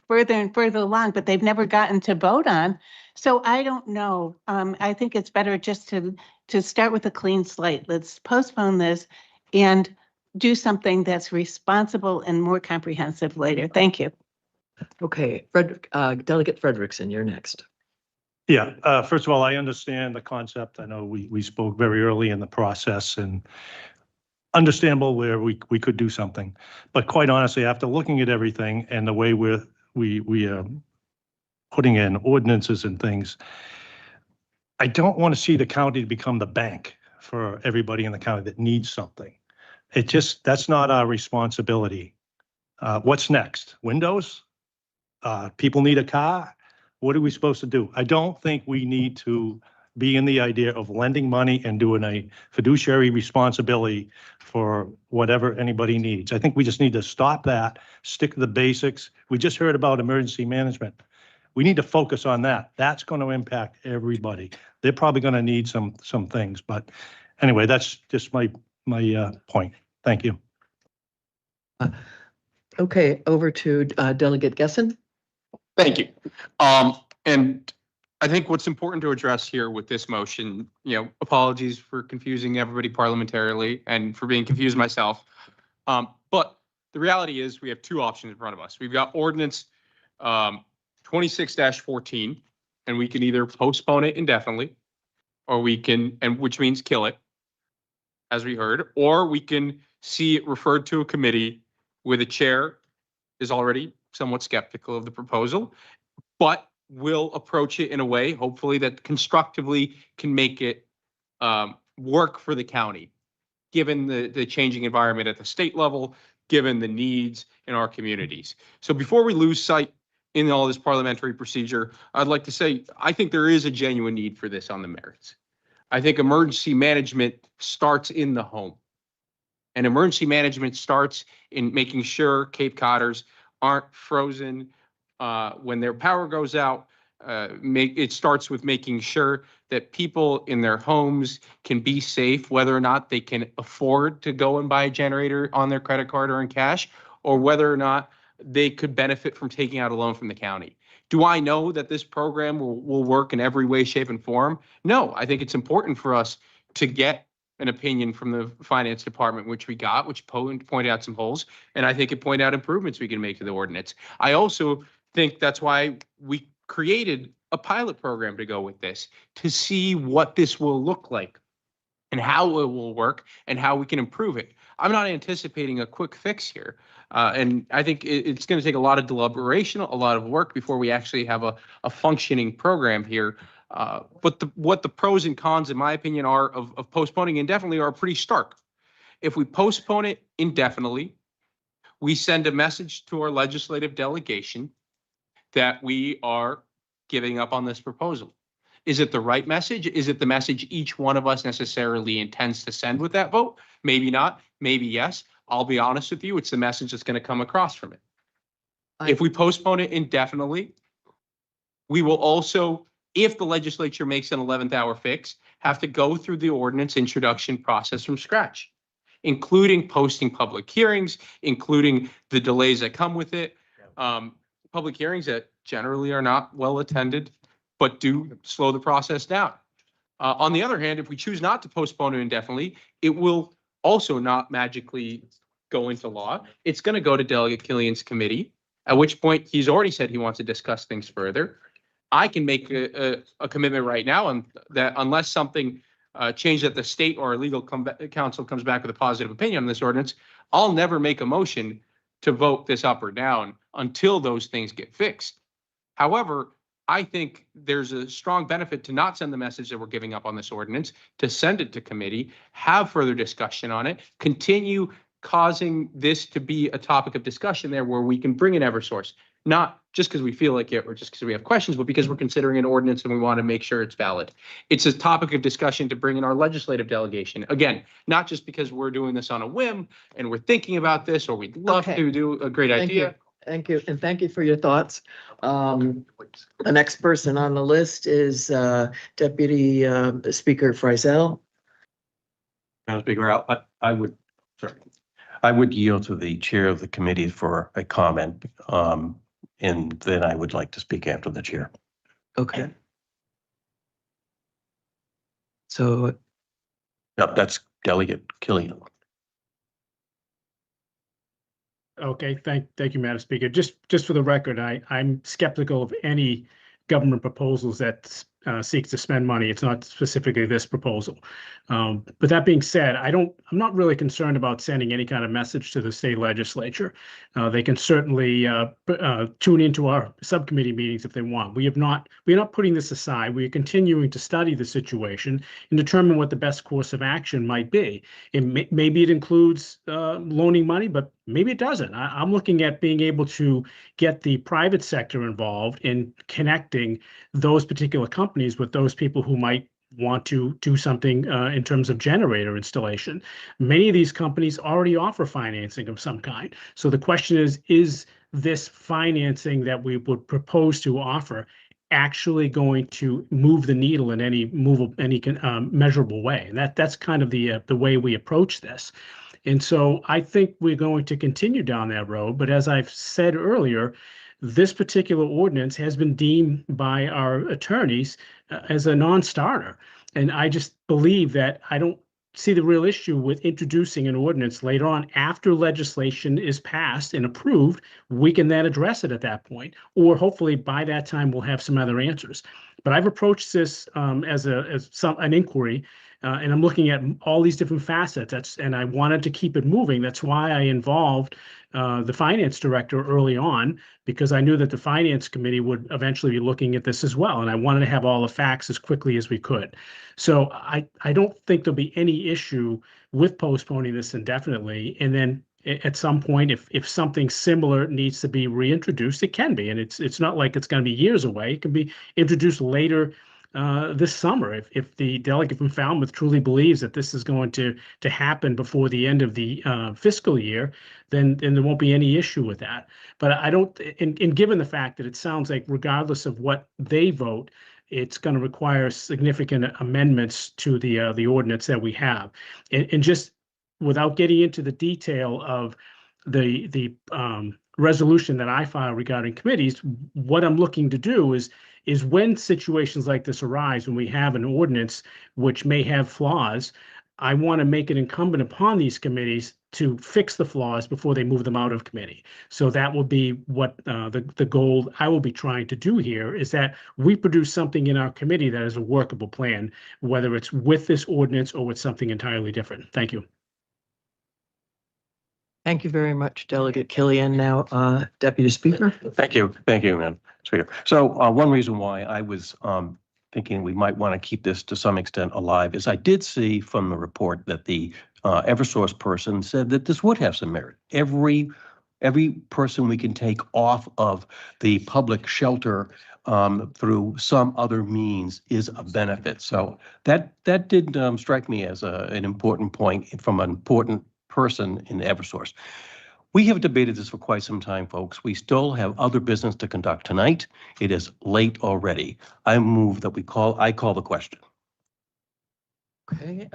F: further and further along, but they've never gotten to vote on. So I don't know. I think it's better just to start with a clean slate. Let's postpone this and do something that's responsible and more comprehensive later. Thank you.
A: Okay, Delegate Frederickson, you're next.
H: Yeah, first of all, I understand the concept. I know we spoke very early in the process and understandable where we could do something. But quite honestly, after looking at everything and the way we are putting in ordinances and things, I don't want to see the county become the bank for everybody in the county that needs something. That's not our responsibility. What's next? Windows? People need a car? What are we supposed to do? I don't think we need to be in the idea of lending money and doing a fiduciary responsibility for whatever anybody needs. I think we just need to stop that, stick to the basics. We just heard about emergency management. We need to focus on that. That's going to impact everybody. They're probably going to need some things, but anyway, that's just my point. Thank you.
A: Okay, over to Delegate Gessen.
J: Thank you. And I think what's important to address here with this motion, you know, apologies for confusing everybody parliamentarily and for being confused myself. But the reality is we have 2 options in front of us. We've got ordinance 26-14, and we can either postpone it indefinitely, or we can, and which means kill it, as we heard, or we can see it referred to a committee where the chair is already somewhat skeptical of the proposal, but will approach it in a way, hopefully, that constructively can make it work for the county, given the changing environment at the state level, given the needs in our communities. So before we lose sight in all this parliamentary procedure, I'd like to say, I think there is a genuine need for this on the merits. I think emergency management starts in the home. And emergency management starts in making sure Cape Codders aren't frozen when their power goes out. It starts with making sure that people in their homes can be safe, whether or not they can afford to go and buy a generator on their credit card or in cash, or whether or not they could benefit from taking out a loan from the county. Do I know that this program will work in every way, shape, and form? No, I think it's important for us to get an opinion from the finance department, which we got, which pointed out some holes, and I think it pointed out improvements we can make to the ordinance. I also think that's why we created a pilot program to go with this, to see what this will look like and how it will work and how we can improve it. I'm not anticipating a quick fix here. And I think it's going to take a lot of deliberation, a lot of work before we actually have a functioning program here. But what the pros and cons, in my opinion, are of postponing indefinitely are pretty stark. If we postpone it indefinitely, we send a message to our legislative delegation that we are giving up on this proposal. Is it the right message? Is it the message each one of us necessarily intends to send with that vote? Maybe not, maybe yes. I'll be honest with you, it's the message that's going to come across from it. If we postpone it indefinitely, we will also if the legislature makes an 11th hour fix, have to go through the ordinance introduction process from scratch, including posting public hearings, including the delays that come with it. Public hearings that generally are not well attended, but do slow the process down. On the other hand, if we choose not to postpone it indefinitely, it will also not magically go into law. It's going to go to Delegate Killian's committee, at which point he's already said he wants to discuss things further. I can make a commitment right now and that unless something changed at the state or legal council comes back with a positive opinion on this ordinance, I'll never make a motion to vote this up or down until those things get fixed. However, I think there's a strong benefit to not send the message that we're giving up on this ordinance, to send it to committee, have further discussion on it, continue causing this to be a topic of discussion there where we can bring in Eversource, not just because we feel like it or just because we have questions, but because we're considering an ordinance and we want to make sure it's valid. It's a topic of discussion to bring in our legislative delegation. Again, not just because we're doing this on a whim and we're thinking about this or we'd love
A: Okay.
J: to do a great
A: Thank you.
J: idea.
A: Thank you, and thank you for your thoughts. The next person on the list is Deputy Speaker Friesel.
D: Madam Speaker, I would yield to the chair of the committee for a comment, and then I would like to speak after the chair.
A: Okay. So,
D: Yep, that's Delegate Killian.
M: Okay, thank you, Madam Speaker. Just for the record, I'm skeptical of any government proposals that seeks to spend money. It's not specifically this proposal. But that being said, I'm not really concerned about sending any kind of message to the state legislature. They can certainly tune into our subcommittee meetings if they want. We're not putting this aside. We are continuing to study the situation and determine what the best course of action might be. Maybe it includes loaning money, but maybe it doesn't. I'm looking at being able to get the private sector involved in connecting those particular companies with those people who might want to do something in terms of generator installation. Many of these companies already offer financing of some kind. So the question is this financing that we would propose to offer actually going to move the needle in any measurable way? And that's kind of the way we approach this. And so I think we're going to continue down that road. But as I've said earlier, this particular ordinance has been deemed by our attorneys as a non-starter. And I just believe that I don't see the real issue with introducing an ordinance later on after legislation is passed and approved. We can then address it at that point, or hopefully by that time we'll have some other answers. But I've approached this as an inquiry. And I'm looking at all these different facets. And I wanted to keep it moving. That's why I involved the finance director early on, because I knew that the finance committee would eventually be looking at this as well. And I wanted to have all the facts as quickly as we could. So I don't think there'll be any issue with postponing this indefinitely. And then at some point, if something similar needs to be reintroduced, it can be. And it's not like it's going to be years away. It can be introduced later this summer. If the delegate from Falmouth truly believes that this is going to happen before the end of the fiscal year, then there won't be any issue with that. But I don't, and given the fact that it sounds like regardless of what they vote, it's going to require significant amendments to the ordinance that we have. And just without getting into the detail of the resolution that I file regarding committees, what I'm looking to do is when situations like this arise, when we have an ordinance which may have flaws, I want to make it incumbent upon these committees to fix the flaws before they move them out of committee. So that will be what the goal I will be trying to do here, is that we produce something in our committee that is a workable plan, whether it's with this ordinance or with something entirely different. Thank you.
A: thank you very much, Delegate Killian. Now, Deputy Speaker.
D: Thank you, Madam Speaker. So one reason why I was thinking we might want to keep this to some extent alive is I did see from the report that the Eversource person said that this would have some merit. Every person we can take off of the public shelter through some other means is a benefit. So that did strike me as an important point from an important person in Eversource. We have debated this for quite some time, folks. We still have other business to conduct tonight. It is late already. I move that I call the question.
A: Okay,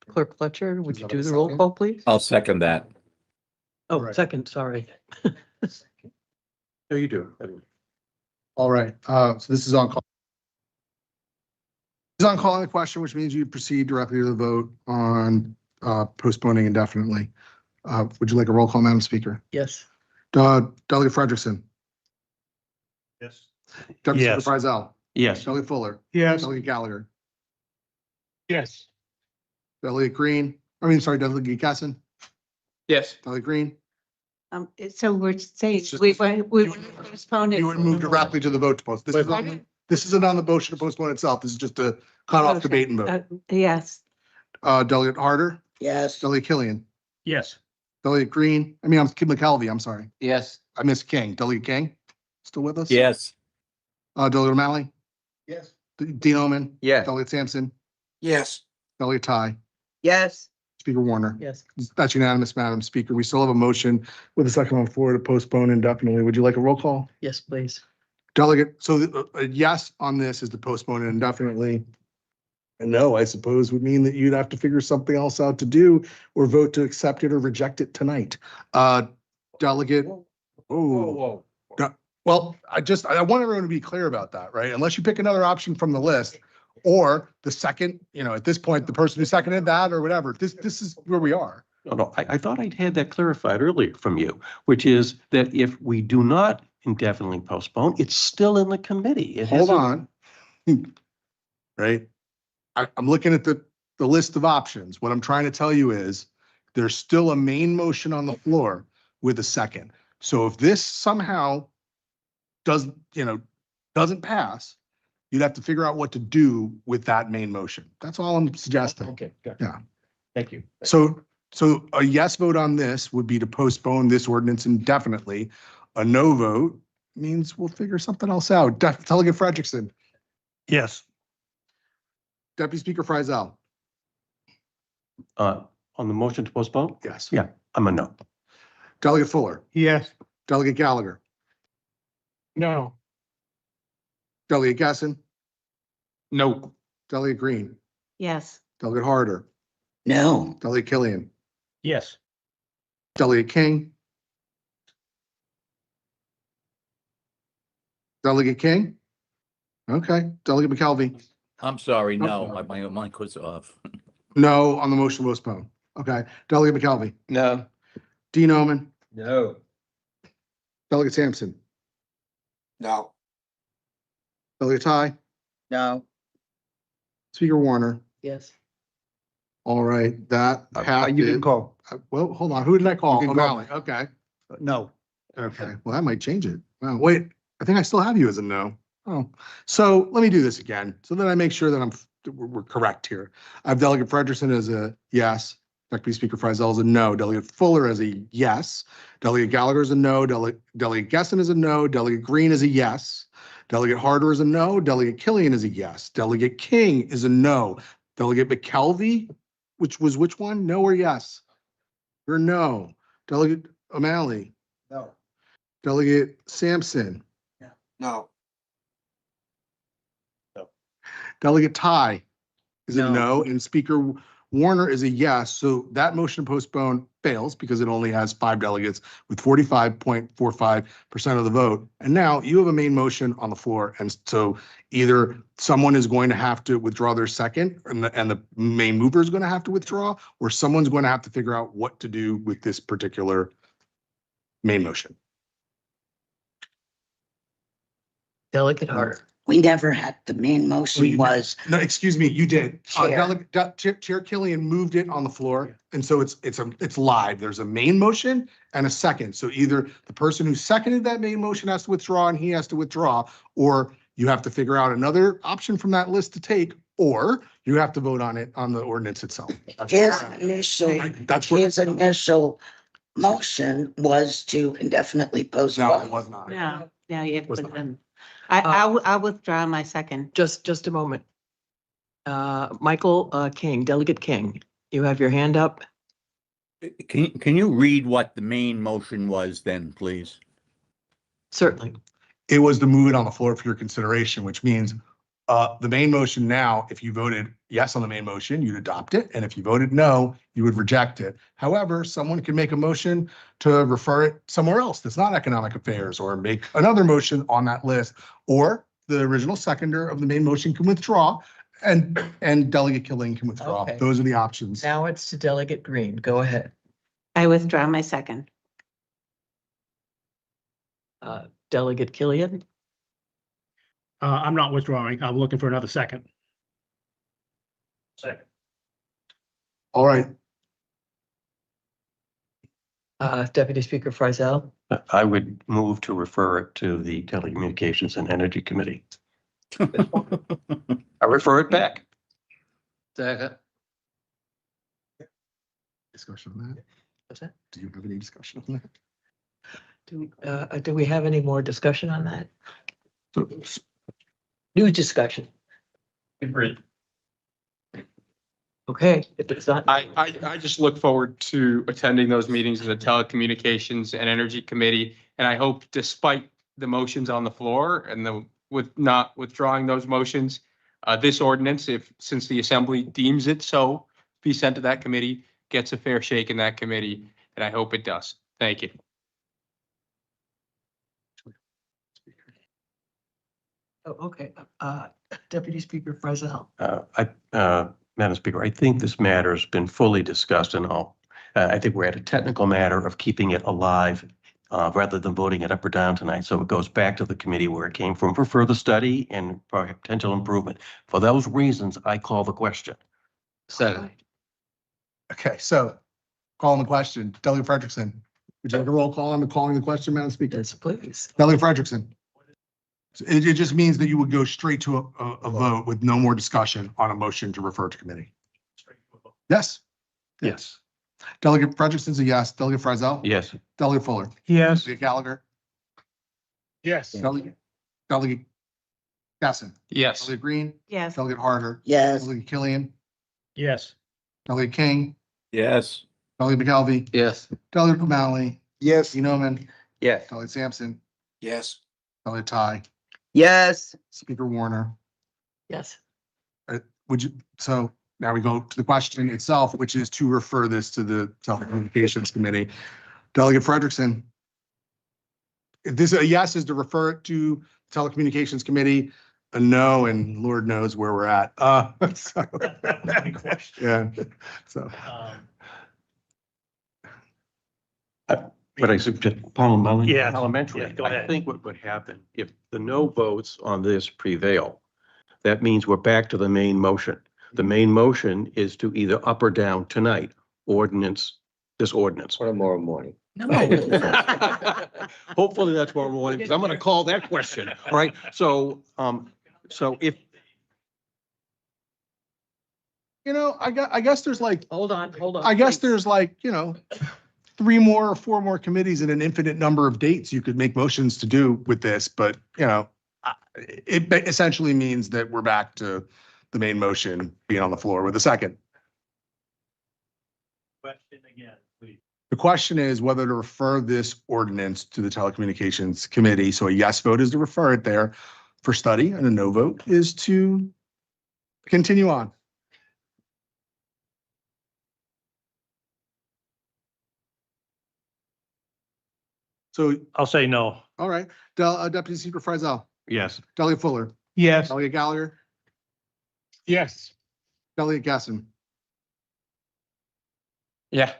A: Clerk Fletcher, would
B: Is
A: you
B: that a
A: do the roll
B: second?
A: call, please?
C: I'll second that.
A: Oh,
B: Right.
A: second, sorry.
D: No, you do.
B: All right, so this is on call. This is on calling the question, which means you proceed directly to the vote on postponing indefinitely. Would you like a roll call, Madam Speaker?
A: Yes.
B: Delegate Frederickson,
H: Yes.
B: Deputy
H: Yes.
B: Speaker Frizell,
D: Yes.
B: Delegate Fuller,
M: Yes.
B: Delegate Gallagher,
M: Yes.
B: Delegate Delegate Gasson,
J: Yes.
B: Delegate Green.
F: So we're saying,
B: It's just-
F: we postponed it.
B: You would move directly to the vote to post. This isn't on the motion to postpone itself. This is just to cut off
F: Okay.
B: debate and vote.
F: Yes.
B: Delegate Harder,
L: Yes.
B: Delegate Killian,
M: Yes.
B: Delegate Green, I'm Kim McKelvey, I'm sorry.
C: Yes.
B: I missed King. Delegate King, still with us?
C: Yes.
B: Delegate O'Malley,
L: Yes.
B: Dean Omen,
C: Yes.
B: Delegate Sampson,
C: Yes.
B: Delegate Ty,
L: Yes.
B: Speaker Warner.
A: Yes.
B: That's unanimous, Madam Speaker. We still have a motion with a second on the floor to postpone indefinitely. Would you like a roll call?
A: Yes, please.
B: Delegate, so a yes on this is to postpone it indefinitely. And no, I suppose would mean that you'd have to figure something else out to do or vote to accept it or reject it tonight. Delegate, oh, well, I want everyone to be clear about that, right? Unless you pick another option from the list or the second, at this point, the person who seconded that or whatever, this is where we are.
D: No, I thought I'd had that clarified earlier from you, which is that if we do not indefinitely postpone, it's still in the committee. It
B: Hold
D: hasn't-
B: on. Right? I'm looking at the list of options. What I'm trying to tell you is there's still a main motion on the floor with a second. So if this somehow doesn't pass, you'd have to figure out what to do with that main motion. That's all I'm suggesting.
D: Okay, got
B: Yeah.
D: Thank you.
B: So a yes vote on this would be to postpone this ordinance indefinitely. A no vote means we'll figure something else out. Delegate Frederickson,
H: Yes.
B: Deputy Speaker Frizell.
D: On the motion to postpone?
B: Yes.
D: Yeah, I'm a no.
B: Delegate Fuller,
M: Yes.
B: Delegate Gallagher,
M: No.
B: Delegate Gasson,
J: No.
B: Delegate Green,
F: Yes.
B: Delegate Harder,
L: No.
B: Delegate Killian,
M: Yes.
B: Delegate King. Delegate King? Okay, Delegate McKelvey,
C: I'm sorry, no, my mic was off.
B: no on the motion to postpone. Okay, Delegate McKelvey,
C: No.
B: Dean Omen,
C: No.
B: Delegate Sampson,
C: No.
B: Delegate Ty,
L: No.
B: Speaker Warner.
A: Yes.
B: All right, that
G: You can
B: passed.
G: call.
B: Well, hold on, who did I call?
G: You can call.
B: O'Malley, okay.
G: No.
B: Okay, well, that might change it. Wow, wait, I think I still have you as a no. Oh, so let me do this again, so that I make sure that we're correct here. I have Delegate Frederickson as a yes, Deputy Speaker Frizell is a no, Delegate Fuller as a yes, Delegate Gallagher is a no, Delegate Gesson is a no, Delegate Green is a yes, Delegate Harder is a no, Delegate Killian is a yes, Delegate King is a no, Delegate McKelvey, which was which one? No or yes? Or no? Delegate O'Malley?
C: No.
B: Delegate Sampson?
C: No.
B: Delegate Ty is a
A: No.
B: no, and Speaker Warner is a yes. So that motion to postpone fails because it only has 5 delegates with 45.45% of the vote. And now you have a main motion on the floor. And so either someone is going to have to withdraw their second and the main mover is going to have to withdraw, or someone's going to have to figure out what to do with this particular main motion.
A: Delegate Harder.
L: We never had, the main motion was,
B: No, excuse me, you did.
L: Chair.
B: Chair Killian moved it on the floor, and so it's live. There's a main motion and a second. So either the person who seconded that main motion has to withdraw and he has to withdraw, or you have to figure out another option from that list to take, or you have to vote on it on the ordinance itself.
L: his initial,
B: That's what,
L: his initial motion was to indefinitely
B: no, it
L: postpone.
B: was not.
F: No, no, you have to
B: Was
F: put
B: not.
F: them. I'll withdraw my second.
A: Just a moment. Michael King, Delegate King, you have your hand up.
C: Can you read what the main motion was then, please?
A: Certainly.
B: It was to move it on the floor for your consideration, which means the main motion now, if you voted yes on the main motion, you'd adopt it. And if you voted no, you would reject it. However, someone can make a motion to refer it somewhere else that's not economic affairs, or make another motion on that list, or the original seconder of the main motion can withdraw and Delegate Killian can withdraw.
A: Okay.
B: Those are the options.
A: Now it's to Delegate Green. Go ahead.
F: I withdraw my second.
A: Delegate Killian.
M: I'm not withdrawing. I'm looking for another second.
B: All right.
A: Deputy Speaker Frizzell.
D: I would move to refer it to the Telecommunications and Energy Committee. I refer it back.
C: Second.
B: Discussion on that?
A: What's that?
B: Do you have any discussion on that?
A: Do we have any more discussion on that?
B: So,
A: New discussion.
J: Agreed.
A: Okay, if it's not.
J: I just look forward to attending those meetings of the Telecommunications and Energy Committee. And I hope, despite the motions on the floor and with not withdrawing those motions, this ordinance, since the Assembly deems it so, be sent to that committee, gets a fair shake in that committee, and I hope it does. Thank you.
A: Oh, okay. Deputy Speaker Frizzell.
D: Madam Speaker, I think this matter has been fully discussed and all. I think we're at a technical matter of keeping it alive rather than voting it up or down tonight. So it goes back to the committee where it came from for further study and potential improvement. For those reasons, I call the question.
C: Second.
B: Okay, so calling the question, Delegate Frederickson. Would you like a roll call on the calling the question, Madam Speaker?
A: Yes, please.
B: Delegate Frederickson. It just means that you would go straight to a vote with no more discussion on a motion to refer to committee. Yes.
D: Yes.
B: Delegate Frederickson's a yes. Delegate Frizzell.
D: Yes.
B: Delegate Fuller.
M: Yes.
B: Delegate Gallagher.
M: Yes.
B: Delegate Gasson.
J: Yes.
B: Delegate Green.
F: Yes.
B: Delegate Harder.
L: Yes.
B: Delegate Killian.
M: Yes.
B: Delegate King.
C: Yes.
B: Delegate McKelvey.
C: Yes.
B: Delegate O'Malley.
C: Yes.
B: Enoman.
C: Yes.
B: Delegate Sampson.
C: Yes.
B: Delegate Ty.
L: Yes.
B: Speaker Warner.
A: Yes.
B: Would you, so now we go to the question itself, which is to refer this to the Telecommunications Committee. Delegate Frederickson. If this, a yes is to refer it to Telecommunications Committee, a no, and Lord knows where we're at. So, yeah, so.
D: But I suggest parliamentary.
M: Yeah.
D: Parliamentary.
M: Yeah, go
D: I
M: ahead.
D: think what would happen if the no votes on this prevail, that means we're back to the main motion. The main motion is to either up or down tonight, this ordinance.
C: Or tomorrow morning.
A: No.
D: Hopefully that's tomorrow morning, because I'm gonna call that question, all right? So, so if,
B: You know, I guess there's like,
A: Hold on.
B: I guess
A: please.
B: there's like, 3 more or 4 more committees and an infinite number of dates you could make motions to do with this, but it essentially means that we're back to the main motion being on the floor with a second.
M: Question again, please.
B: The question is whether to refer this ordinance to the Telecommunications Committee. So a yes vote is to refer it there for study, and a no vote is to continue on. So,
H: I'll say no.
B: all right, Deputy Speaker Frizzell,
D: yes,
B: Delegate Fuller,
M: Yes.
B: Delegate Gallagher,
M: Yes.
B: Delegate Gasson,
J: Yeah.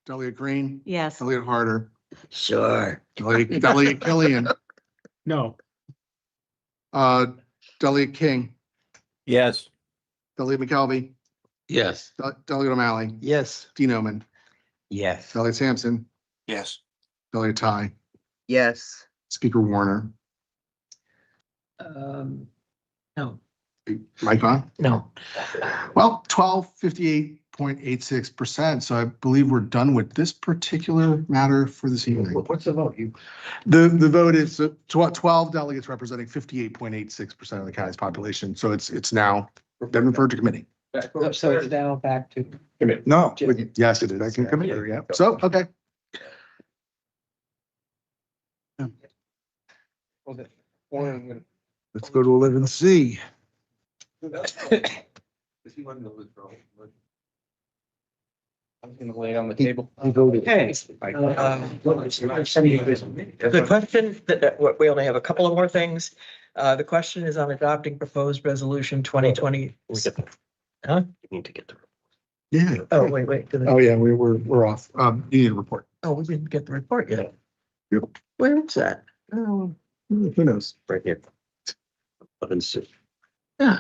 B: Delegate Green,
F: Yes.
B: Delegate Harder,
L: Sure.
B: Delegate Killian,
M: No.
B: Delegate King,
C: Yes.
B: Delegate McKelvey,
C: Yes.
B: Delegate O'Malley,
A: Yes.
B: Dean Omen,
C: Yes.
B: Delegate Sampson,
C: Yes.
B: Delegate Ty,
L: Yes.
B: Speaker Warner.
A: No.
B: Mike on?
A: No.
B: Well, 1258.86%. So I believe we're done with this particular matter for this evening.
C: What's the vote?
B: The vote is 12 delegates representing 58.86% of the county's population. So it's now been referred to committee.
A: So it's now back to.
B: No, yes, it is. I can come here, yeah. So, okay. Let's go to 11C.
J: I'm gonna lay it on the table.
A: Okay. The question we only have a couple of more things. The question is on adopting proposed resolution 2020. Huh?
D: You need to get the.
B: Yeah.
A: Oh, wait.
B: Oh, yeah, we're off. You need a report.
A: Oh, we didn't get the report yet.
B: Yep.
A: Where is that? Oh,
B: Who knows?
D: Right here. 11C.
A: yeah.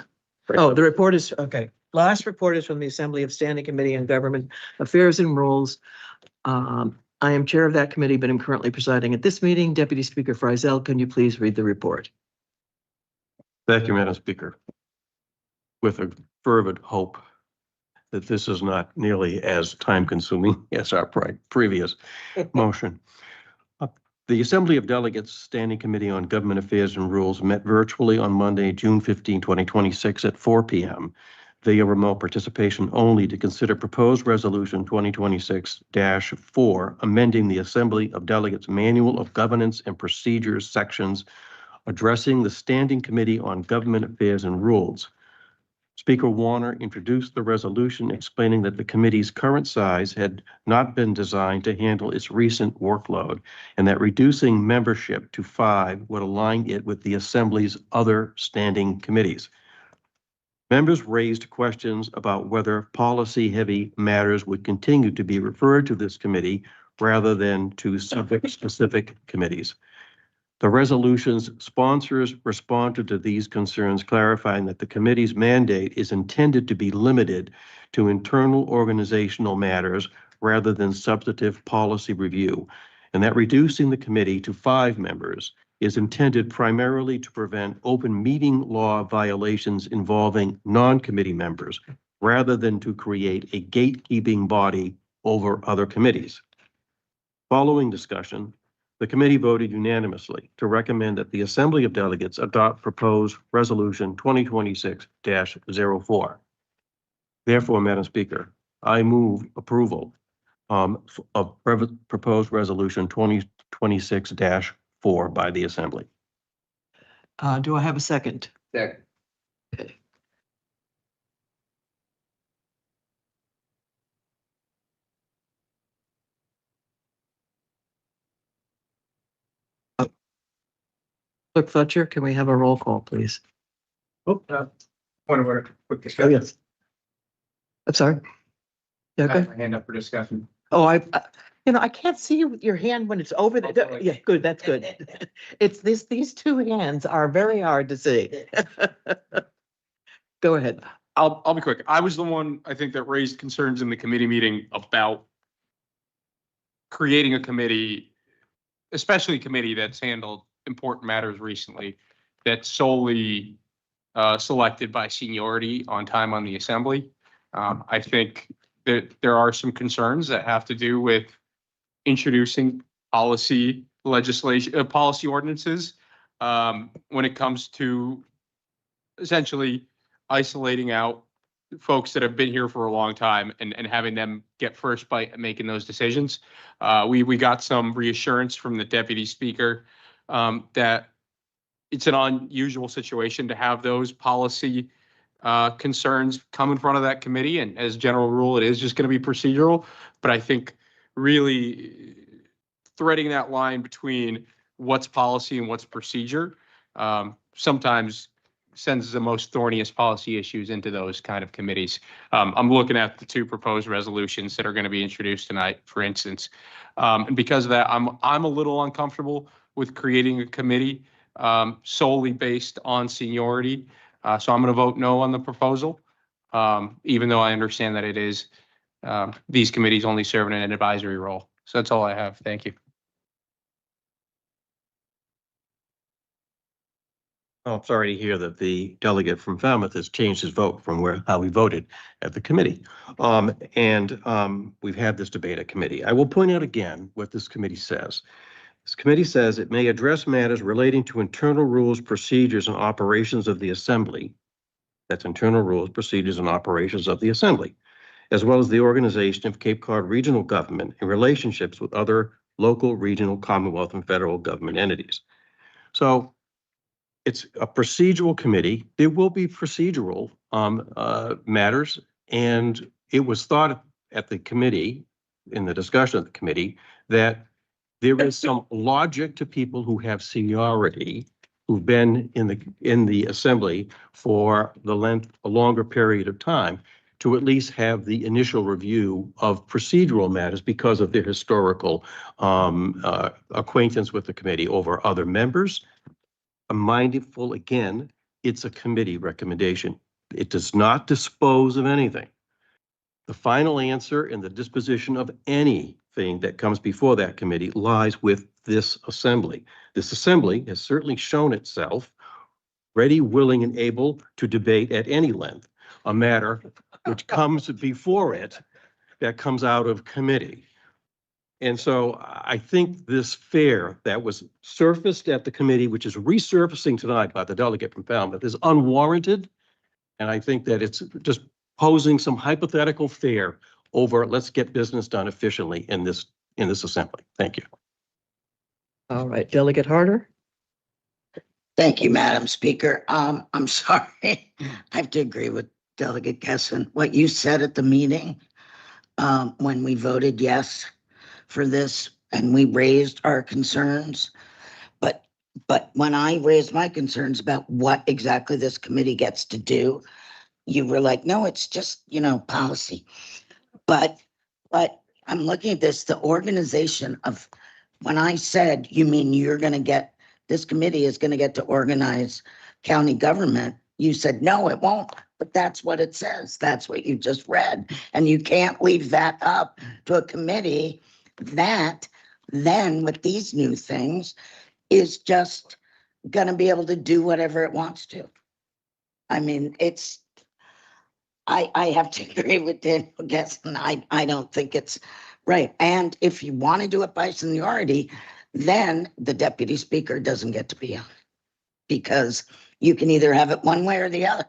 A: Oh, the report is, okay. Last report is from the Assembly of Standing Committee on Government Affairs and Rules. I am chair of that committee, but I'm currently presiding at this meeting. Deputy Speaker Frizel, can you please read the report?
D: Thank you, Madam Speaker. With a fervent hope that this is not nearly as time consuming as our previous motion. The Assembly of Delegates Standing Committee on Government Affairs and Rules met virtually on Monday, June 15, 2026 at 4 p.m. via remote participation only to consider proposed resolution 2026-4, amending the Assembly of Delegates Manual of Governance and Procedures sections addressing the Standing Committee on Government Affairs and Rules. Speaker Warner introduced the resolution explaining that the committee's current size had not been designed to handle its recent workload and that reducing membership to 5 would align it with the Assembly's other standing committees. Members raised questions about whether policy-heavy matters would continue to be referred to this committee rather than to subject-specific committees. The resolution's sponsors responded to these concerns, clarifying that the committee's mandate is intended to be limited to internal organizational matters rather than substantive policy review, and that reducing the committee to 5 members is intended primarily to prevent open meeting law violations involving non-committee members, rather than to create a gatekeeping body over other committees. Following discussion, the committee voted unanimously to recommend that the Assembly of Delegates adopt proposed resolution 2026-04. Therefore, Madam Speaker, I move approval of proposed resolution 2026-4 by the Assembly.
A: Do I have a second?
C: Second.
A: Okay. Clerk Fletcher, can we have a roll call, please?
J: Point of order, quick
A: Oh,
J: discussion.
A: yes. I'm sorry. Yeah,
J: I have
A: okay.
J: my hand up for discussion.
A: Oh, I can't see your hand when it's over there. Yeah, good, that's good. It's these two hands are very hard to see. Go ahead.
J: I'll be quick. I was the one, I think, that raised concerns in the committee meeting about creating a committee, especially a committee that's handled important matters recently, that's solely selected by seniority on time on the Assembly. I think that there are some concerns that have to do with introducing policy legislation, policy ordinances when it comes to essentially isolating out folks that have been here for a long time and having them get first bite at making those decisions. We got some reassurance from the deputy speaker that it's an unusual situation to have those policy concerns come in front of that committee. And as general rule, it is just going to be procedural. But I think really threading that line between what's policy and what's procedure sometimes sends the most thorniest policy issues into those kind of committees. I'm looking at the 2 proposed resolutions that are going to be introduced tonight, for instance. And because of that, I'm a little uncomfortable with creating a committee solely based on seniority. So I'm going to vote no on the proposal, even though I understand that it is these committees only serve in an advisory role. So that's all I have. Thank you.
D: Oh, I'm sorry to hear that the delegate from Falmouth has changed his vote from how he voted at the committee. We've had this debate at committee. I will point out again what this committee says. This committee says it may address matters relating to internal rules, procedures, and operations of the Assembly that's internal rules, procedures, and operations of the Assembly, as well as the organization of Cape Cod regional government in relationships with other local, regional, Commonwealth, and federal government entities. So it's a procedural committee. There will be procedural matters, and it was thought at the committee, in the discussion of the committee, that there is some logic to people who have seniority, who've been in the Assembly for a longer period of time, to at least have the initial review of procedural matters because of their historical acquaintance with the committee over other members. I'm mindful, again, it's a committee recommendation. It does not dispose of anything. The final answer in the disposition of anything that comes before that committee lies with this Assembly. This Assembly has certainly shown itself ready, willing, and able to debate at any length a matter which comes before it that comes out of committee. And so I think this fare that was surfaced at the committee, which is resurfacing tonight by the delegate from Falmouth, is unwarranted. And I think that it's just posing some hypothetical fare over, let's get business done efficiently in this Assembly. Thank you.
A: All right, Delegate Harder.
L: Thank you, Madam Speaker. I'm sorry. I have to agree with Delegate Gessen. What you said at the meeting, when we voted yes for this and we raised our concerns, but when I raised my concerns about what exactly this committee gets to do, you were like, no, it's just, policy. But I'm looking at this, the organization of, when I said, you mean this committee is going to get to organize county government, you said, no, it won't. But that's what it says. That's what you just read. And you can't leave that up to a committee that then with these new things is just going to be able to do whatever it wants to. I mean, I have to agree with Daniel Gessen. I don't think it's right. And if you want to do it by seniority, then the deputy speaker doesn't get to be on it, because you can either have it one way or the other.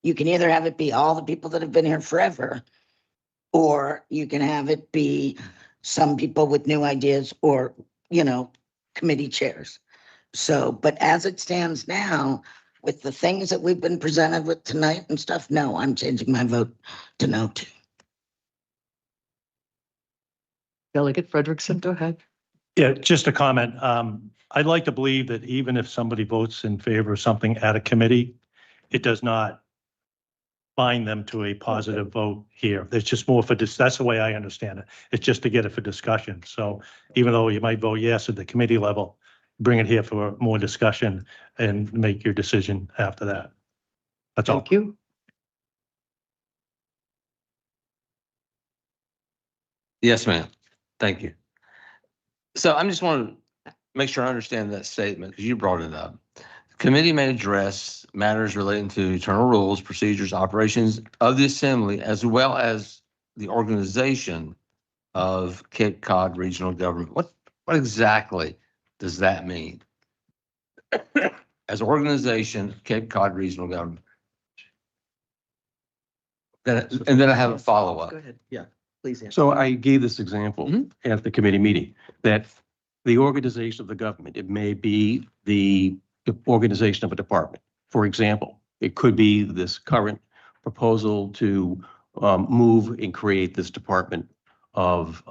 L: You can either have it be all the people that have been here forever, or you can have it be some people with new ideas or, committee chairs. So, but as it stands now, with the things that we've been presented with tonight and stuff, no, I'm changing my vote to no too.
A: Delegate Frederickson, go ahead.
H: Yeah, just a comment. I'd like to believe that even if somebody votes in favor of something at a committee, it does not bind them to a positive vote here. It's just more for this. That's the way I understand it. It's just to get it for discussion. So even though you might vote yes at the committee level, bring it here for more discussion and make your decision after that. That's all.
A: Thank you.
C: Yes, ma'am. Thank you. So I'm just want to make sure I understand that statement because you brought it up. The committee may address matters relating to internal rules, procedures, operations of the Assembly, as well as the organization of Cape Cod Regional Government. What exactly does that mean? As organization of Cape Cod Regional Government. And then I have a follow-up.
A: Go ahead. Yeah, please answer.
D: So I gave this example at the committee meeting, that the organization of the government, it may be the organization of a department. For example, it could be this current proposal to move and create this Department of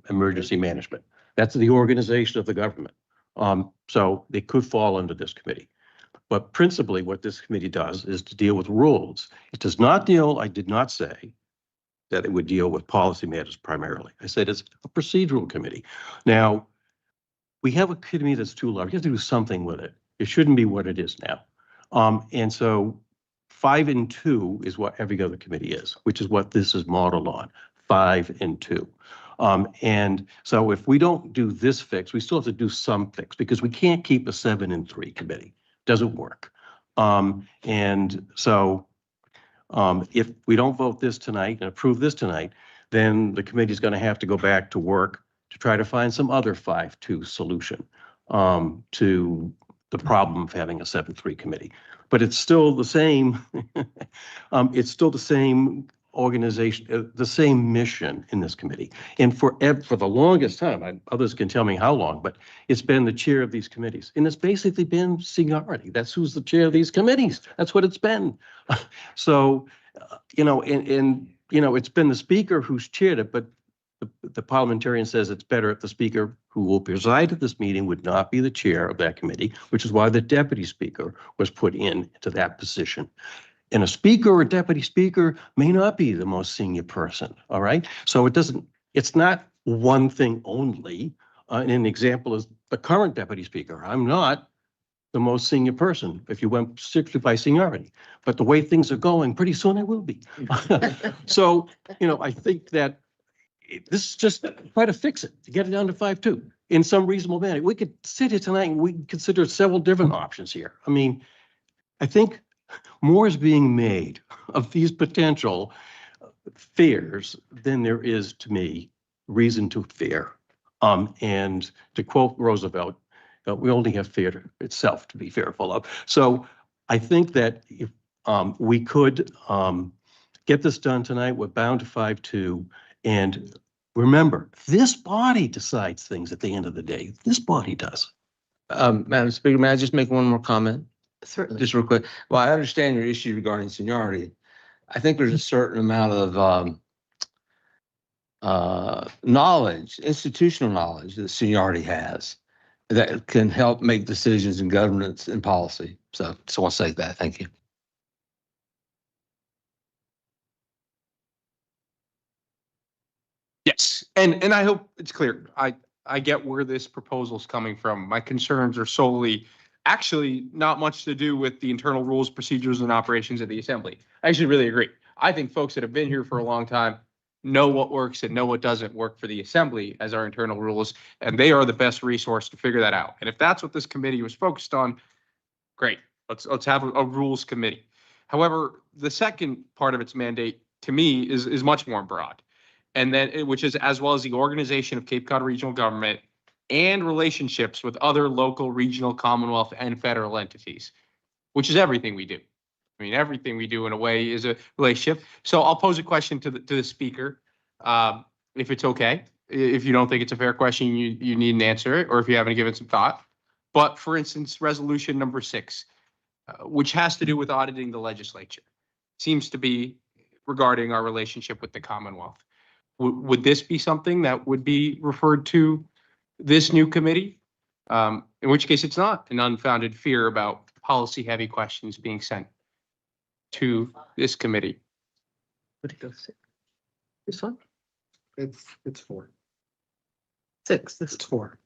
D: Emergency Management. That's the organization of the government. So they could fall under this committee. But principally what this committee does is to deal with rules. It does not deal, I did not say that it would deal with policy matters primarily. I said it's a procedural committee. Now, we have a committee that's too large. You have to do something with it. It shouldn't be what it is now. And so 5 and 2 is what every other committee is, which is what this is modeled on, 5 and 2. And so if we don't do this fix, we still have to do some fix because we can't keep a 7 and 3 committee. Doesn't work. And so if we don't vote this tonight and approve this tonight, then the committee is going to have to go back to work to try to find some other 5-2 solution to the problem of having a 7-3 committee. but it's still the same. It's still the same organization, the same mission in this committee. And for the longest time, others can tell me how long, but it's been the chair of these committees. And it's basically been seniority. That's who's the chair of these committees. That's what it's been. So, it's been the speaker who's chaired it, but the parliamentarian says it's better if the speaker who will preside at this meeting would not be the chair of that committee, which is why the deputy speaker was put into that position. And a speaker or deputy speaker may not be the most senior person, all right? So it's not one thing only. And an example is the current deputy speaker. I'm not the most senior person if you went strictly by seniority, but the way things are going, pretty soon I will be. So, I think that this is just try to fix it, to get it down to 5-2 in some reasonable manner. We could sit here tonight and we can consider several different options here. I mean, I think more is being made of these potential fears than there is, to me, reason to fear. And to quote Roosevelt, we only have fear itself to be fearful of. So I think that if we could get this done tonight, we're bound to 5-2. And remember, this body decides things at the end of the day. This body does.
C: Madam Speaker, may I just make one more comment?
A: Certainly.
C: Just real quick. Well, I understand your issue regarding seniority. I think there's a certain amount of knowledge, institutional knowledge that seniority has that can help make decisions in governance and policy. So I'll say that. Thank you.
J: Yes, and I hope it's clear. I get where this proposal is coming from. My concerns are solely, actually, not much to do with the internal rules, procedures, and operations of the assembly. I actually really agree. I think folks that have been here for a long time know what works and know what doesn't work for the assembly as our internal rules, and they are the best resource to figure that out. And if that's what this committee was focused on, great. Let's have a rules committee. However, the second part of its mandate to me is much more broad. And then, which is as well as the organization of Cape Cod regional government and relationships with other local, regional, Commonwealth, and federal entities, which is everything we do. I mean, everything we do in a way is a relationship. So I'll pose a question to the speaker, if it's okay. If you don't think it's a fair question, you need an answer, or if you haven't given some thought. But for instance, resolution number 6, which has to do with auditing the legislature, seems to be regarding our relationship with the Commonwealth. Would this be something that would be referred to this new committee? In which case it's not an unfounded fear about policy-heavy questions being sent to this committee.
A: Would it go 6? This one?
B: It's 4.
A: 6, this is 4.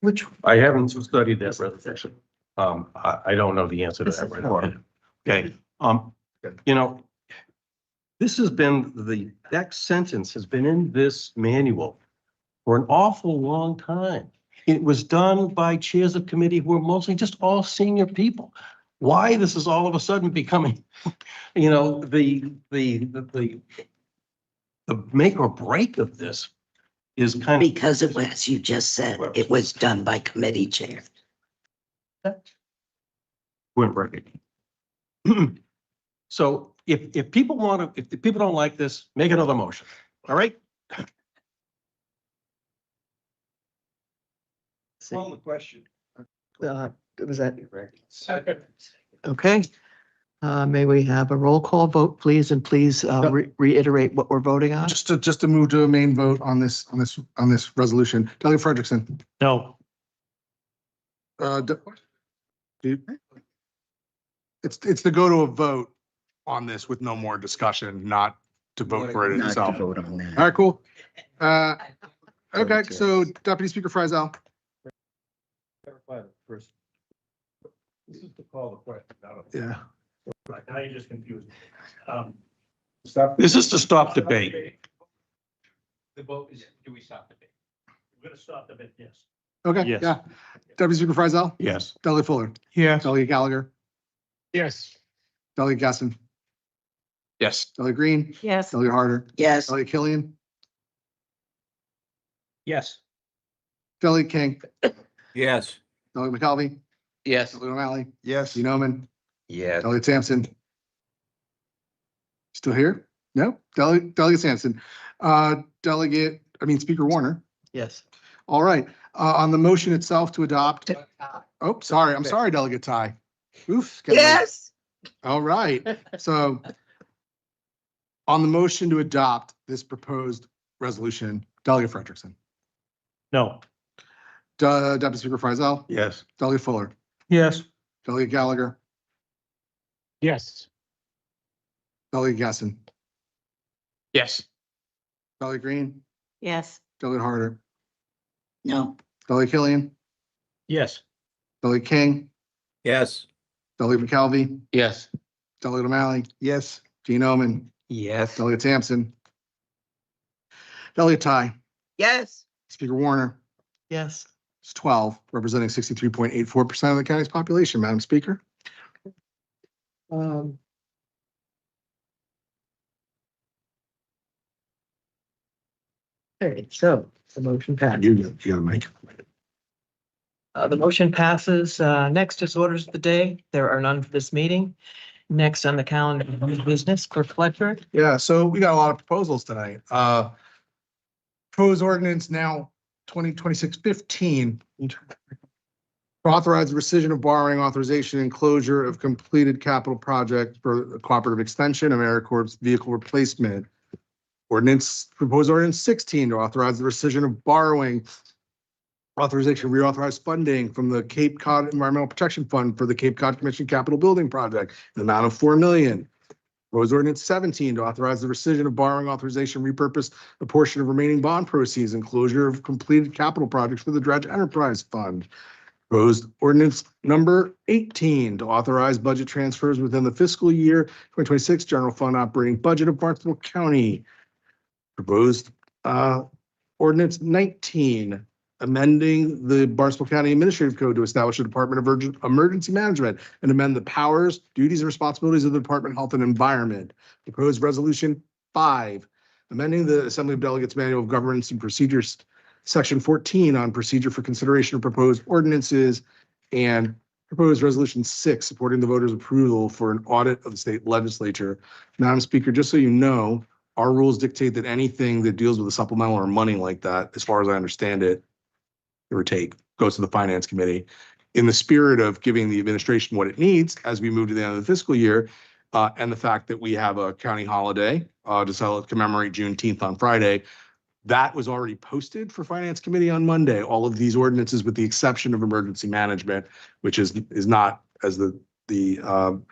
A: Which,
D: I haven't studied that resolution. I don't know the answer to that right now. Okay, this has been, the next sentence has been in this manual for an awful long time. It was done by chairs of committee who are mostly just all senior people. Why this is all of a sudden becoming, the make or break of this is kind of.
L: Because it was, as you just said, it was done by committee chair.
D: We're breaking. So if people want to, if the people don't like this, make another motion. All right?
A: call
C: the question.
A: was that? Okay. May we have a roll call vote, please, and please reiterate what we're voting on?
B: Just to move to a main vote on this resolution. Delegate Frederickson.
H: No,
B: It's to go to a vote on this with no more discussion, not to vote for it itself. All right, cool. Okay, so Deputy Speaker Freisel.
H: first. This is to call the question.
B: Yeah.
H: Now you're just confused.
D: This is to stop debate.
J: The vote is, do we stop debate?
H: We're gonna stop the bit, yes.
B: Okay,
H: Yes.
B: yeah. Deputy Speaker Freisel.
D: Yes.
B: Delegate Fuller.
H: Yeah.
B: Delegate Gallagher.
H: Yes.
B: Delegate Gasson.
J: Yes.
B: Delegate Green.
F: Yes.
B: Delegate Harder.
L: Yes,
B: Delegate Killian.
H: Yes.
B: Delegate King.
C: Yes.
B: Delegate McKelvey.
C: Yes.
B: Delegate O'Malley,
G: Yes.
B: Dean Omen,
C: Yes.
B: Delegate Sampson. Still here? No? Delegate Sampson. Speaker Warner.
A: Yes.
B: All right, on the motion itself to adopt. Oh, sorry, I'm sorry, Delegate Ty. Oof. getting late.
L: Yes.
B: All right, so on the motion to adopt this proposed resolution, Delegate Frederickson,
H: No.
B: Deputy Speaker Freisel,
G: Yes.
B: Delegate Fuller,
H: Yes.
B: Delegate Gallagher,
M: Yes.
B: Delegate Gasson,
J: Yes.
B: Delegate Green,
F: Yes.
B: Delegate Harder,
L: No.
B: Delegate Killian,
H: Yes.
B: Delegate King,
C: Yes.
B: Delegate McKelvey,
C: Yes.
B: Delegate O'Malley,
G: Yes.
B: Dean Omen,
C: Yes.
B: Delegate Sampson, Delegate Ty,
L: Yes.
B: Speaker Warner.
A: Yes.
B: It's 12, representing 63.84% of the county's population, Madam Speaker.
A: Um, Okay, so the motion passed.
B: You gotta make.
A: The motion passes. Next is orders of the day. There are none for this meeting. Next on the calendar, new business, Clerk Fletcher.
B: Yeah, so we got a lot of proposals tonight. Proposed ordinance now 2026-15. Authorize the rescission of borrowing authorization and closure of completed capital project for the cooperative extension of AmeriCorps vehicle replacement. Proposed ordinance 16 to authorize the rescission of borrowing authorization, reauthorize funding from the Cape Cod Environmental Protection Fund for the Cape Cod Commission Capital Building Project, in the amount of $4 million. Proposed ordinance 17 to authorize the rescission of borrowing authorization, repurpose a portion of remaining bond proceeds and closure of completed capital projects for the Dredge Enterprise Fund. Proposed ordinance number 18 to authorize budget transfers within the fiscal year 2026 general fund operating budget of Barnstable County. Proposed ordinance 19, amending the Barnstable County Administrative Code to establish a Department of Emergency Management and amend the powers, duties, and responsibilities of the Department of Health and Environment. Proposed resolution 5, amending the Assembly of Delegates Manual of Governance and Procedures, section 14 on procedure for consideration of proposed ordinances, and proposed resolution 6, supporting the voters' approval for an audit of the state legislature. Madam Speaker, just so you know, our rules dictate that anything that deals with a supplemental or money like that, as far as I understand it, give or take, goes to the Finance Committee. In the spirit of giving the administration what it needs as we move to the end of the fiscal year, and the fact that we have a county holiday to commemorate Juneteenth on Friday, that was already posted for Finance Committee on Monday. All of these ordinances, with the exception of emergency management, which is not, as the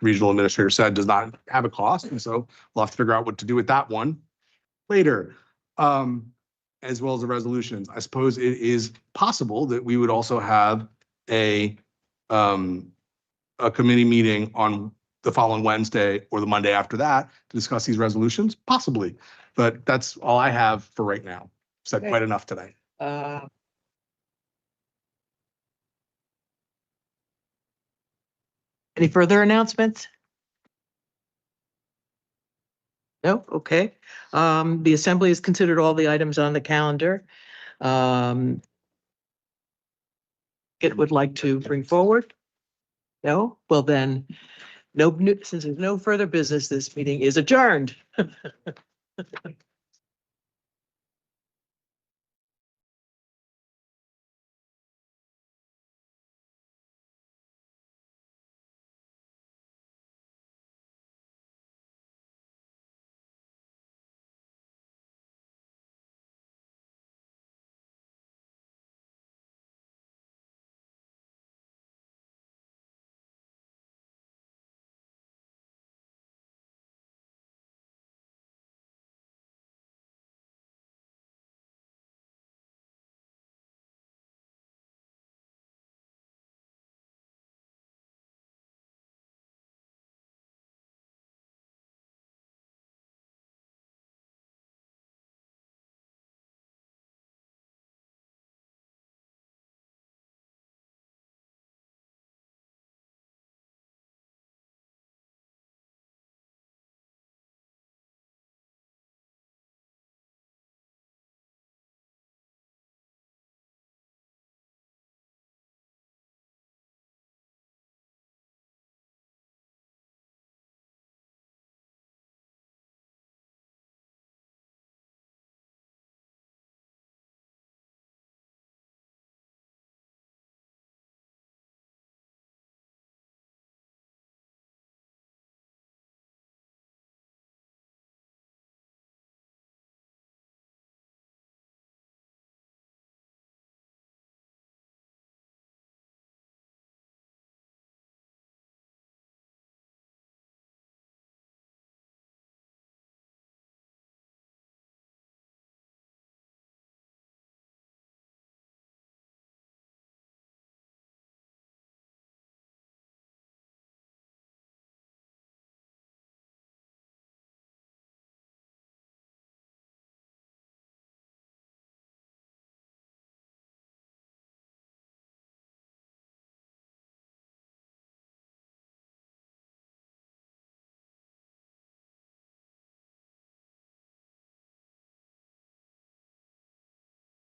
B: regional administrator said, does not have a cost. And so we'll have to figure out what to do with that one later, as well as the resolutions. I suppose it is possible that we would also have a committee meeting on the following Wednesday or the Monday after that to discuss these resolutions, possibly. But that's all I have for right now. Said
A: Okay.
B: quite enough tonight.
A: Any further announcements? No? Okay. The Assembly has considered all the items on the calendar. It would like to bring forward? No? Well, then, since there's no further business, this meeting is adjourned.